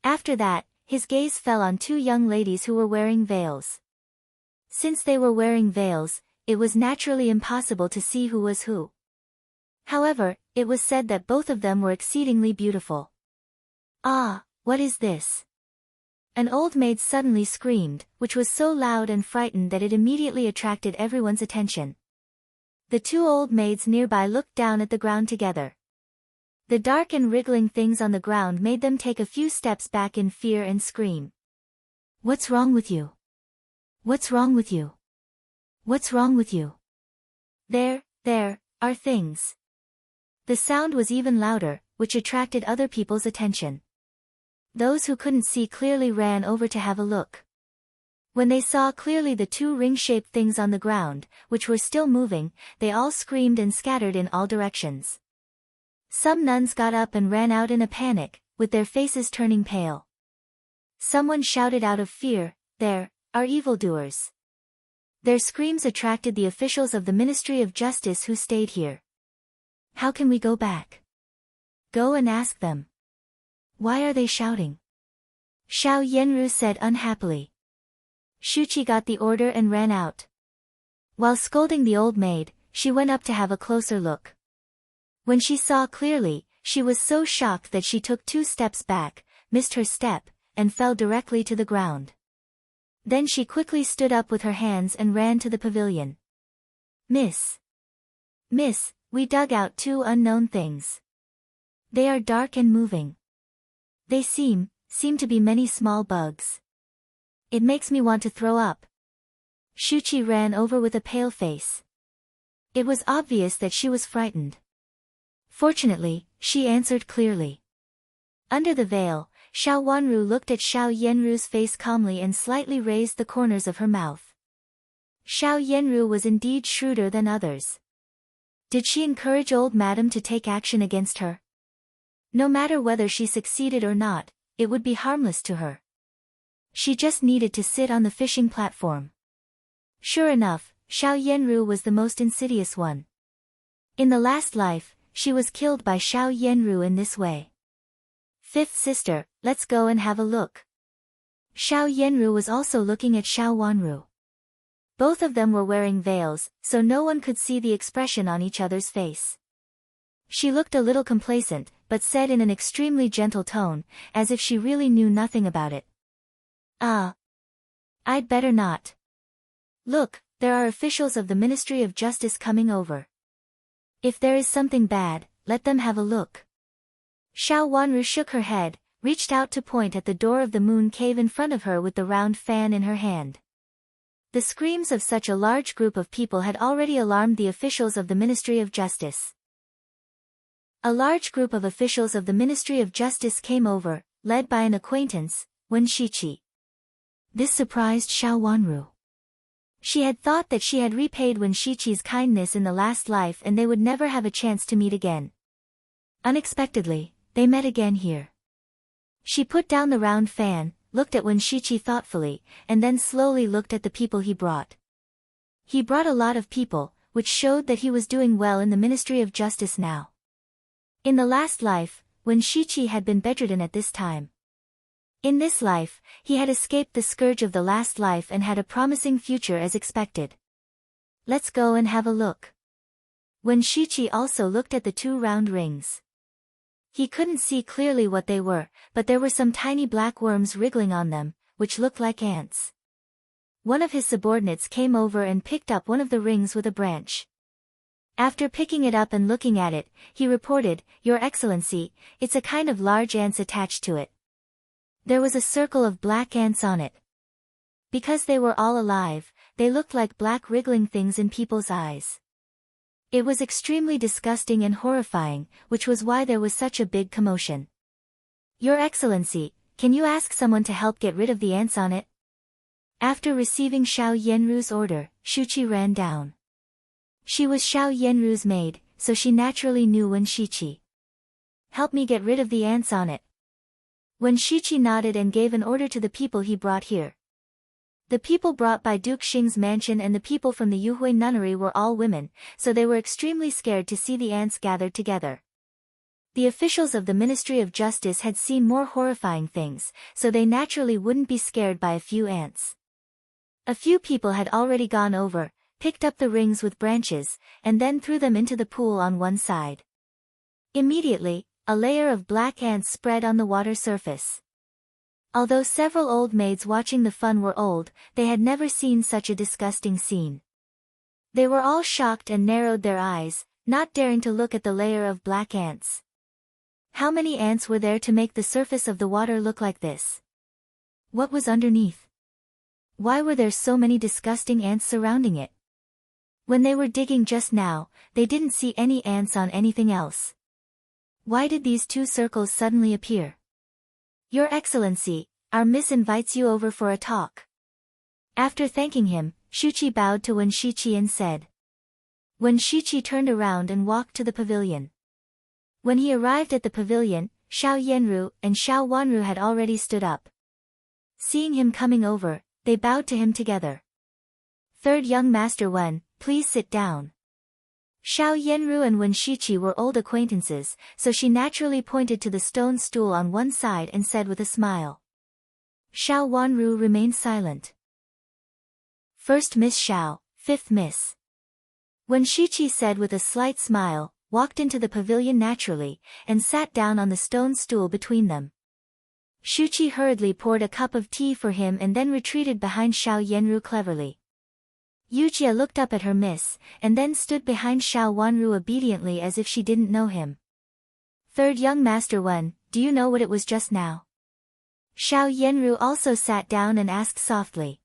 After that, his gaze fell on 2 young ladies who were wearing veils. Since they were wearing veils, it was naturally impossible to see who was who. However, it was said that both of them were exceedingly beautiful. Ah, what is this? An old maid suddenly screamed, which was so loud and frightened that it immediately attracted everyone's attention. The 2 old maids nearby looked down at the ground together. The dark and wriggling things on the ground made them take a few steps back in fear and scream. What's wrong with you? What's wrong with you? What's wrong with you? There are things. The sound was even louder, which attracted other people's attention. Those who couldn't see clearly ran over to have a look. When they saw clearly the 2 ring-shaped things on the ground, which were still moving, they all screamed and scattered in all directions. Some nuns got up and ran out in a panic, with their faces turning pale. Someone shouted out of fear, "There are evildoers." Their screams attracted the officials of the Ministry of Justice who stayed here. How can we go back? Go and ask them. Why are they shouting? Xiao Yenru said unhappily. Shuqi got the order and ran out. While scolding the old maid, she went up to have a closer look. When she saw clearly, she was so shocked that she took 2 steps back, missed her step, and fell directly to the ground. Then she quickly stood up with her hands and ran to the pavilion. Miss, we dug out 2 unknown things. They are dark and moving. They seem to be many small bugs. It makes me want to throw up. Shuqi ran over with a pale face. It was obvious that she was frightened. Fortunately, she answered clearly. Under the veil, Xiao Wanru looked at Xiao Yenru's face calmly and slightly raised the corners of her mouth. Xiao Yenru was indeed shrewder than others. Did she encourage old madam to take action against her? No matter whether she succeeded or not, it would be harmless to her. She just needed to sit on the fishing platform. Sure enough, Xiao Yanru was the most insidious one. In the last life, she was killed by Xiao Yanru in this way. Fifth sister, let's go and have a look. Xiao Yanru was also looking at Xiao Wanru. Both of them were wearing veils, so no one could see the expression on each other's face. She looked a little complacent, but said in an extremely gentle tone, as if she really knew nothing about it. I'd better not. Look, there are officials of the Ministry of Justice coming over. If there is something bad, let them have a look. Xiao Wanru shook her head, reached out to point at the door of the moon cave in front of her with the round fan in her hand. The screams of such a large group of people had already alarmed the officials of the Ministry of Justice. A large group of officials of the Ministry of Justice came over, led by an acquaintance, Wen Shiqi. This surprised Xiao Wanru. She had thought that she had repaid Wen Shiqi's kindness in the last life and they would never have a chance to meet again. Unexpectedly, they met again here. She put down the round fan, looked at Wen Shiqi thoughtfully, and then slowly looked at the people he brought. He brought a lot of people, which showed that he was doing well in the Ministry of Justice now. In the last life, Wen Shiqi had been bedridden at this time. In this life, he had escaped the scourge of the last life and had a promising future as expected. Let's go and have a look. Wen Shiqi also looked at the two round rings. He couldn't see clearly what they were, but there were some tiny black worms wriggling on them, which looked like ants. One of his subordinates came over and picked up one of the rings with a branch. After picking it up and looking at it, he reported, "Your Excellency, it's a kind of large ants attached to it." There was a circle of black ants on it. Because they were all alive, they looked like black wriggling things in people's eyes. It was extremely disgusting and horrifying, which was why there was such a big commotion. "Your Excellency, can you ask someone to help get rid of the ants on it?" After receiving Xiao Yanru's order, Shuqi ran down. She was Xiao Yanru's maid, so she naturally knew Wen Shiqi. "Help me get rid of the ants on it." Wen Shiqi nodded and gave an order to the people he brought here. The people brought by Duke Xing's mansion and the people from the Yuhui nunnery were all women, so they were extremely scared to see the ants gathered together. The officials of the Ministry of Justice had seen more horrifying things, so they naturally wouldn't be scared by a few ants. A few people had already gone over, picked up the rings with branches, and then threw them into the pool on one side. Immediately, a layer of black ants spread on the water surface. Although several old maids watching the fun were old, they had never seen such a disgusting scene. They were all shocked and narrowed their eyes, not daring to look at the layer of black ants. How many ants were there to make the surface of the water look like this? What was underneath? Why were there so many disgusting ants surrounding it? When they were digging just now, they didn't see any ants on anything else. Why did these two circles suddenly appear? "Your Excellency, our miss invites you over for a talk." After thanking him, Shuqi bowed to Wen Shiqi and said. Wen Shiqi turned around and walked to the pavilion. When he arrived at the pavilion, Xiao Yanru and Xiao Wanru had already stood up. Seeing him coming over, they bowed to him together. "Third young master Wen, please sit down." Xiao Yanru and Wen Shiqi were old acquaintances, so she naturally pointed to the stone stool on one side and said with a smile. Xiao Wanru remained silent. "First Miss Xiao, fifth Miss." Wen Shiqi said with a slight smile, walked into the pavilion naturally, and sat down on the stone stool between them. Shuqi hurriedly poured a cup of tea for him and then retreated behind Xiao Yanru cleverly. Yujia looked up at her miss, and then stood behind Xiao Wanru obediently as if she didn't know him. "Third young master Wen, do you know what it was just now?" Xiao Yanru also sat down and asked softly.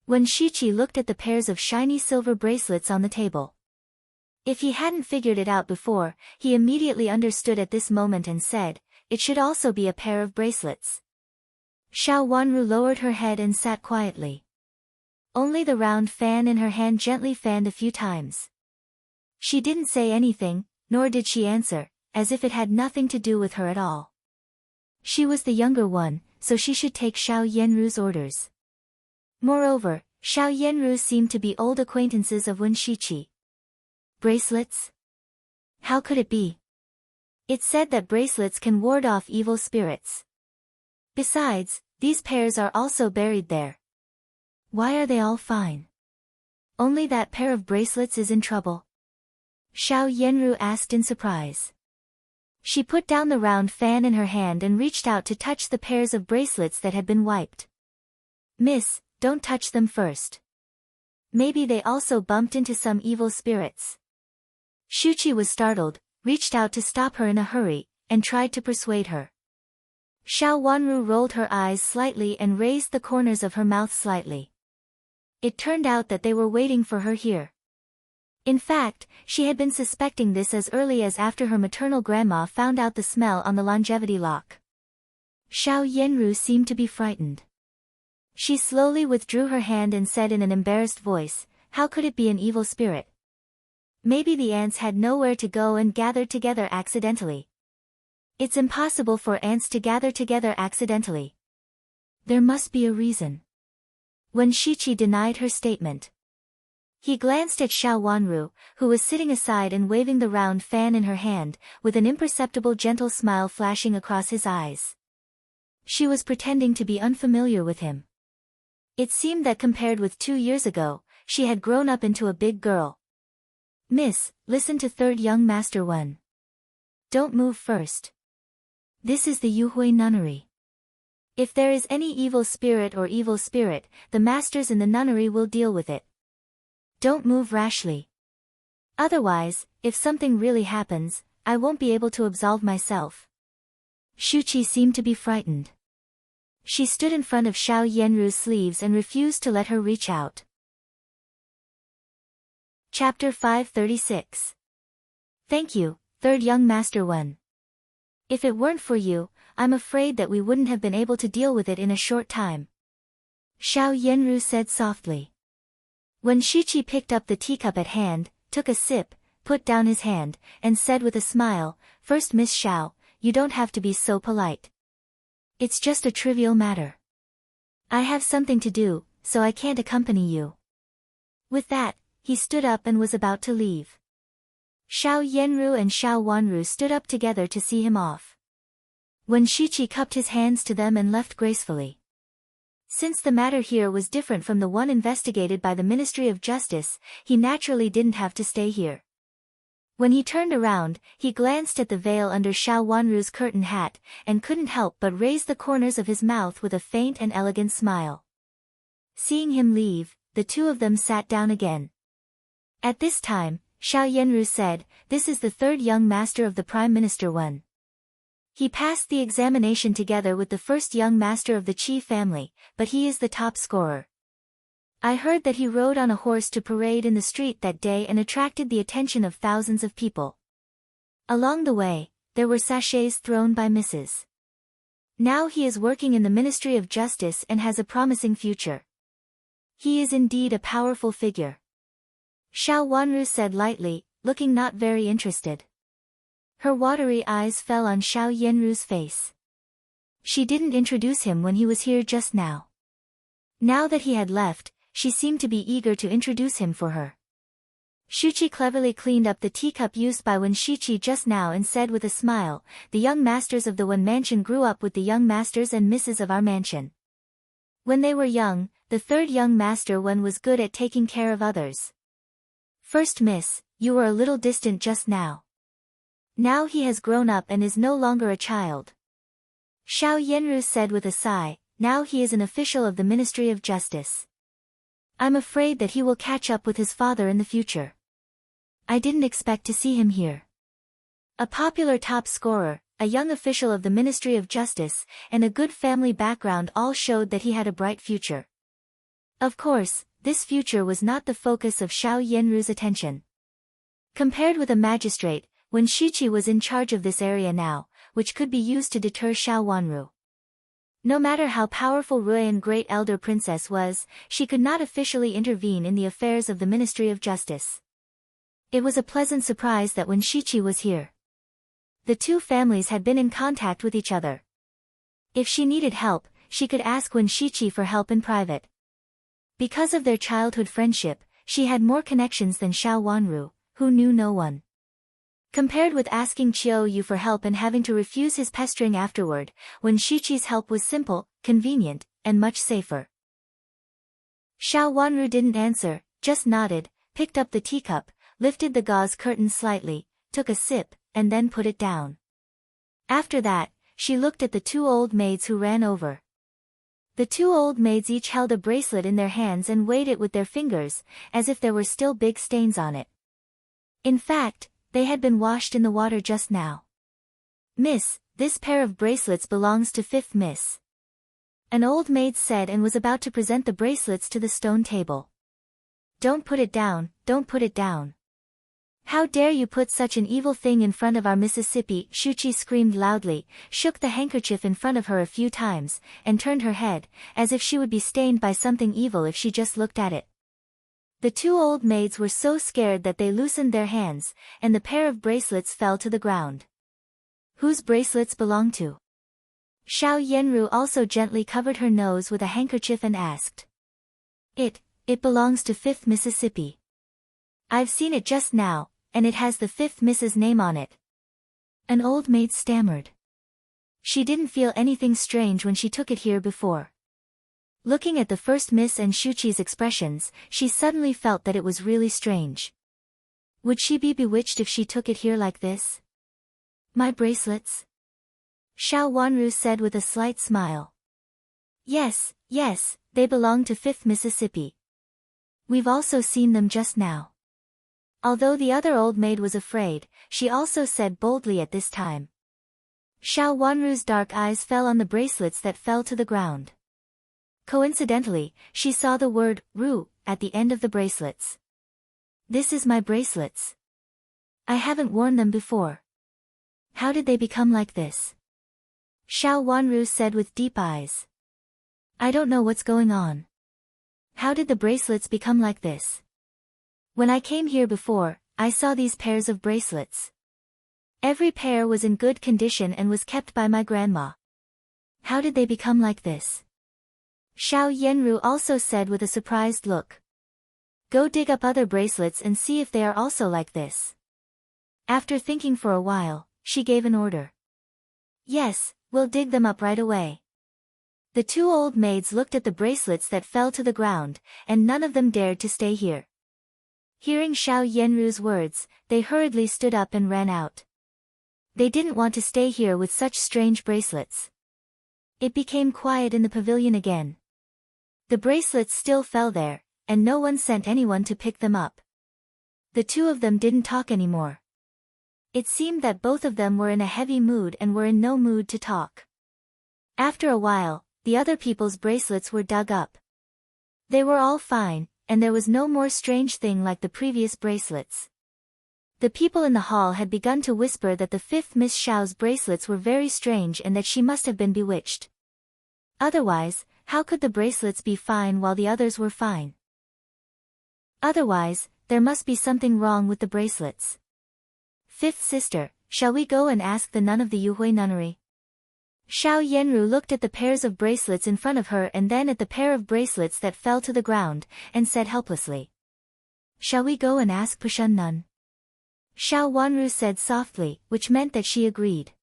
Wen Shiqi looked at the pairs of shiny silver bracelets on the table. If he hadn't figured it out before, he immediately understood at this moment and said, "It should also be a pair of bracelets." Xiao Wanru lowered her head and sat quietly. Only the round fan in her hand gently fanned a few times. She didn't say anything, nor did she answer, as if it had nothing to do with her at all. She was the younger one, so she should take Xiao Yanru's orders. Moreover, Xiao Yanru seemed to be old acquaintances of Wen Shiqi. Bracelets? How could it be? It's said that bracelets can ward off evil spirits. Besides, these pairs are also buried there. Why are they all fine? Only that pair of bracelets is in trouble. Xiao Yanru asked in surprise. She put down the round fan in her hand and reached out to touch the pairs of bracelets that had been wiped. Miss, don't touch them first. Maybe they also bumped into some evil spirits. Shuqi was startled, reached out to stop her in a hurry, and tried to persuade her. Xiao Wanru rolled her eyes slightly and raised the corners of her mouth slightly. It turned out that they were waiting for her here. In fact, she had been suspecting this as early as after her maternal grandma found out the smell on the longevity lock. Xiao Yanru seemed to be frightened. She slowly withdrew her hand and said in an embarrassed voice, "How could it be an evil spirit? Maybe the ants had nowhere to go and gathered together accidentally." It's impossible for ants to gather together accidentally. There must be a reason. Wen Shiqi denied her statement. He glanced at Xiao Wanru, who was sitting aside and waving the round fan in her hand, with an imperceptible gentle smile flashing across his eyes. She was pretending to be unfamiliar with him. It seemed that compared with 2 years ago, she had grown up into a big girl. "Miss, listen to third young master Wen. Don't move first. This is the Yuhui nunnery. If there is any evil spirit, the masters in the nunnery will deal with it. Don't move rashly. Otherwise, if something really happens, I won't be able to absolve myself." Shuqi seemed to be frightened. She stood in front of Xiao Yanru's sleeves and refused to let her reach out. Chapter 536. Thank you, third young master Wen. If it weren't for you, I'm afraid that we wouldn't have been able to deal with it in a short time. Xiao Yanru said softly. Wen Shiqi picked up the teacup at hand, took a sip, put down his hand, and said with a smile, "First Miss Xiao, you don't have to be so polite. It's just a trivial matter. I have something to do, so I can't accompany you." With that, he stood up and was about to leave. Xiao Yanru and Xiao Wanru stood up together to see him off. Wen Shiqi cupped his hands to them and left gracefully. Since the matter here was different from the one investigated by the Ministry of Justice, he naturally didn't have to stay here. When he turned around, he glanced at the veil under Xiao Wanru's curtain hat, and couldn't help but raise the corners of his mouth with a faint and elegant smile. Seeing him leave, the two of them sat down again. At this time, Xiao Yanru said, "This is the third young master of the Prime Minister Wen. He passed the examination together with the first young master of the Qi family, but he is the top scorer. I heard that he rode on a horse to parade in the street that day and attracted the attention of thousands of people. Along the way, there were sachets thrown by misses. Now he is working in the Ministry of Justice and has a promising future. He is indeed a powerful figure." Xiao Wanru said lightly, looking not very interested. Her watery eyes fell on Xiao Yanru's face. She didn't introduce him when he was here just now. Now that he had left, she seemed to be eager to introduce him for her. Shuqi cleverly cleaned up the teacup used by Wen Shiqi just now and said with a smile, "The young masters of the Wen mansion grew up with the young masters and misses of our mansion. When they were young, the third young master Wen was good at taking care of others. First Miss, you were a little distant just now. Now he has grown up and is no longer a child." Xiao Yanru said with a sigh, "Now he is an official of the Ministry of Justice. I'm afraid that he will catch up with his father in the future. I didn't expect to see him here. A popular top scorer, a young official of the Ministry of Justice, and a good family background all showed that he had a bright future." Of course, this future was not the focus of Xiao Yanru's attention. Compared with a magistrate, Wen Shiqi was in charge of this area now, which could be used to deter Xiao Wanru. No matter how powerful Ruian Great Elder Princess was, she could not officially intervene in the affairs of the Ministry of Justice. It was a pleasant surprise that when Shichi was here, the two families had been in contact with each other. If she needed help, she could ask Wen Shichi for help in private. Because of their childhood friendship, she had more connections than Xiao Wanru, who knew no one. Compared with asking Qiu Yu for help and having to refuse his pestering afterward, Wen Shichi's help was simple, convenient, and much safer. Xiao Wanru didn't answer, just nodded, picked up the teacup, lifted the gauze curtain slightly, took a sip, and then put it down. After that, she looked at the two old maids who ran over. The two old maids each held a bracelet in their hands and weighed it with their fingers, as if there were still big stains on it. In fact, they had been washed in the water just now. "Miss, this pair of bracelets belongs to fifth miss," an old maid said and was about to present the bracelets to the stone table. "Don't put it down, don't put it down. How dare you put such an evil thing in front of our Mississippi?" Shuchi screamed loudly, shook the handkerchief in front of her a few times, and turned her head, as if she would be stained by something evil if she just looked at it. The two old maids were so scared that they loosened their hands, and the pair of bracelets fell to the ground. "Whose bracelets belong to?" Xiao Yenru also gently covered her nose with a handkerchief and asked. It belongs to fifth Mississippi. I've seen it just now, and it has the fifth Miss's name on it," an old maid stammered. She didn't feel anything strange when she took it here before. Looking at the first miss and Shuchi's expressions, she suddenly felt that it was really strange. Would she be bewitched if she took it here like this? "My bracelets?" Xiao Wanru said with a slight smile. Yes, they belong to fifth Mississippi. We've also seen them just now." Although the other old maid was afraid, she also said boldly at this time. Xiao Wanru's dark eyes fell on the bracelets that fell to the ground. Coincidentally, she saw the word "Ru" at the end of the bracelets. "This is my bracelets. I haven't worn them before. How did they become like this?" Xiao Wanru said with deep eyes. "I don't know what's going on. How did the bracelets become like this? When I came here before, I saw these pairs of bracelets. Every pair was in good condition and was kept by my grandma. How did they become like this?" Xiao Yenru also said with a surprised look. "Go dig up other bracelets and see if they are also like this." After thinking for a while, she gave an order. "Yes, we'll dig them up right away." The two old maids looked at the bracelets that fell to the ground, and none of them dared to stay here. Hearing Xiao Yenru's words, they hurriedly stood up and ran out. They didn't want to stay here with such strange bracelets. It became quiet in the pavilion again. The bracelets still fell there, and no one sent anyone to pick them up. The two of them didn't talk anymore. It seemed that both of them were in a heavy mood and were in no mood to talk. After a while, the other people's bracelets were dug up. They were all fine, and there was no more strange thing like the previous bracelets. The people in the hall had begun to whisper that the fifth Miss Xiao's bracelets were very strange and that she must have been bewitched. Otherwise, how could the bracelets be fine while the others were fine? Otherwise, there must be something wrong with the bracelets. "Fifth sister, shall we go and ask the nun of the Yuhui nunnery?" Xiao Yenru looked at the pairs of bracelets in front of her and then at the pair of bracelets that fell to the ground, and said helplessly. "Shall we go and ask Pushun Nun?" Xiao Wanru said softly, which meant that she agreed.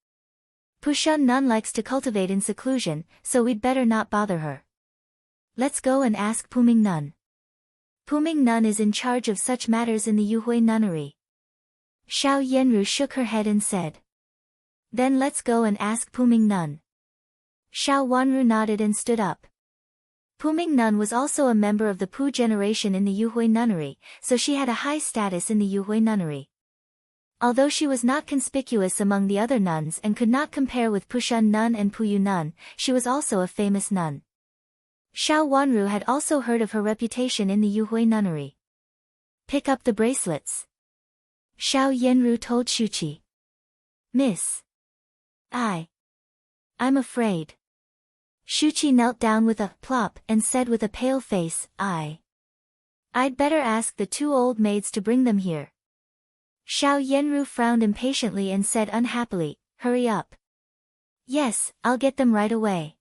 "Pushun Nun likes to cultivate in seclusion, so we'd better not bother her. Let's go and ask Puming Nun. Puming Nun is in charge of such matters in the Yuhui nunnery." Xiao Yenru shook her head and said. "Then let's go and ask Puming Nun." Xiao Wanru nodded and stood up. Puming Nun was also a member of the Pu generation in the Yuhui nunnery, so she had a high status in the Yuhui nunnery. Although she was not conspicuous among the other nuns and could not compare with Pushun Nun and Puyu Nun, she was also a famous nun. Xiao Wanru had also heard of her reputation in the Yuhui nunnery. "Pick up the bracelets," Xiao Yenru told Shuchi. "Miss. I'm afraid." Shuchi knelt down with a plop and said with a pale face, I'd better ask the two old maids to bring them here." Xiao Yenru frowned impatiently and said unhappily, "Hurry up." "Yes, I'll get them right away."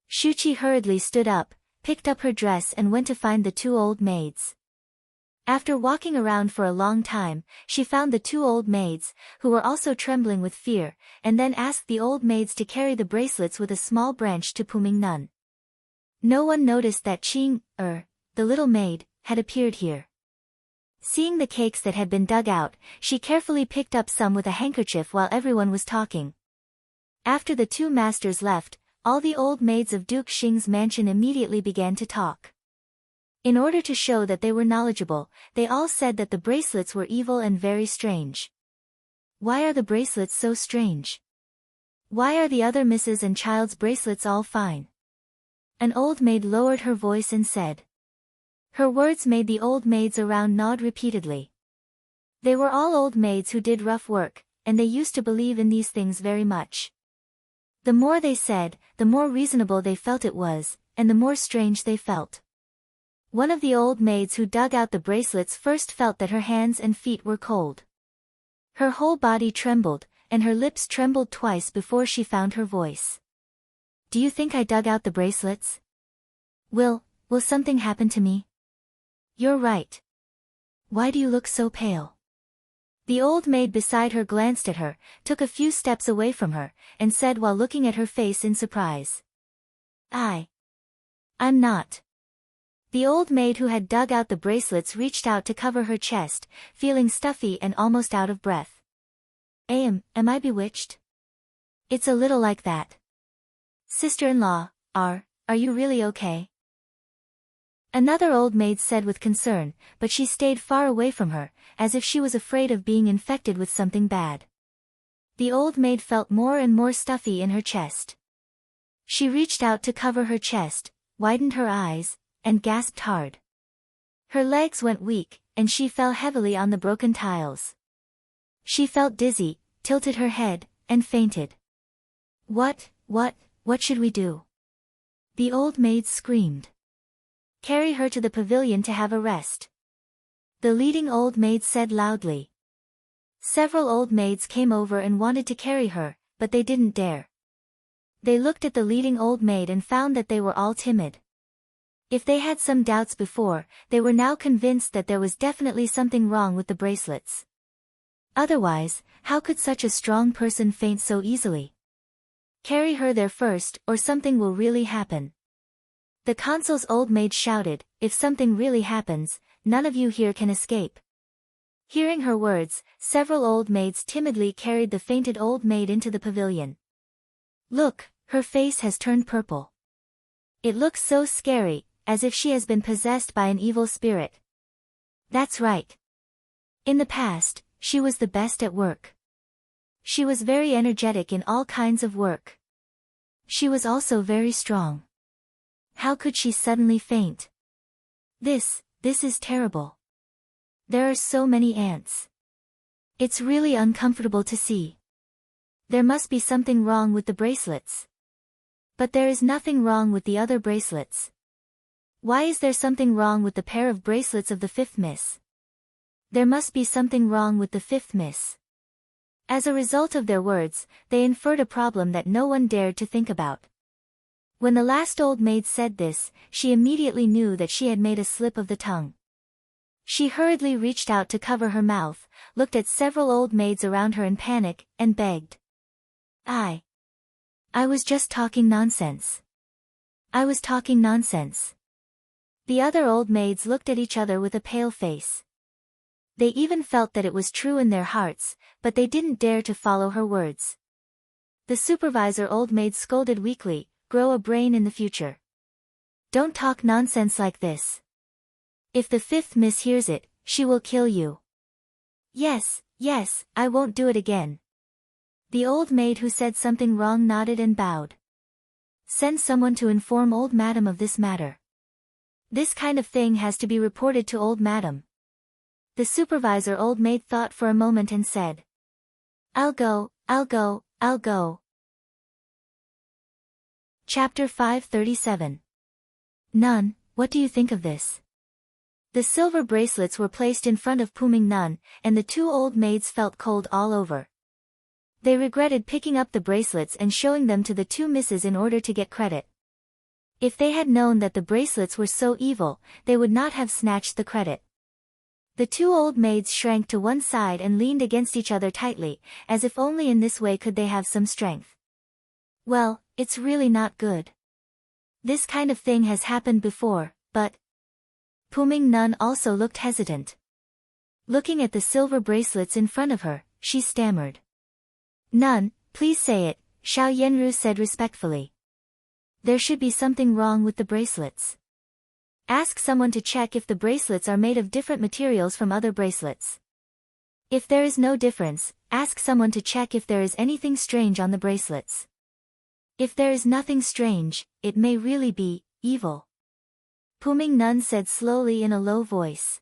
Shuchi hurriedly stood up, picked up her dress and went to find the two old maids. After walking around for a long time, she found the two old maids, who were also trembling with fear, and then asked the old maids to carry the bracelets with a small branch to Puming Nun. No one noticed that the little maid, had appeared here. Seeing the cakes that had been dug out, she carefully picked up some with a handkerchief while everyone was talking. After the two masters left, all the old maids of Duke Xing's mansion immediately began to talk. In order to show that they were knowledgeable, they all said that the bracelets were evil and very strange. Why are the bracelets so strange? Why are the other Mrs. and Child's bracelets all fine? An old maid lowered her voice and said. Her words made the old maids around nod repeatedly. They were all old maids who did rough work, and they used to believe in these things very much. The more they said, the more reasonable they felt it was, and the more strange they felt. One of the old maids who dug out the bracelets first felt that her hands and feet were cold. Her whole body trembled, and her lips trembled twice before she found her voice. "Do you think I dug out the bracelets? Will something happen to me?" "You're right. Why do you look so pale?" The old maid beside her glanced at her, took a few steps away from her, and said while looking at her face in surprise. I'm not." The old maid who had dug out the bracelets reached out to cover her chest, feeling stuffy and almost out of breath. Am I bewitched? It's a little like that. Sister-in-law, are you really okay?" Another old maid said with concern, but she stayed far away from her, as if she was afraid of being infected with something bad. The old maid felt more and more stuffy in her chest. She reached out to cover her chest, widened her eyes, and gasped hard. Her legs went weak, and she fell heavily on the broken tiles. She felt dizzy, tilted her head, and fainted. What should we do?" The old maid screamed. "Carry her to the pavilion to have a rest," the leading old maid said loudly. Several old maids came over and wanted to carry her, but they didn't dare. They looked at the leading old maid and found that they were all timid. If they had some doubts before, they were now convinced that there was definitely something wrong with the bracelets. Otherwise, how could such a strong person faint so easily? "Carry her there first, or something will really happen." The consul's old maid shouted, "If something really happens, none of you here can escape." Hearing her words, several old maids timidly carried the fainted old maid into the pavilion. "Look, her face has turned purple. It looks so scary, as if she has been possessed by an evil spirit." "That's right. In the past, she was the best at work. She was very energetic in all kinds of work. She was also very strong. How could she suddenly faint? This is terrible. There are so many ants. It's really uncomfortable to see. There must be something wrong with the bracelets. But there is nothing wrong with the other bracelets. Why is there something wrong with the pair of bracelets of the fifth miss? There must be something wrong with the fifth miss." As a result of their words, they inferred a problem that no one dared to think about. When the last old maid said this, she immediately knew that she had made a slip of the tongue. She hurriedly reached out to cover her mouth, looked at several old maids around her in panic, and begged. I was just talking nonsense. I was talking nonsense." The other old maids looked at each other with a pale face. They even felt that it was true in their hearts, but they didn't dare to follow her words. The supervisor old maid scolded weakly, "Grow a brain in the future. Don't talk nonsense like this. If the fifth miss hears it, she will kill you." Yes, I won't do it again." The old maid who said something wrong nodded and bowed. "Send someone to inform old madam of this matter. This kind of thing has to be reported to old madam." The supervisor old maid thought for a moment and said. I'll go. Chapter 537. Nun, what do you think of this? The silver bracelets were placed in front of Puming Nun, and the two old maids felt cold all over. They regretted picking up the bracelets and showing them to the two misses in order to get credit. If they had known that the bracelets were so evil, they would not have snatched the credit. The two old maids shrank to one side and leaned against each other tightly, as if only in this way could they have some strength. Well, it's really not good. This kind of thing has happened before, but... Puming Nun also looked hesitant. Looking at the silver bracelets in front of her, she stammered. Nun, please say it, Xiao Yanru said respectfully. There should be something wrong with the bracelets. Ask someone to check if the bracelets are made of different materials from other bracelets. If there is no difference, ask someone to check if there is anything strange on the bracelets. If there is nothing strange, it may really be evil. Puming Nun said slowly in a low voice.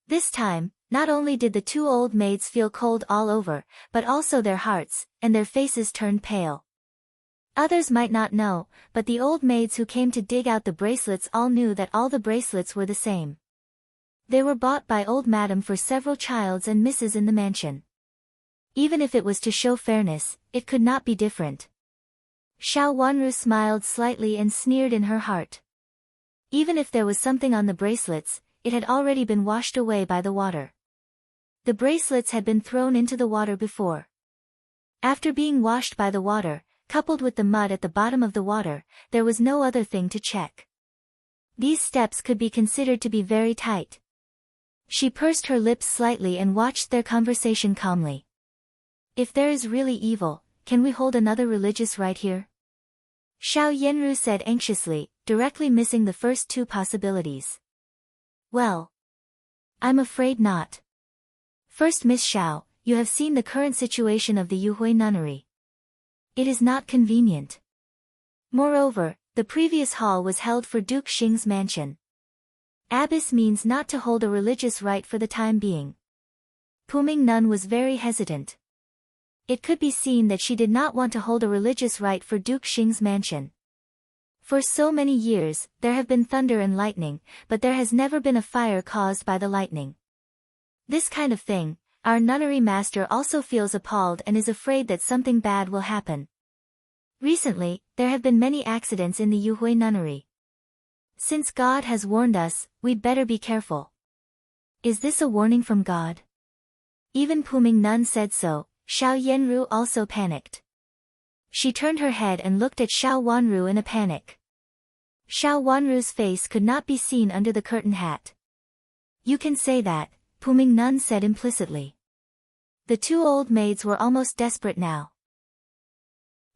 This time, not only did the two old maids feel cold all over, but also their hearts, and their faces turned pale. Others might not know, but the old maids who came to dig out the bracelets all knew that all the bracelets were the same. They were bought by old madam for several childs and misses in the mansion. Even if it was to show fairness, it could not be different. Xiao Wanru smiled slightly and sneered in her heart. Even if there was something on the bracelets, it had already been washed away by the water. The bracelets had been thrown into the water before. After being washed by the water, coupled with the mud at the bottom of the water, there was no other thing to check. These steps could be considered to be very tight. She pursed her lips slightly and watched their conversation calmly. If there is really evil, can we hold another religious rite here? Xiao Yanru said anxiously, directly missing the first two possibilities. Well, I'm afraid not. First, Miss Xiao, you have seen the current situation of the Yuhui nunnery. It is not convenient. Moreover, the previous hall was held for Duke Xing's mansion. Abbess means not to hold a religious rite for the time being. Puming Nun was very hesitant. It could be seen that she did not want to hold a religious rite for Duke Xing's mansion. For so many years, there have been thunder and lightning, but there has never been a fire caused by the lightning. This kind of thing, our nunnery master also feels appalled and is afraid that something bad will happen. Recently, there have been many accidents in the Yuhui nunnery. Since God has warned us, we'd better be careful. Is this a warning from God? Even Puming Nun said so. Xiao Yanru also panicked. She turned her head and looked at Xiao Wanru in a panic. Xiao Wanru's face could not be seen under the curtain hat. You can say that, Puming Nun said implicitly. The two old maids were almost desperate now.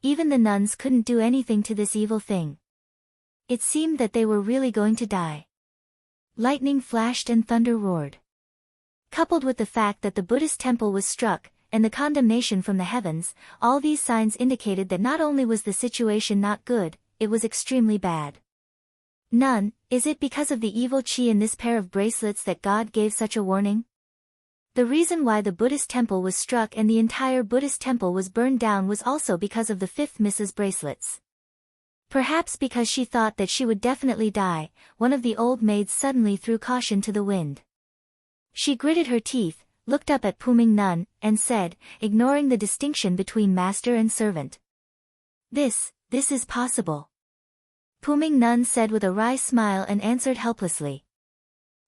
Even the nuns couldn't do anything to this evil thing. It seemed that they were really going to die. Lightning flashed and thunder roared. Coupled with the fact that the Buddhist temple was struck, and the condemnation from the heavens, all these signs indicated that not only was the situation not good, it was extremely bad. Nun, is it because of the evil qi in this pair of bracelets that God gave such a warning? The reason why the Buddhist temple was struck and the entire Buddhist temple was burned down was also because of the fifth Mrs. bracelets. Perhaps because she thought that she would definitely die, one of the old maids suddenly threw caution to the wind. She gritted her teeth, looked up at Puming Nun, and said, ignoring the distinction between master and servant. This is possible. Puming Nun said with a wry smile and answered helplessly.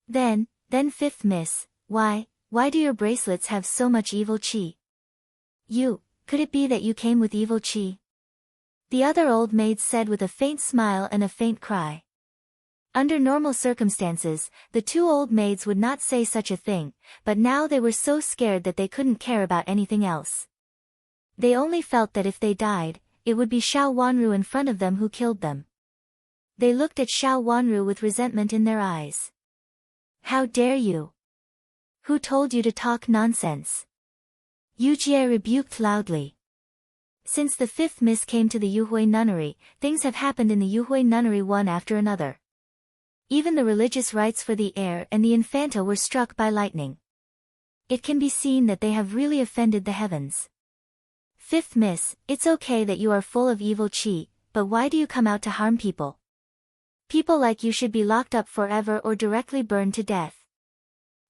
Then fifth miss, why do your bracelets have so much evil qi? Could it be that you came with evil qi? The other old maid said with a faint smile and a faint cry. Under normal circumstances, the two old maids would not say such a thing, but now they were so scared that they couldn't care about anything else. They only felt that if they died, it would be Xiao Wanru in front of them who killed them. They looked at Xiao Wanru with resentment in their eyes. How dare you? Who told you to talk nonsense? Yu Jie rebuked loudly. Since the fifth miss came to the Yuhui nunnery, things have happened in the Yuhui nunnery one after another. Even the religious rites for the heir and the infanta were struck by lightning. It can be seen that they have really offended the heavens. Fifth miss, it's okay that you are full of evil qi, but why do you come out to harm people? People like you should be locked up forever or directly burned to death.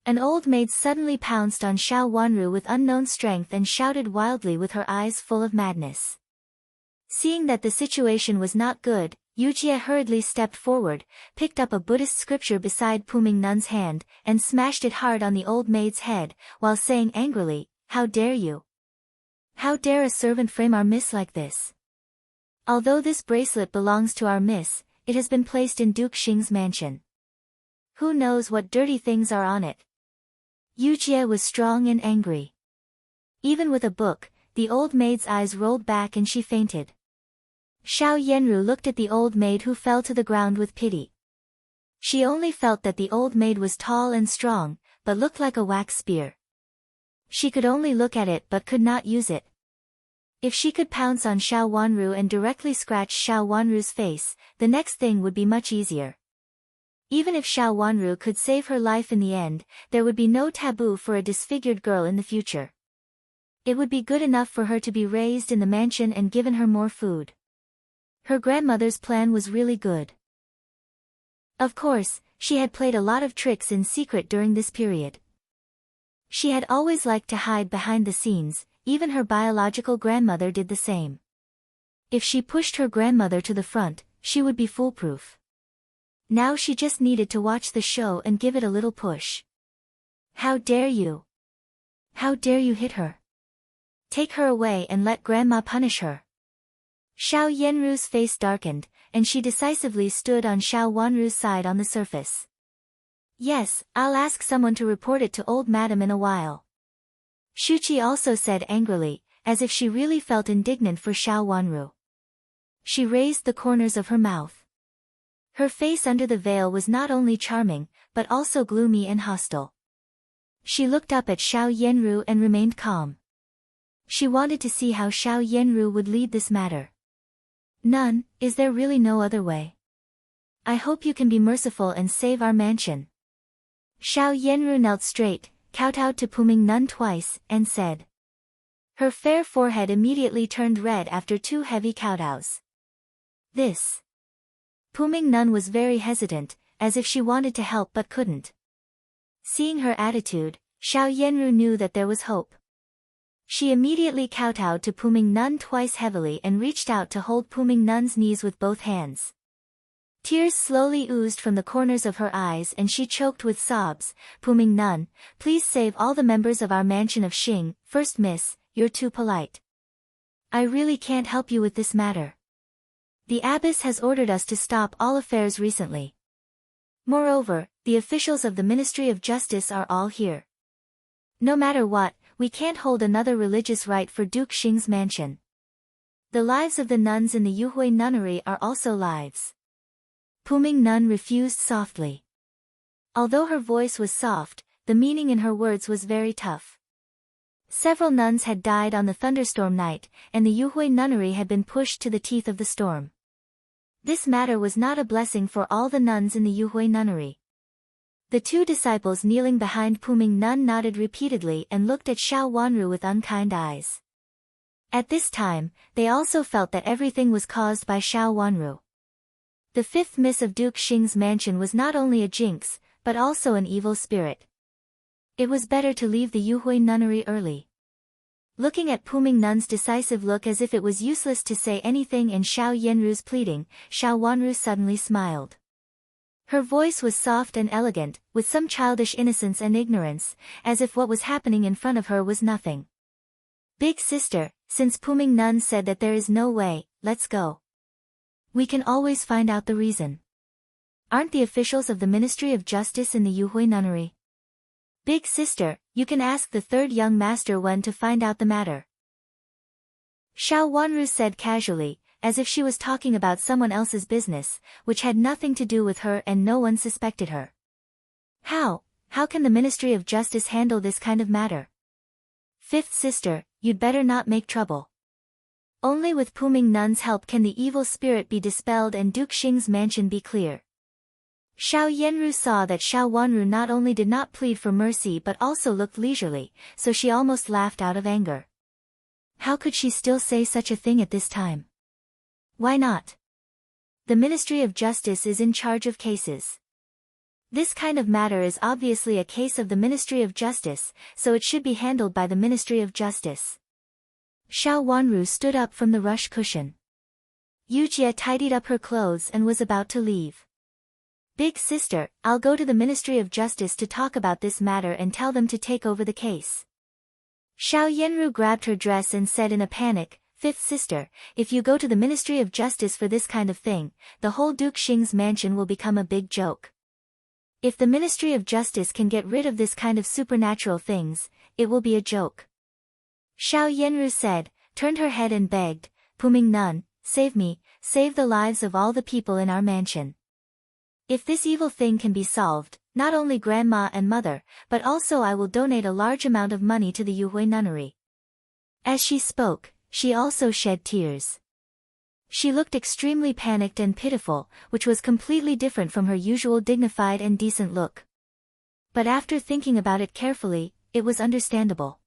An old maid suddenly pounced on Xiao Wanru with unknown strength and shouted wildly with her eyes full of madness. Seeing that the situation was not good, Yujie hurriedly stepped forward, picked up a Buddhist scripture beside Puming Nun's hand, and smashed it hard on the old maid's head, while saying angrily, "How dare you? How dare a servant frame our miss like this? Although this bracelet belongs to our miss, it has been placed in Duke Xing's mansion. Who knows what dirty things are on it?" Yujie was strong and angry. Even with a book, the old maid's eyes rolled back and she fainted. Xiao Yenru looked at the old maid who fell to the ground with pity. She only felt that the old maid was tall and strong, but looked like a wax spear. She could only look at it but could not use it. If she could pounce on Xiao Wanru and directly scratch Xiao Wanru's face, the next thing would be much easier. Even if Xiao Wanru could save her life in the end, there would be no taboo for a disfigured girl in the future. It would be good enough for her to be raised in the mansion and given her more food. Her grandmother's plan was really good. Of course, she had played a lot of tricks in secret during this period. She had always liked to hide behind the scenes, even her biological grandmother did the same. If she pushed her grandmother to the front, she would be foolproof. Now she just needed to watch the show and give it a little push. "How dare you? How dare you hit her? Take her away and let Grandma punish her." Xiao Yenru's face darkened, and she decisively stood on Xiao Wanru's side on the surface. "Yes, I'll ask someone to report it to old madam in a while." Shuqi also said angrily, as if she really felt indignant for Xiao Wanru. She raised the corners of her mouth. Her face under the veil was not only charming, but also gloomy and hostile. She looked up at Xiao Yenru and remained calm. She wanted to see how Xiao Yenru would lead this matter. "Nun, is there really no other way? I hope you can be merciful and save our mansion." Xiao Yenru knelt straight, kowtowed to Puming Nun twice, and said. Her fair forehead immediately turned red after 2 heavy kowtows. This. Puming Nun was very hesitant, as if she wanted to help but couldn't. Seeing her attitude, Xiao Yenru knew that there was hope. She immediately kowtowed to Puming Nun twice heavily and reached out to hold Puming Nun's knees with both hands. Tears slowly oozed from the corners of her eyes and she choked with sobs. "Puming Nun, please save all the members of our mansion of Xing. First miss, you're too polite. I really can't help you with this matter. The abbess has ordered us to stop all affairs recently. Moreover, the officials of the Ministry of Justice are all here. No matter what, we can't hold another religious rite for Duke Xing's mansion. The lives of the nuns in the Yuhui nunnery are also lives." Puming Nun refused softly. Although her voice was soft, the meaning in her words was very tough. Several nuns had died on the thunderstorm night, and the Yuhui nunnery had been pushed to the teeth of the storm. This matter was not a blessing for all the nuns in the Yuhui nunnery. The 2 disciples kneeling behind Puming Nun nodded repeatedly and looked at Xiao Wanru with unkind eyes. At this time, they also felt that everything was caused by Xiao Wanru. The 5th miss of Duke Xing's mansion was not only a jinx, but also an evil spirit. It was better to leave the Yuhui nunnery early. Looking at Puming Nun's decisive look as if it was useless to say anything and Xiao Yenru's pleading, Xiao Wanru suddenly smiled. Her voice was soft and elegant, with some childish innocence and ignorance, as if what was happening in front of her was nothing. "Big sister, since Puming Nun said that there is no way, let's go. We can always find out the reason. Aren't the officials of the Ministry of Justice in the Yuhui nunnery? Big sister, you can ask the 3rd young master when to find out the matter." Xiao Wanru said casually, as if she was talking about someone else's business, which had nothing to do with her and no one suspected her. How can the Ministry of Justice handle this kind of matter? 5th sister, you'd better not make trouble. Only with Puming Nun's help can the evil spirit be dispelled and Duke Xing's mansion be clear. Xiao Yenru saw that Xiao Wanru not only did not plead for mercy but also looked leisurely, so she almost laughed out of anger. How could she still say such a thing at this time? Why not? the Ministry of Justice is in charge of cases. This kind of matter is obviously a case of the Ministry of Justice, so it should be handled by the Ministry of Justice. Xiao Wanru stood up from the rush cushion. Yujie tidied up her clothes and was about to leave. Big sister, I'll go to the Ministry of Justice to talk about this matter and tell them to take over the case. Xiao Yenru grabbed her dress and said in a panic, Fifth sister, if you go to the Ministry of Justice for this kind of thing, the whole Duke Xing's mansion will become a big joke. If the Ministry of Justice can get rid of this kind of supernatural things, it will be a joke. Xiao Yenru said, turned her head and begged, Puming Nun, save me, save the lives of all the people in our mansion. If this evil thing can be solved, not only grandma and mother, but also I will donate a large amount of money to the Yuhui nunnery. As she spoke, she also shed tears. She looked extremely panicked and pitiful, which was completely different from her usual dignified and decent look. But after thinking about it carefully, it was understandable.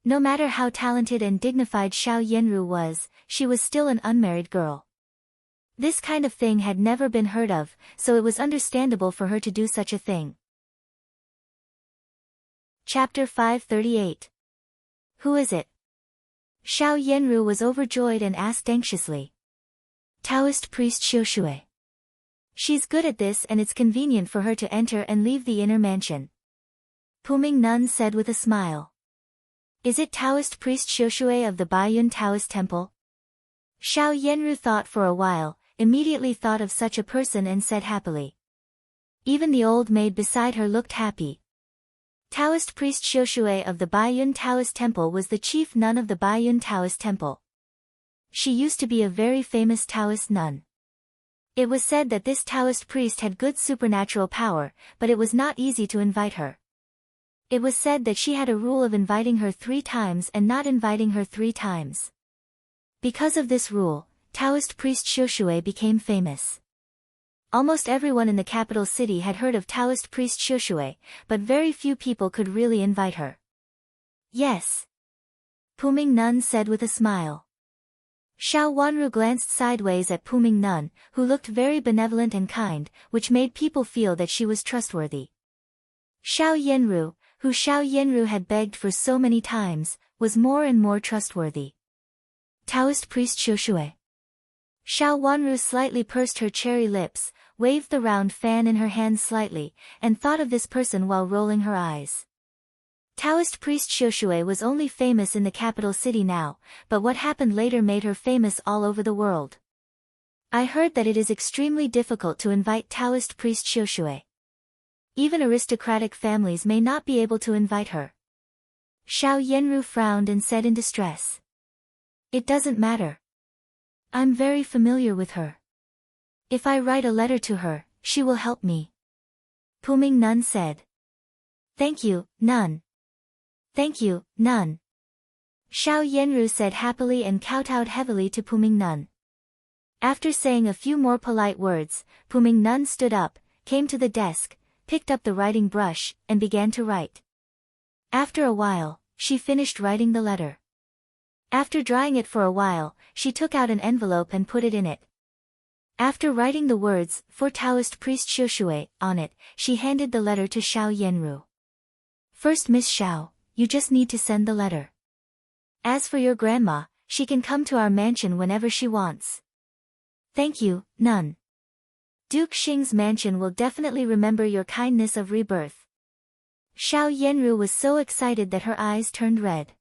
No matter how talented and dignified Xiao Yenru was, she was still an unmarried girl. This kind of thing had never been heard of, so it was understandable for her to do such a thing. Chapter 538. Who is it? Xiao Yenru was overjoyed and asked anxiously. Taoist priest Xiushui. She's good at this and it's convenient for her to enter and leave the inner mansion. Puming Nun said with a smile. Is it Taoist priest Xiushui of the Baiyun Taoist temple? Xiao Yenru thought for a while, immediately thought of such a person and said happily. Even the old maid beside her looked happy. Taoist priest Xiushui of the Baiyun Taoist temple was the chief nun of the Baiyun Taoist temple. She used to be a very famous Taoist nun. It was said that this Taoist priest had good supernatural power, but it was not easy to invite her. It was said that she had a rule of inviting her 3 times and not inviting her 3 times. Because of this rule, Taoist priest Xiushui became famous. Almost everyone in the capital city had heard of Taoist priest Xiushui, but very few people could really invite her. Yes. Puming Nun said with a smile. Xiao Wanru glanced sideways at Puming Nun, who looked very benevolent and kind, which made people feel that she was trustworthy. Xiao Yenru, who Xiao Yenru had begged for so many times, was more and more trustworthy. Taoist priest Xiushui. Xiao Wanru slightly pursed her cherry lips, waved the round fan in her hand slightly, and thought of this person while rolling her eyes. Taoist priest Xiushui was only famous in the capital city now, but what happened later made her famous all over the world. I heard that it is extremely difficult to invite Taoist priest Xiushui. Even aristocratic families may not be able to invite her. Xiao Yenru frowned and said in distress. It doesn't matter. I'm very familiar with her. If I write a letter to her, she will help me. Puming Nun said. Thank you, Nun. Thank you, Nun. Xiao Yenru said happily and kowtowed heavily to Puming Nun. After saying a few more polite words, Puming Nun stood up, came to the desk, picked up the writing brush, and began to write. After a while, she finished writing the letter. After drying it for a while, she took out an envelope and put it in it. After writing the words, for Taoist priest Xiushui, on it, she handed the letter to Xiao Yenru. First Miss Xiao, you just need to send the letter. As for your grandma, she can come to our mansion whenever she wants. Thank you, Nun. Duke Xing's mansion will definitely remember your kindness of rebirth. Xiao Yenru was so excited that her eyes turned red.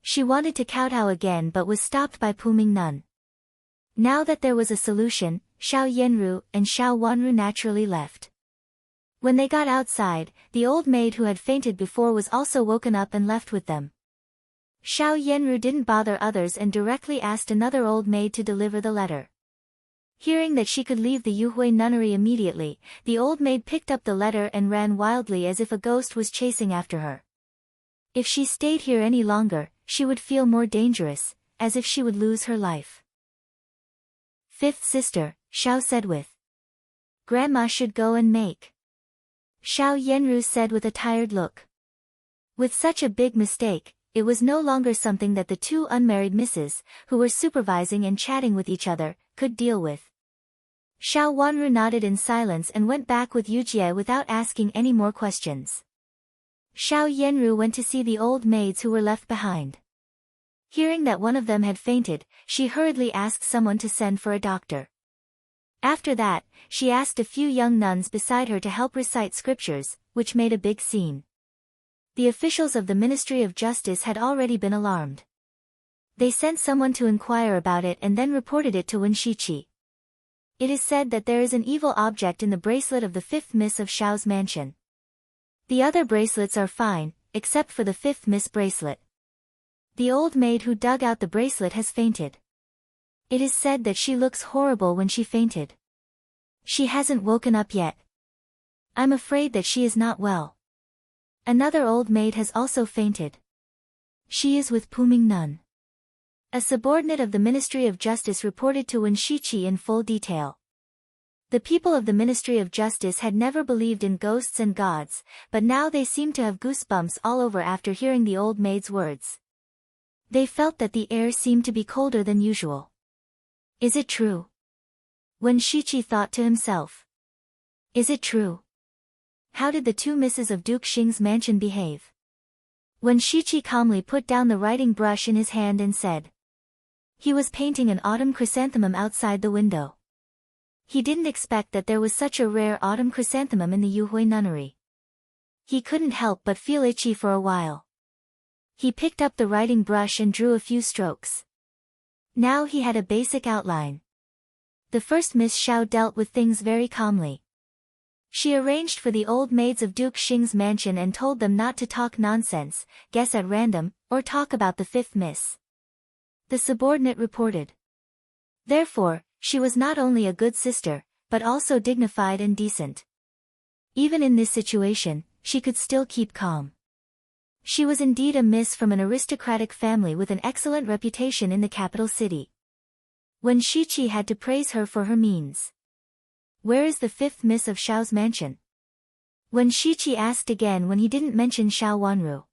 She wanted to kowtow again but was stopped by Puming Nun. Now that there was a solution, Xiao Yenru and Xiao Wanru naturally left. When they got outside, the old maid who had fainted before was also woken up and left with them. Xiao Yenru didn't bother others and directly asked another old maid to deliver the letter. Hearing that she could leave the Yuhui nunnery immediately, the old maid picked up the letter and ran wildly as if a ghost was chasing after her. If she stayed here any longer, she would feel more dangerous, as if she would lose her life. Fifth sister, Xiao said with. Grandma should go and make. Xiao Yenru said with a tired look. With such a big mistake, it was no longer something that the 2 unmarried misses, who were supervising and chatting with each other, could deal with. Xiao Wanru nodded in silence and went back with Yujie without asking any more questions. Xiao Yanru went to see the old maids who were left behind. Hearing that one of them had fainted, she hurriedly asked someone to send for a doctor. After that, she asked a few young nuns beside her to help recite scriptures, which made a big scene. The officials of the Ministry of Justice had already been alarmed. They sent someone to inquire about it and then reported it to Wenshichi. It is said that there is an evil object in the bracelet of the fifth miss of Xiao's mansion. The other bracelets are fine, except for the fifth miss bracelet. The old maid who dug out the bracelet has fainted. It is said that she looks horrible when she fainted. She hasn't woken up yet. I'm afraid that she is not well. Another old maid has also fainted. She is with Puming Nun. A subordinate of the Ministry of Justice reported to Wenshichi in full detail. The people of the Ministry of Justice had never believed in ghosts and gods, but now they seemed to have goosebumps all over after hearing the old maid's words. They felt that the air seemed to be colder than usual. Is it true? Wenshichi thought to himself. Is it true? How did the two misses of Duke Xing's mansion behave? Wenshichi calmly put down the writing brush in his hand and said. He was painting an autumn chrysanthemum outside the window. He didn't expect that there was such a rare autumn chrysanthemum in the Yuhui nunnery. He couldn't help but feel itchy for a while. He picked up the writing brush and drew a few strokes. Now he had a basic outline. The first Miss Xiao dealt with things very calmly. She arranged for the old maids of Duke Xing's mansion and told them not to talk nonsense, guess at random, or talk about the fifth miss. The subordinate reported. Therefore, she was not only a good sister, but also dignified and decent. Even in this situation, she could still keep calm. She was indeed a miss from an aristocratic family with an excellent reputation in the capital city. Wenshichi had to praise her for her means. Where is the fifth miss of Xiao's mansion? Wenshichi asked again when he didn't mention Xiao Wanru.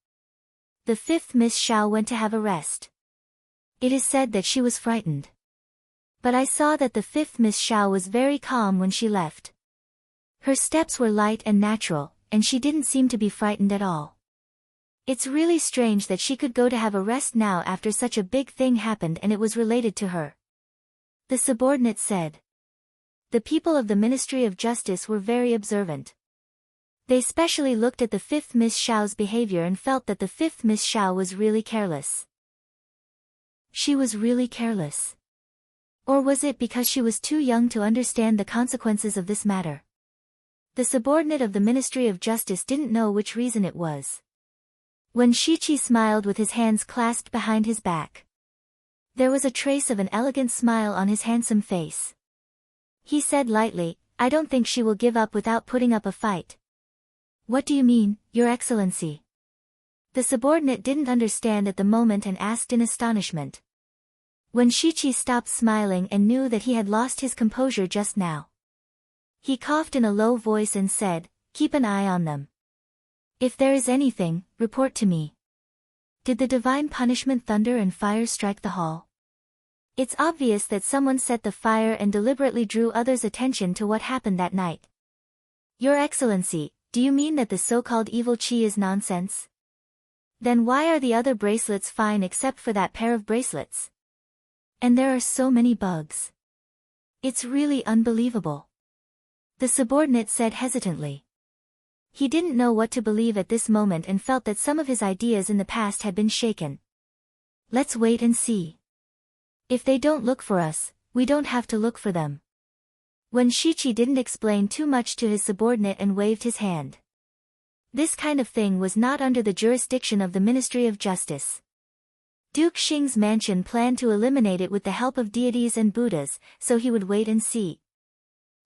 The fifth Miss Xiao went to have a rest. It is said that she was frightened. But I saw that the fifth Miss Xiao was very calm when she left. Her steps were light and natural, and she didn't seem to be frightened at all. It's really strange that she could go to have a rest now after such a big thing happened and it was related to her. The subordinate said. The people of the Ministry of Justice were very observant. They specially looked at the fifth Miss Xiao's behavior and felt that the fifth Miss Xiao was really careless. She was really careless. Or was it because she was too young to understand the consequences of this matter? The subordinate of the Ministry of Justice didn't know which reason it was. Wenshichi smiled with his hands clasped behind his back. There was a trace of an elegant smile on his handsome face. He said lightly, I don't think she will give up without putting up a fight. What do you mean, Your Excellency? The subordinate didn't understand at the moment and asked in astonishment. Wenshichi stopped smiling and knew that he had lost his composure just now. He coughed in a low voice and said, keep an eye on them. If there is anything, report to me. Did the divine punishment thunder and fire strike the hall? It's obvious that someone set the fire and deliberately drew others' attention to what happened that night. Your Excellency, do you mean that the so-called evil qi is nonsense? Then why are the other bracelets fine except for that pair of bracelets? And there are so many bugs. It's really unbelievable. The subordinate said hesitantly. He didn't know what to believe at this moment and felt that some of his ideas in the past had been shaken. Let's wait and see. If they don't look for us, we don't have to look for them. Wenshichi didn't explain too much to his subordinate and waved his hand. This kind of thing was not under the jurisdiction of the Ministry of Justice. Duke Xing's mansion planned to eliminate it with the help of deities and Buddhas, so he would wait and see.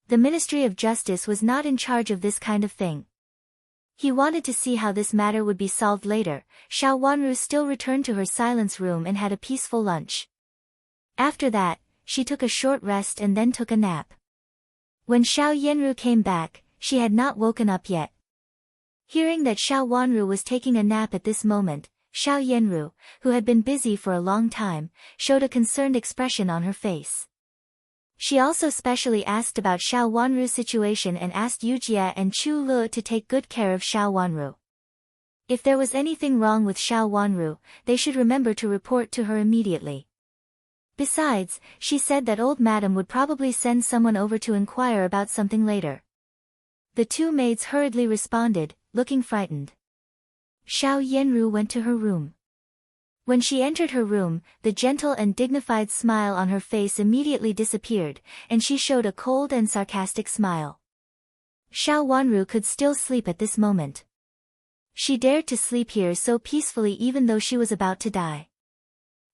The Ministry of Justice was not in charge of this kind of thing. He wanted to see how this matter would be solved later. Xiao Wanru still returned to her silence room and had a peaceful lunch. After that, she took a short rest and then took a nap. When Xiao Yanru came back, she had not woken up yet. Hearing that Xiao Wanru was taking a nap at this moment, Xiao Yanru, who had been busy for a long time, showed a concerned expression on her face. She also specially asked about Xiao Wanru's situation and asked Yujie and Chu Lu to take good care of Xiao Wanru. If there was anything wrong with Xiao Wanru, they should remember to report to her immediately. Besides, she said that old madam would probably send someone over to inquire about something later. The two maids hurriedly responded, looking frightened. Xiao Yanru went to her room. When she entered her room, the gentle and dignified smile on her face immediately disappeared, and she showed a cold and sarcastic smile. Xiao Wanru could still sleep at this moment. She dared to sleep here so peacefully even though she was about to die.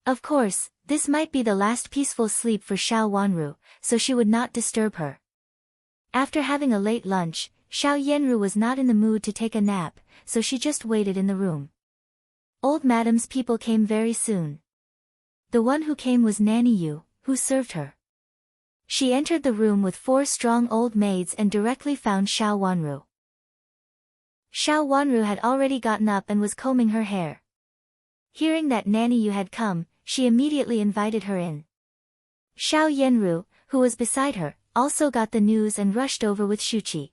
Of course, this might be the last peaceful sleep for Xiao Wanru, so she would not disturb her. After having a late lunch, Xiao Yanru was not in the mood to take a nap, so she just waited in the room. Old madam's people came very soon. The one who came was Nanny Yu, who served her. She entered the room with 4 strong old maids and directly found Xiao Wanru. Xiao Wanru had already gotten up and was combing her hair. Hearing that Nanny Yu had come, she immediately invited her in. Xiao Yanru, who was beside her, also got the news and rushed over with Shuqi.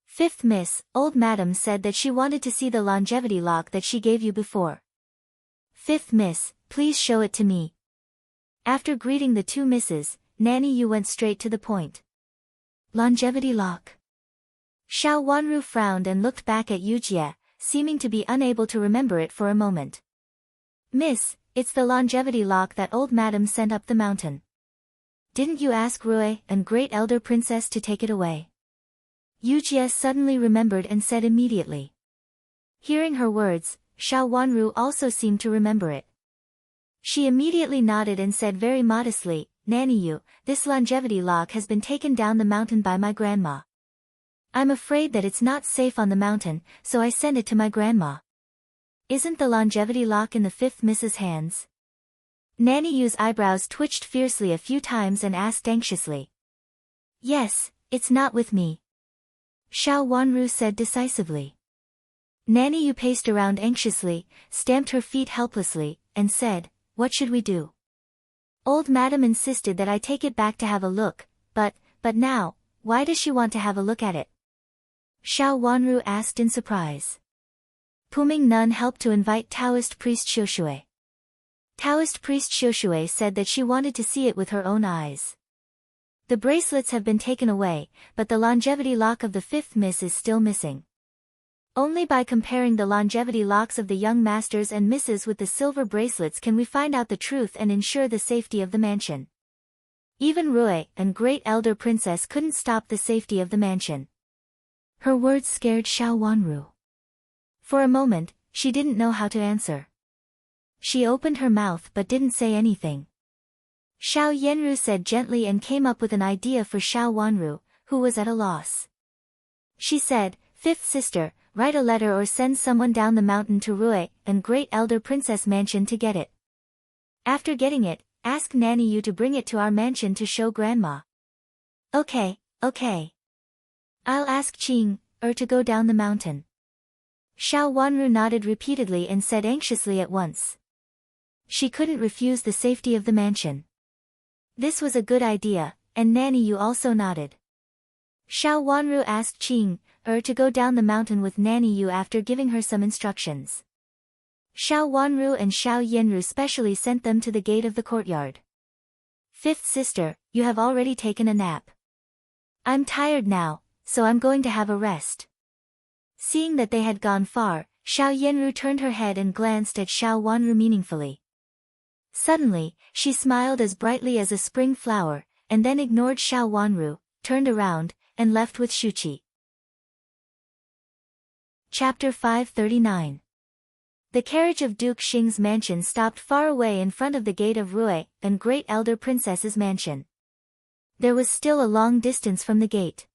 Fifth Miss, old madam said that she wanted to see the longevity lock that she gave you before. Fifth Miss, please show it to me. After greeting the 2 misses, Nanny Yu went straight to the point. Longevity lock. Xiao Wanru frowned and looked back at Yujie, seeming to be unable to remember it for a moment. Miss, it's the longevity lock that old madam sent up the mountain. Didn't you ask Rui and Great Elder Princess to take it away? Yujie suddenly remembered and said immediately. Hearing her words, Xiao Wanru also seemed to remember it. She immediately nodded and said very modestly, Nanny Yu, this longevity lock has been taken down the mountain by my grandma. I'm afraid that it's not safe on the mountain, so I sent it to my grandma. Isn't the longevity lock in the 5th Miss's hands? Nanny Yu's eyebrows twitched fiercely a few times and asked anxiously. Yes, it's not with me. Xiao Wanru said decisively. Nanny Yu paced around anxiously, stamped her feet helplessly, and said, What should we do? Old madam insisted that I take it back to have a look, but now, why does she want to have a look at it? Xiao Wanru asked in surprise. Puming Nun helped to invite Taoist priest Xiushui. Taoist priest Xiushui said that she wanted to see it with her own eyes. The bracelets have been taken away, but the longevity lock of the 5th Miss is still missing. Only by comparing the longevity locks of the young masters and misses with the silver bracelets can we find out the truth and ensure the safety of the mansion. Even Rui and Great Elder Princess couldn't stop the safety of the mansion. Her words scared Xiao Wanru. For a moment, she didn't know how to answer. She opened her mouth but didn't say anything. Xiao Yanru said gently and came up with an idea for Xiao Wanru, who was at a loss. She said, 5th sister, write a letter or send someone down the mountain to Rui and Great Elder Princess Mansion to get it. After getting it, ask Nanny Yu to bring it to our mansion to show Grandma. Okay. I'll ask Qing, to go down the mountain. Xiao Wanru nodded repeatedly and said anxiously at once. She couldn't refuse the safety of the mansion. This was a good idea, and Nanny Yu also nodded. Xiao Wanru asked Qing, to go down the mountain with Nanny Yu after giving her some instructions. Xiao Wanru and Xiao Yanru specially sent them to the gate of the courtyard. 5th sister, you have already taken a nap. I'm tired now, so I'm going to have a rest. Seeing that they had gone far, Xiao Yanru turned her head and glanced at Xiao Wanru meaningfully. Suddenly, she smiled as brightly as a spring flower, and then ignored Xiao Wanru, turned around, and left with Shuqi. Chapter 539. The carriage of Duke Xing's mansion stopped far away in front of the gate of Rui and Great Elder Princess's mansion. There was still a long distance from the gate.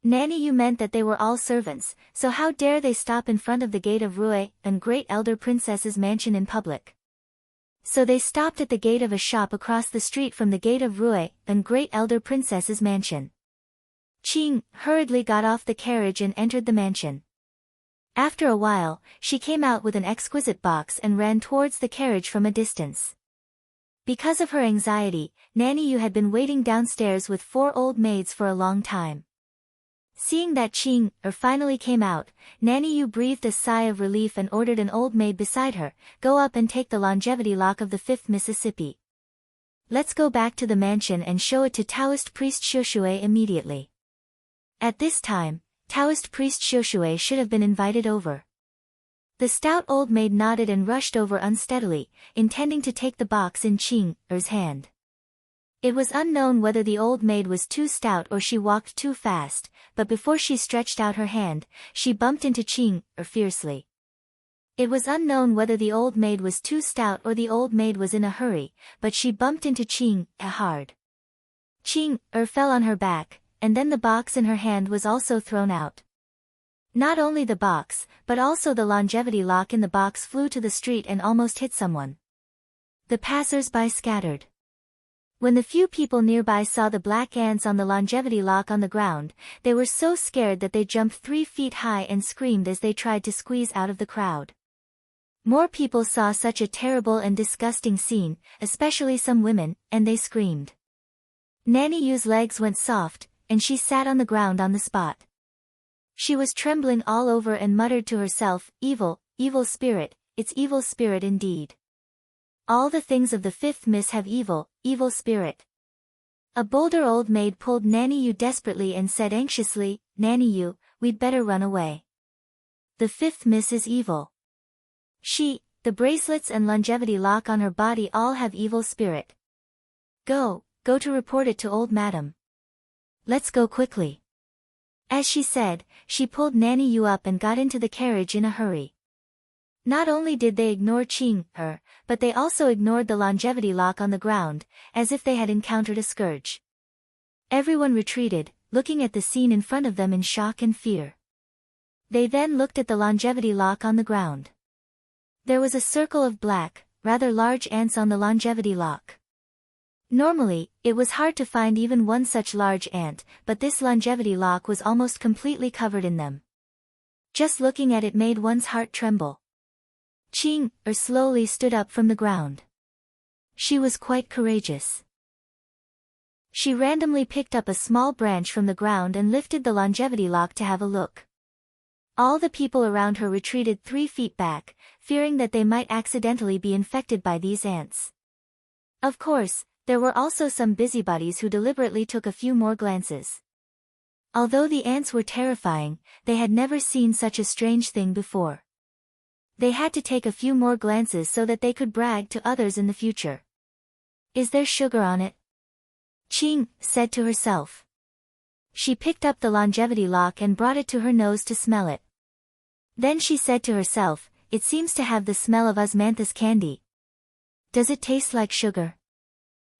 Nanny Yu meant that they were all servants, so how dare they stop in front of the gate of Rui and Great Elder Princess's mansion in public? So they stopped at the gate of a shop across the street from the gate of Rui and Great Elder Princess's mansion. Qing hurriedly got off the carriage and entered the mansion. After a while, she came out with an exquisite box and ran towards the carriage from a distance. Because of her anxiety, Nanny Yu had been waiting downstairs with 4 old maids for a long time. Seeing that Ching finally came out, Nanny Yu breathed a sigh of relief and ordered an old maid beside her, "Go up and take the longevity lock of the 5th Mississippi. Let's go back to the mansion and show it to Taoist priest Xiushui immediately." At this time, Taoist priest Xiushui should have been invited over. The stout old maid nodded and rushed over unsteadily, intending to take the box in Ching-er's hand. It was unknown whether the old maid was too stout or she walked too fast, but before she stretched out her hand, she bumped into Ching-er fiercely. It was unknown whether the old maid was too stout or the old maid was in a hurry, but she bumped into Ching-er hard. Ching-er fell on her back, and then the box in her hand was also thrown out. Not only the box, but also the longevity lock in the box flew to the street and almost hit someone. The passers-by scattered. When the few people nearby saw the black ants on the longevity lock on the ground, they were so scared that they jumped 3 feet high and screamed as they tried to squeeze out of the crowd. More people saw such a terrible and disgusting scene, especially some women, and they screamed. Nanny Yu's legs went soft, and she sat on the ground on the spot. She was trembling all over and muttered to herself, "Evil, evil spirit, it's evil spirit indeed. All the things of the 5th Miss have evil, evil spirit." A bolder old maid pulled Nanny Yu desperately and said anxiously, "Nanny Yu, we'd better run away. The 5th Miss is evil. The bracelets and longevity lock on her body all have evil spirit. Go to report it to old madam. Let's go quickly." As she said, she pulled Nanny Yu up and got into the carriage in a hurry. Not only did they ignore Ching-er, but they also ignored the longevity lock on the ground, as if they had encountered a scourge. Everyone retreated, looking at the scene in front of them in shock and fear. They then looked at the longevity lock on the ground. There was a circle of black, rather large ants on the longevity lock. Normally, it was hard to find even one such large ant, but this longevity lock was almost completely covered in them. Just looking at it made one's heart tremble. Ching-er slowly stood up from the ground. She was quite courageous. She randomly picked up a small branch from the ground and lifted the longevity lock to have a look. All the people around her retreated 3 feet back, fearing that they might accidentally be infected by these ants. Of course, there were also some busybodies who deliberately took a few more glances. Although the ants were terrifying, they had never seen such a strange thing before. They had to take a few more glances so that they could brag to others in the future. "Is there sugar on it?" Ching said to herself. She picked up the longevity lock and brought it to her nose to smell it. Then she said to herself, "It seems to have the smell of osmanthus candy. Does it taste like sugar?"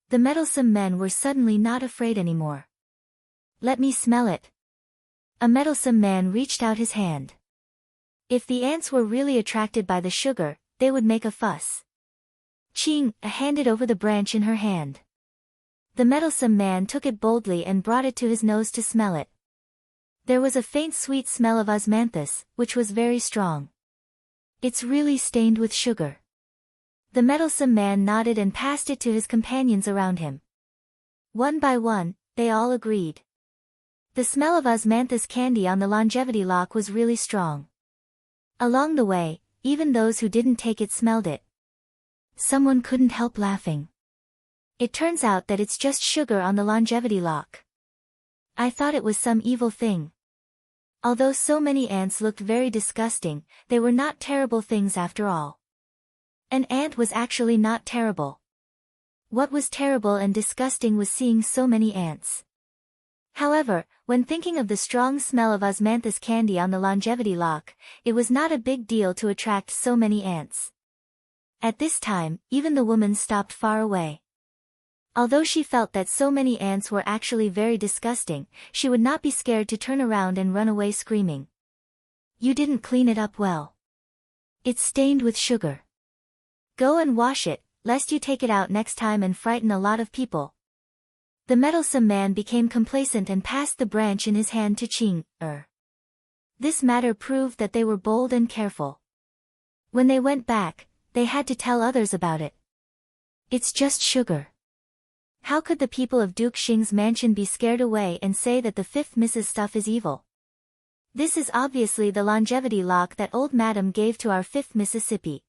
The meddlesome men were suddenly not afraid anymore. "Let me smell it." A meddlesome man reached out his hand. If the ants were really attracted by the sugar, they would make a fuss. Ching handed over the branch in her hand. The meddlesome man took it boldly and brought it to his nose to smell it. There was a faint sweet smell of osmanthus, which was very strong. "It's really stained with sugar." The meddlesome man nodded and passed it to his companions around him. One by one, they all agreed. The smell of osmanthus candy on the longevity lock was really strong. Along the way, even those who didn't take it smelled it. Someone couldn't help laughing. "It turns out that it's just sugar on the longevity lock. I thought it was some evil thing." Although so many ants looked very disgusting, they were not terrible things after all. An ant was actually not terrible. What was terrible and disgusting was seeing so many ants. However, when thinking of the strong smell of osmanthus candy on the longevity lock, it was not a big deal to attract so many ants. At this time, even the woman stopped far away. Although she felt that so many ants were actually very disgusting, she would not be scared to turn around and run away screaming. "You didn't clean it up well. It's stained with sugar. Go and wash it, lest you take it out next time and frighten a lot of people." The meddlesome man became complacent and passed the branch in his hand to Ching-er. This matter proved that they were bold and careful. When they went back, they had to tell others about it. It's just sugar. How could the people of Duke Xing's mansion be scared away and say that the fifth Miss's stuff is evil? This is obviously the longevity lock that old madam gave to our fifth Mississippi.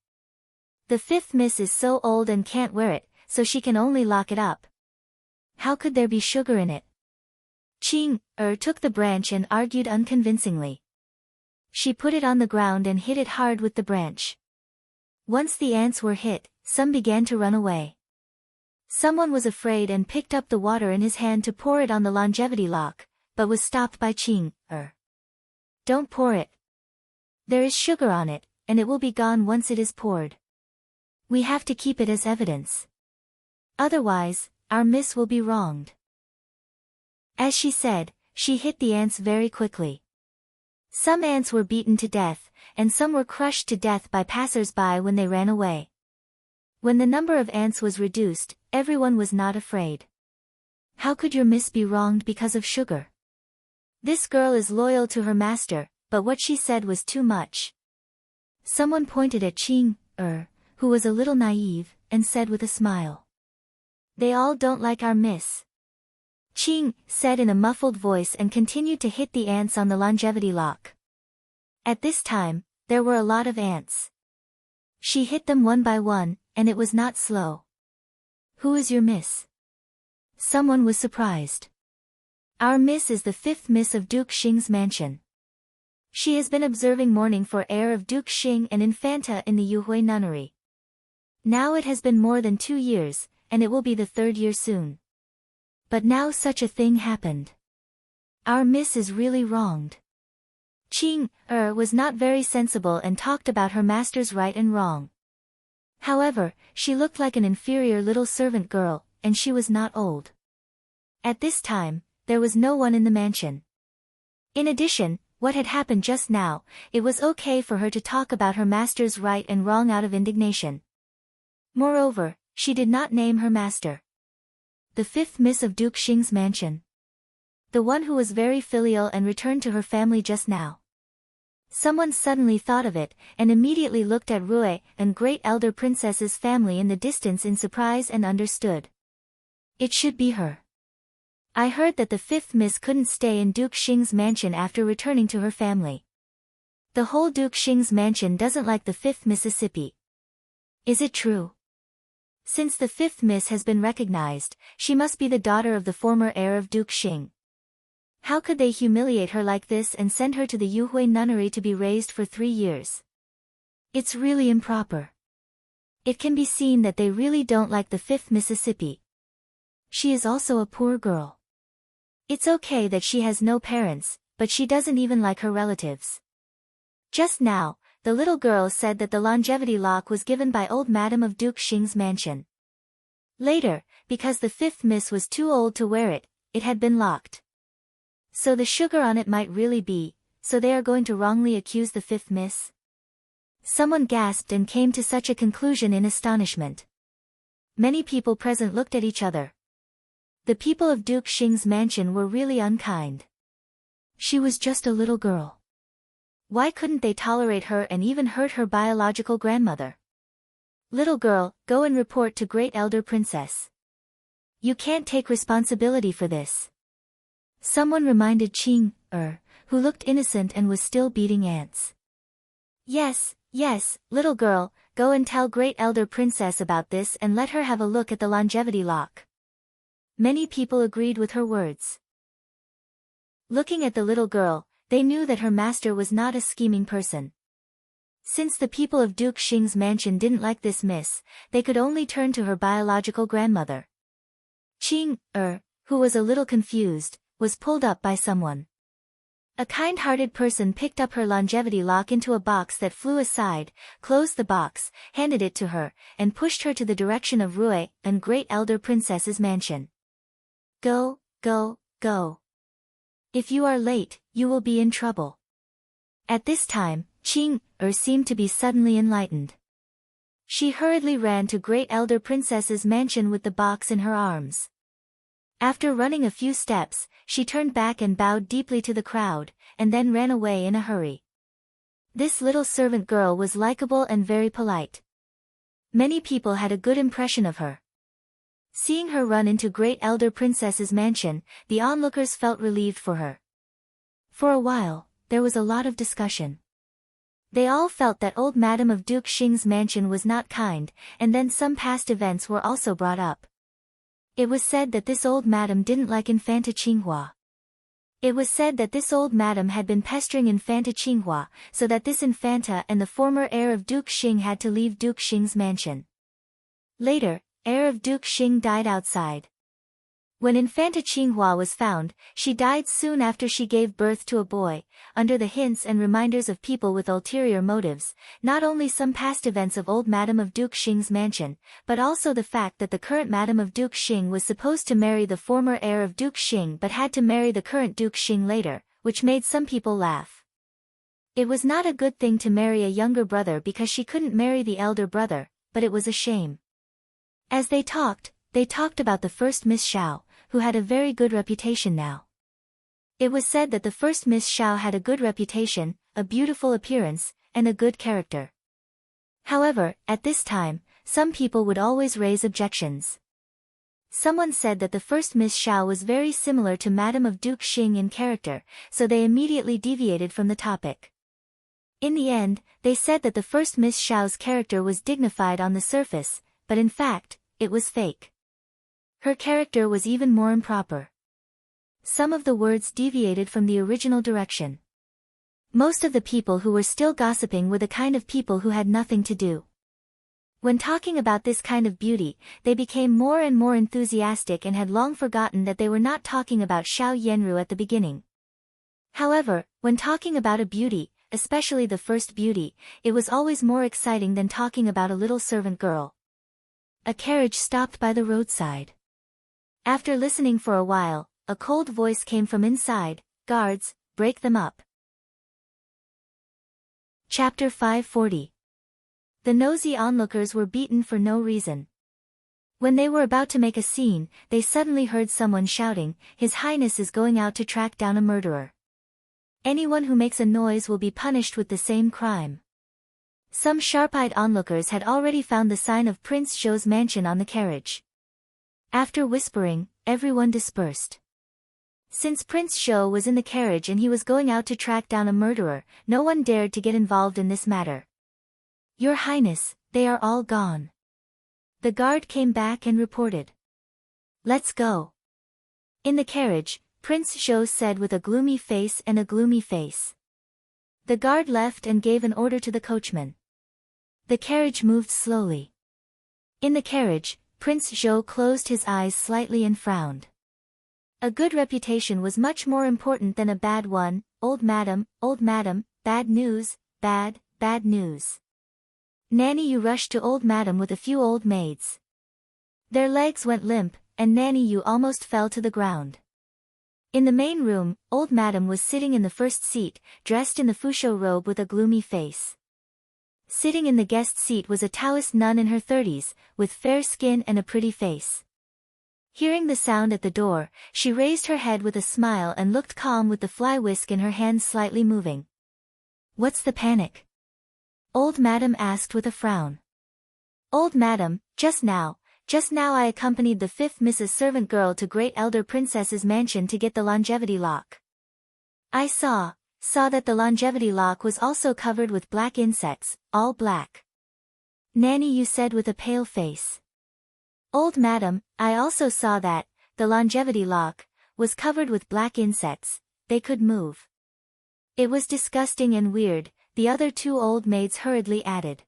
The fifth Miss is so old and can't wear it, so she can only lock it up. How could there be sugar in it? Qing took the branch and argued unconvincingly. She put it on the ground and hit it hard with the branch. Once the ants were hit, some began to run away. Someone was afraid and picked up the water in his hand to pour it on the longevity lock, but was stopped by Qing. Don't pour it. There is sugar on it, and it will be gone once it is poured. We have to keep it as evidence. Otherwise, our miss will be wronged. As she said, she hit the ants very quickly. Some ants were beaten to death, and some were crushed to death by passers-by when they ran away. When the number of ants was reduced, everyone was not afraid. How could your miss be wronged because of sugar? This girl is loyal to her master, but what she said was too much. Someone pointed at Qing, who was a little naive, and said with a smile. They all don't like our miss. Qing said in a muffled voice and continued to hit the ants on the longevity lock. At this time, there were a lot of ants. She hit them one by one, and it was not slow. Who is your miss? Someone was surprised. Our miss is the fifth miss of Duke Xing's mansion. She has been observing mourning for heir of Duke Xing and Infanta in the Yuhui nunnery. Now it has been more than 2 years, and it will be the 3rd year soon. But now such a thing happened. Our miss is really wronged. Qing was not very sensible and talked about her master's right and wrong. However, she looked like an inferior little servant girl, and she was not old. At this time, there was no one in the mansion. In addition, what had happened just now, it was okay for her to talk about her master's right and wrong out of indignation. Moreover, she did not name her master. The fifth miss of Duke Xing's mansion. The one who was very filial and returned to her family just now. Someone suddenly thought of it, and immediately looked at Rui and great elder princess's family in the distance in surprise and understood. It should be her. I heard that the fifth miss couldn't stay in Duke Xing's mansion after returning to her family. The whole Duke Xing's mansion doesn't like the fifth Mississippi. Is it true? Since the fifth miss has been recognized, she must be the daughter of the former heir of Duke Xing. How could they humiliate her like this and send her to the Yuhui nunnery to be raised for 3 years? It's really improper. It can be seen that they really don't like the fifth Mississippi. She is also a poor girl. It's okay that she has no parents, but she doesn't even like her relatives. Just now, the little girl said that the longevity lock was given by old madam of Duke Xing's mansion. Later, because the fifth miss was too old to wear it, it had been locked. So the sugar on it might really be, so they are going to wrongly accuse the fifth miss? Someone gasped and came to such a conclusion in astonishment. Many people present looked at each other. The people of Duke Xing's mansion were really unkind. She was just a little girl. Why couldn't they tolerate her and even hurt her biological grandmother? Little girl, go and report to great elder princess. You can't take responsibility for this. Someone reminded Qing, who looked innocent and was still beating ants. Yes, little girl, go and tell great elder princess about this and let her have a look at the longevity lock. Many people agreed with her words. Looking at the little girl, they knew that her master was not a scheming person. Since the people of Duke Xing's mansion didn't like this miss, they could only turn to her biological grandmother. Qing, who was a little confused, was pulled up by someone. A kind-hearted person picked up her longevity lock into a box that flew aside, closed the box, handed it to her, and pushed her to the direction of Rui and great elder princess's mansion. Go. If you are late, you will be in trouble. At this time, Qing seemed to be suddenly enlightened. She hurriedly ran to great elder princess's mansion with the box in her arms. After running a few steps, she turned back and bowed deeply to the crowd, and then ran away in a hurry. This little servant girl was likable and very polite. Many people had a good impression of her. Seeing her run into Great Elder Princess's mansion, the onlookers felt relieved for her. For a while, there was a lot of discussion. They all felt that old Madame of Duke Xing's mansion was not kind, and then some past events were also brought up. It was said that this old madam didn't like Infanta Qinghua. It was said that this old madam had been pestering Infanta Qinghua, so that this Infanta and the former heir of Duke Xing had to leave Duke Xing's mansion. Later, heir of Duke Xing died outside. When Infanta Qinghua was found, she died soon after she gave birth to a boy, under the hints and reminders of people with ulterior motives, not only some past events of old Madame of Duke Xing's mansion, but also the fact that the current Madame of Duke Xing was supposed to marry the former heir of Duke Xing but had to marry the current Duke Xing later, which made some people laugh. It was not a good thing to marry a younger brother because she couldn't marry the elder brother, but it was a shame. As they talked about the first Miss Xiao, who had a very good reputation now. It was said that the first Miss Xiao had a good reputation, a beautiful appearance, and a good character. However, at this time, some people would always raise objections. Someone said that the first Miss Xiao was very similar to Madame of Duke Xing in character, so they immediately deviated from the topic. In the end, they said that the first Miss Xiao's character was dignified on the surface, but in fact, it was fake. Her character was even more improper. Some of the words deviated from the original direction. Most of the people who were still gossiping were the kind of people who had nothing to do. When talking about this kind of beauty, they became more and more enthusiastic and had long forgotten that they were not talking about Xiao Yanru at the beginning. However, when talking about a beauty, especially the first beauty, it was always more exciting than talking about a little servant girl. A carriage stopped by the roadside. After listening for a while, a cold voice came from inside, "Guards, break them up." Chapter 540. The nosy onlookers were beaten for no reason. When they were about to make a scene, they suddenly heard someone shouting, "His Highness is going out to track down a murderer. Anyone who makes a noise will be punished with the same crime." Some sharp-eyed onlookers had already found the sign of Prince Zhou's mansion on the carriage. After whispering, everyone dispersed. Since Prince Zhou was in the carriage and he was going out to track down a murderer, no one dared to get involved in this matter. "Your Highness, they are all gone." The guard came back and reported. "Let's go." In the carriage, Prince Zhou said with a gloomy face and a gloomy face. The guard left and gave an order to the coachman. The carriage moved slowly. In the carriage, Prince Zhou closed his eyes slightly and frowned. A good reputation was much more important than a bad one. Old madam, bad news, bad news. Nanny Yu rushed to old madam with a few old maids. Their legs went limp, and Nanny Yu almost fell to the ground. In the main room, old madam was sitting in the first seat, dressed in the Fusho robe with a gloomy face. Sitting in the guest seat was a Taoist nun in her 30s, with fair skin and a pretty face. Hearing the sound at the door, she raised her head with a smile and looked calm with the fly whisk in her hand slightly moving. "What's the panic?" Old madam asked with a frown. "Old madam, just now I accompanied the 5th Mrs. Servant Girl to Great Elder Princess's mansion to get the longevity lock. I saw that the longevity lock was also covered with black insects, all black." Nanny Yu said with a pale face. "Old madam, I also saw that the longevity lock was covered with black insects. They could move." "It was disgusting and weird," the other two old maids hurriedly added.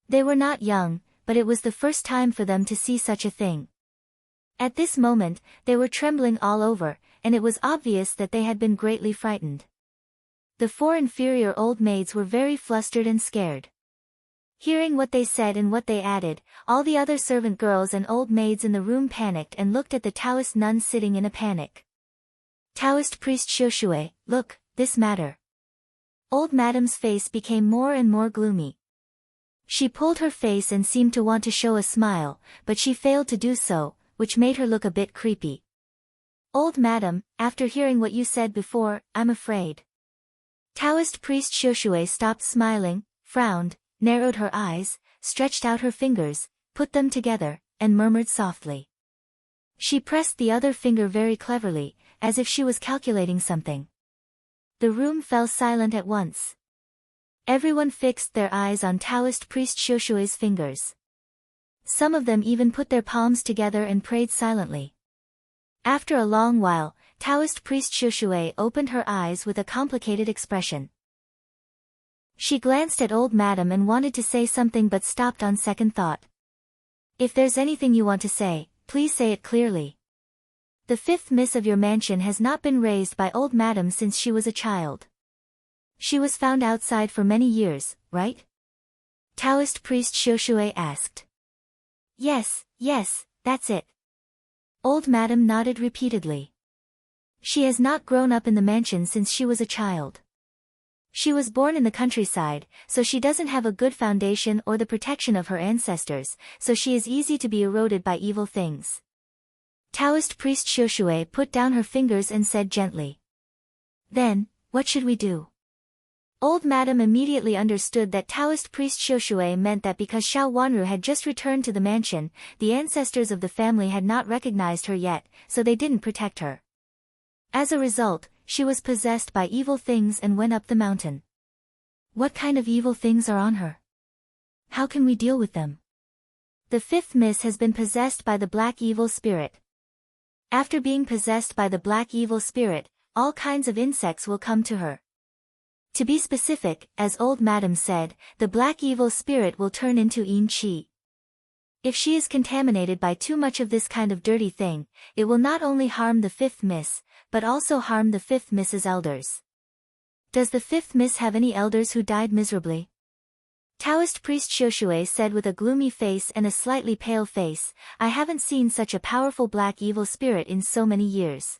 They were not young, but it was the first time for them to see such a thing. At this moment, they were trembling all over, and it was obvious that they had been greatly frightened. The 4 inferior old maids were very flustered and scared. Hearing what they said and what they added, all the other servant girls and old maids in the room panicked and looked at the Taoist nun sitting in a panic. "Taoist priest Xiushui, look, this matter." Old madam's face became more and more gloomy. She pulled her face and seemed to want to show a smile, but she failed to do so, which made her look a bit creepy. "Old madam, after hearing what you said before, I'm afraid." Taoist priest Xiushui stopped smiling, frowned, narrowed her eyes, stretched out her fingers, put them together, and murmured softly. She pressed the other finger very cleverly, as if she was calculating something. The room fell silent at once. Everyone fixed their eyes on Taoist priest Shoshue's fingers. Some of them even put their palms together and prayed silently. After a long while, Taoist priest Shoshue opened her eyes with a complicated expression. She glanced at old madam and wanted to say something but stopped on second thought. If there's anything you want to say, please say it clearly. The fifth miss of your mansion has not been raised by old madam since she was a child. She was found outside for many years, right? Taoist priest Shoshue asked. Yes, that's it. Old madam nodded repeatedly. She has not grown up in the mansion since she was a child. She was born in the countryside, so she doesn't have a good foundation or the protection of her ancestors, so she is easy to be eroded by evil things. Taoist priest Shoshue put down her fingers and said gently. Then, what should we do? Old madam immediately understood that Taoist priest Shoshue meant that because Xiao Wanru had just returned to the mansion, the ancestors of the family had not recognized her yet, so they didn't protect her. As a result, she was possessed by evil things and went up the mountain. What kind of evil things are on her? How can we deal with them? The fifth miss has been possessed by the black evil spirit. After being possessed by the black evil spirit, all kinds of insects will come to her. To be specific, as old madam said, the black evil spirit will turn into yin qi. If she is contaminated by too much of this kind of dirty thing, it will not only harm the fifth miss, but also harm the fifth miss's elders. Does the fifth miss have any elders who died miserably? Taoist priest Shoshue said with a gloomy face and a slightly pale face, I haven't seen such a powerful black evil spirit in so many years.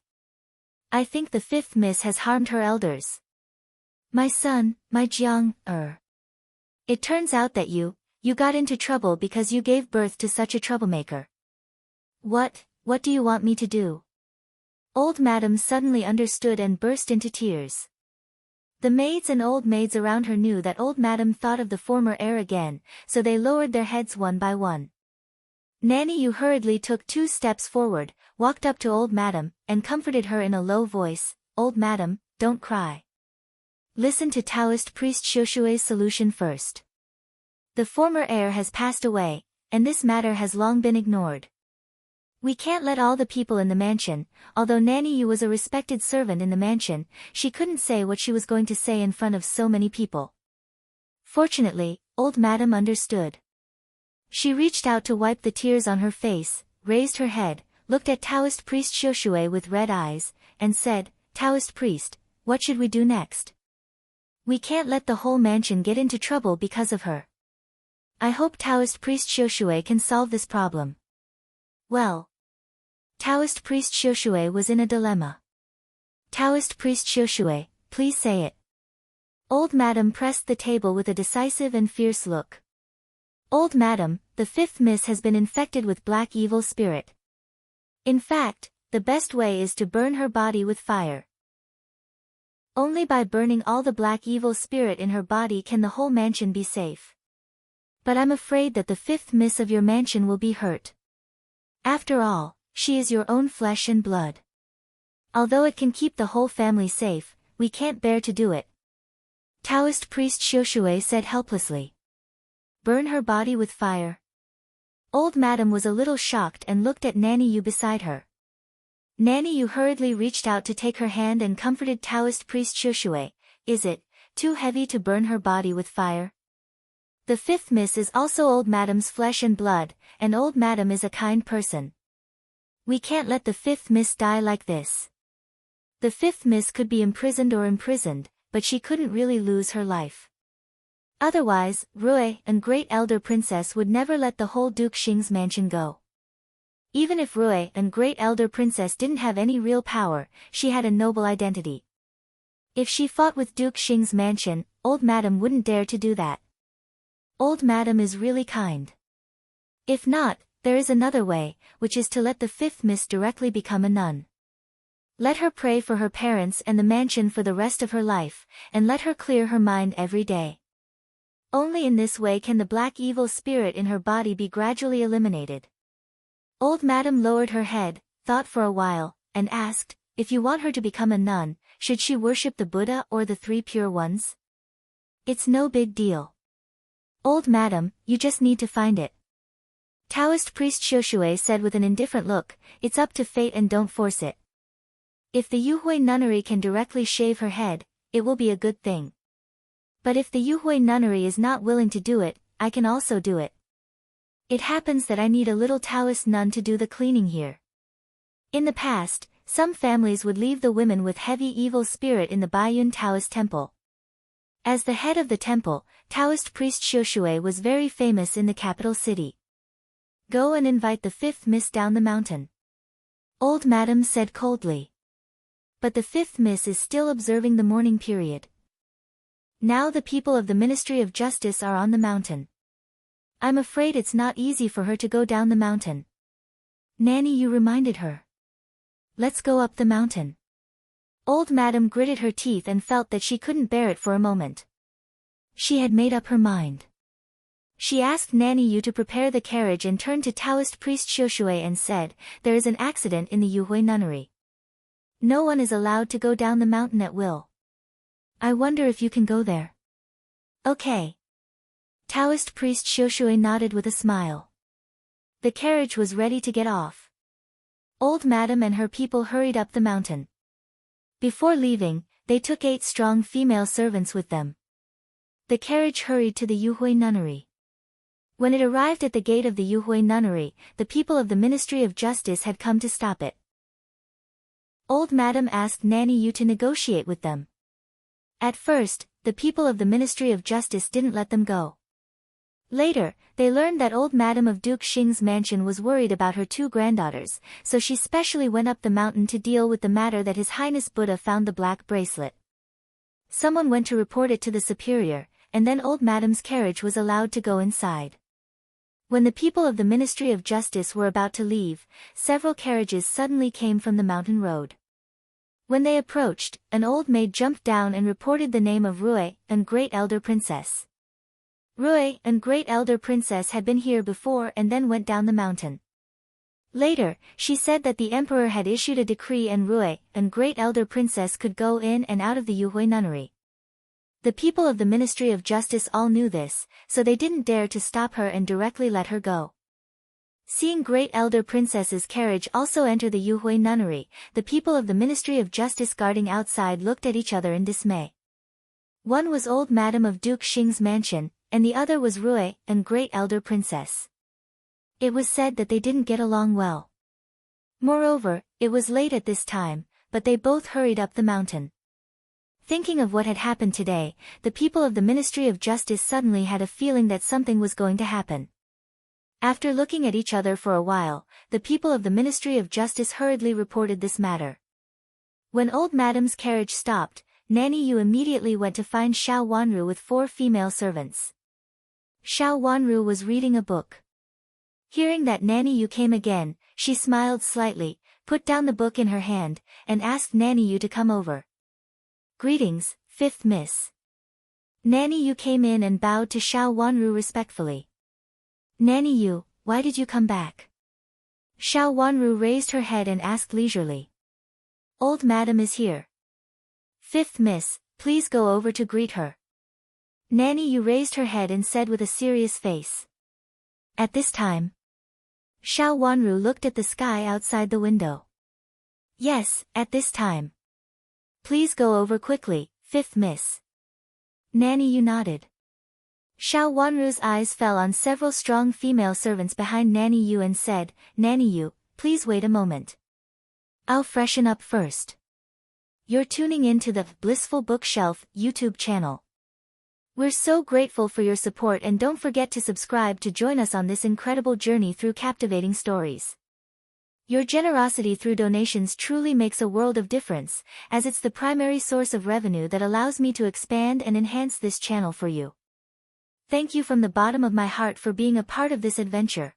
I think the fifth miss has harmed her elders. My son, my Jiang, It turns out that you got into trouble because you gave birth to such a troublemaker. What do you want me to do? Old madam suddenly understood and burst into tears. The maids and old maids around her knew that old madam thought of the former heir again, so they lowered their heads one by one. Nanny Yu hurriedly took 2 steps forward, walked up to old madam, and comforted her in a low voice, Old madam, don't cry. Listen to Taoist priest Shoshue's solution first. The former heir has passed away, and this matter has long been ignored. We can't let all the people in the mansion, although Nanny Yu was a respected servant in the mansion, she couldn't say what she was going to say in front of so many people. Fortunately, old madam understood. She reached out to wipe the tears on her face, raised her head, looked at Taoist priest Shoshue with red eyes, and said, Taoist priest, what should we do next? We can't let the whole mansion get into trouble because of her. I hope Taoist priest Shoshue can solve this problem. Well. Taoist priest Shoshue was in a dilemma. Taoist priest Shoshue, please say it. Old madam pressed the table with a decisive and fierce look. Old madam, the fifth miss has been infected with black evil spirit. In fact, the best way is to burn her body with fire. Only by burning all the black evil spirit in her body can the whole mansion be safe. But I'm afraid that the fifth miss of your mansion will be hurt. After all, she is your own flesh and blood. Although it can keep the whole family safe, we can't bear to do it. Taoist priest Shoshue said helplessly. Burn her body with fire. Old madam was a little shocked and looked at Nanny Yu beside her. Nanny Yu hurriedly reached out to take her hand and comforted Taoist priest Shoshue. Is it too heavy to burn her body with fire? The fifth miss is also old madam's flesh and blood, and old madam is a kind person. We can't let the fifth miss die like this. The fifth miss could be imprisoned, but she couldn't really lose her life. Otherwise, Rui, and great elder princess would never let the whole Duke Xing's mansion go. Even if Rui and great elder princess didn't have any real power, she had a noble identity. If she fought with Duke Xing's mansion, old madam wouldn't dare to do that. Old madam is really kind. If not, there is another way, which is to let the fifth miss directly become a nun. Let her pray for her parents and the mansion for the rest of her life, and let her clear her mind every day. Only in this way can the black evil spirit in her body be gradually eliminated. Old madam lowered her head, thought for a while, and asked, if you want her to become a nun, should she worship the Buddha or the three pure ones? It's no big deal. Old madam, you just need to find it. Taoist priest Xiushui said with an indifferent look, it's up to fate and don't force it. If the Yuhui nunnery can directly shave her head, it will be a good thing. But if the Yuhui nunnery is not willing to do it, I can also do it. It happens that I need a little Taoist nun to do the cleaning here. In the past, some families would leave the women with heavy evil spirit in the Baiyun Taoist temple. As the head of the temple, Taoist priest Xiushui was very famous in the capital city. Go and invite the fifth miss down the mountain. Old madam said coldly. But the fifth miss is still observing the mourning period. Now the people of the Ministry of Justice are on the mountain. I'm afraid it's not easy for her to go down the mountain. Nanny Yu reminded her. Let's go up the mountain. Old madam gritted her teeth and felt that she couldn't bear it for a moment. She had made up her mind. She asked Nanny Yu to prepare the carriage and turned to Taoist priest Xiushui and said, there is an accident in the Yuhui nunnery. No one is allowed to go down the mountain at will. I wonder if you can go there. Okay. Taoist priest Xiushui nodded with a smile. The carriage was ready to get off. Old madam and her people hurried up the mountain. Before leaving, they took 8 strong female servants with them. The carriage hurried to the Yuhui nunnery. When it arrived at the gate of the Yuhui nunnery, the people of the Ministry of Justice had come to stop it. Old madam asked Nanny Yu to negotiate with them. At first, the people of the Ministry of Justice didn't let them go. Later, they learned that old madam of Duke Xing's mansion was worried about her 2 granddaughters, so she specially went up the mountain to deal with the matter that His Highness Buddha found the black bracelet. Someone went to report it to the superior, and then old madam's carriage was allowed to go inside. When the people of the Ministry of Justice were about to leave, several carriages suddenly came from the mountain road. When they approached, an old maid jumped down and reported the name of Rui, and Great Elder Princess. Rui, and Great Elder Princess had been here before and then went down the mountain. Later, she said that the emperor had issued a decree and Rui, and Great Elder Princess could go in and out of the Yuhui nunnery. The people of the Ministry of Justice all knew this, so they didn't dare to stop her and directly let her go. Seeing Great Elder Princess's carriage also enter the Yuhui nunnery, the people of the Ministry of Justice guarding outside looked at each other in dismay. One was old madam of Duke Xing's mansion, and the other was Rui, and Great Elder Princess. It was said that they didn't get along well. Moreover, it was late at this time, but they both hurried up the mountain. Thinking of what had happened today, the people of the Ministry of Justice suddenly had a feeling that something was going to happen. After looking at each other for a while, the people of the Ministry of Justice hurriedly reported this matter. When old madam's carriage stopped, Nanny Yu immediately went to find Xiao Wanru with 4 female servants. Xiao Wanru was reading a book. Hearing that Nanny Yu came again, she smiled slightly, put down the book in her hand, and asked Nanny Yu to come over. Greetings, 5th Miss. Nanny Yu came in and bowed to Xiao Wanru respectfully. Nanny Yu, why did you come back? Xiao Wanru raised her head and asked leisurely. Old madam is here. 5th Miss, please go over to greet her. Nanny Yu raised her head and said with a serious face. At this time, Xiao Wanru looked at the sky outside the window. Yes, at this time. Please go over quickly, 5th Miss. Nanny Yu nodded. Xiao Wanru's eyes fell on several strong female servants behind Nanny Yu and said, Nanny Yu, please wait a moment. I'll freshen up first. You're tuning in to the Blissful Bookshelf YouTube channel. We're so grateful for your support and don't forget to subscribe to join us on this incredible journey through captivating stories. Your generosity through donations truly makes a world of difference, as it's the primary source of revenue that allows me to expand and enhance this channel for you. Thank you from the bottom of my heart for being a part of this adventure.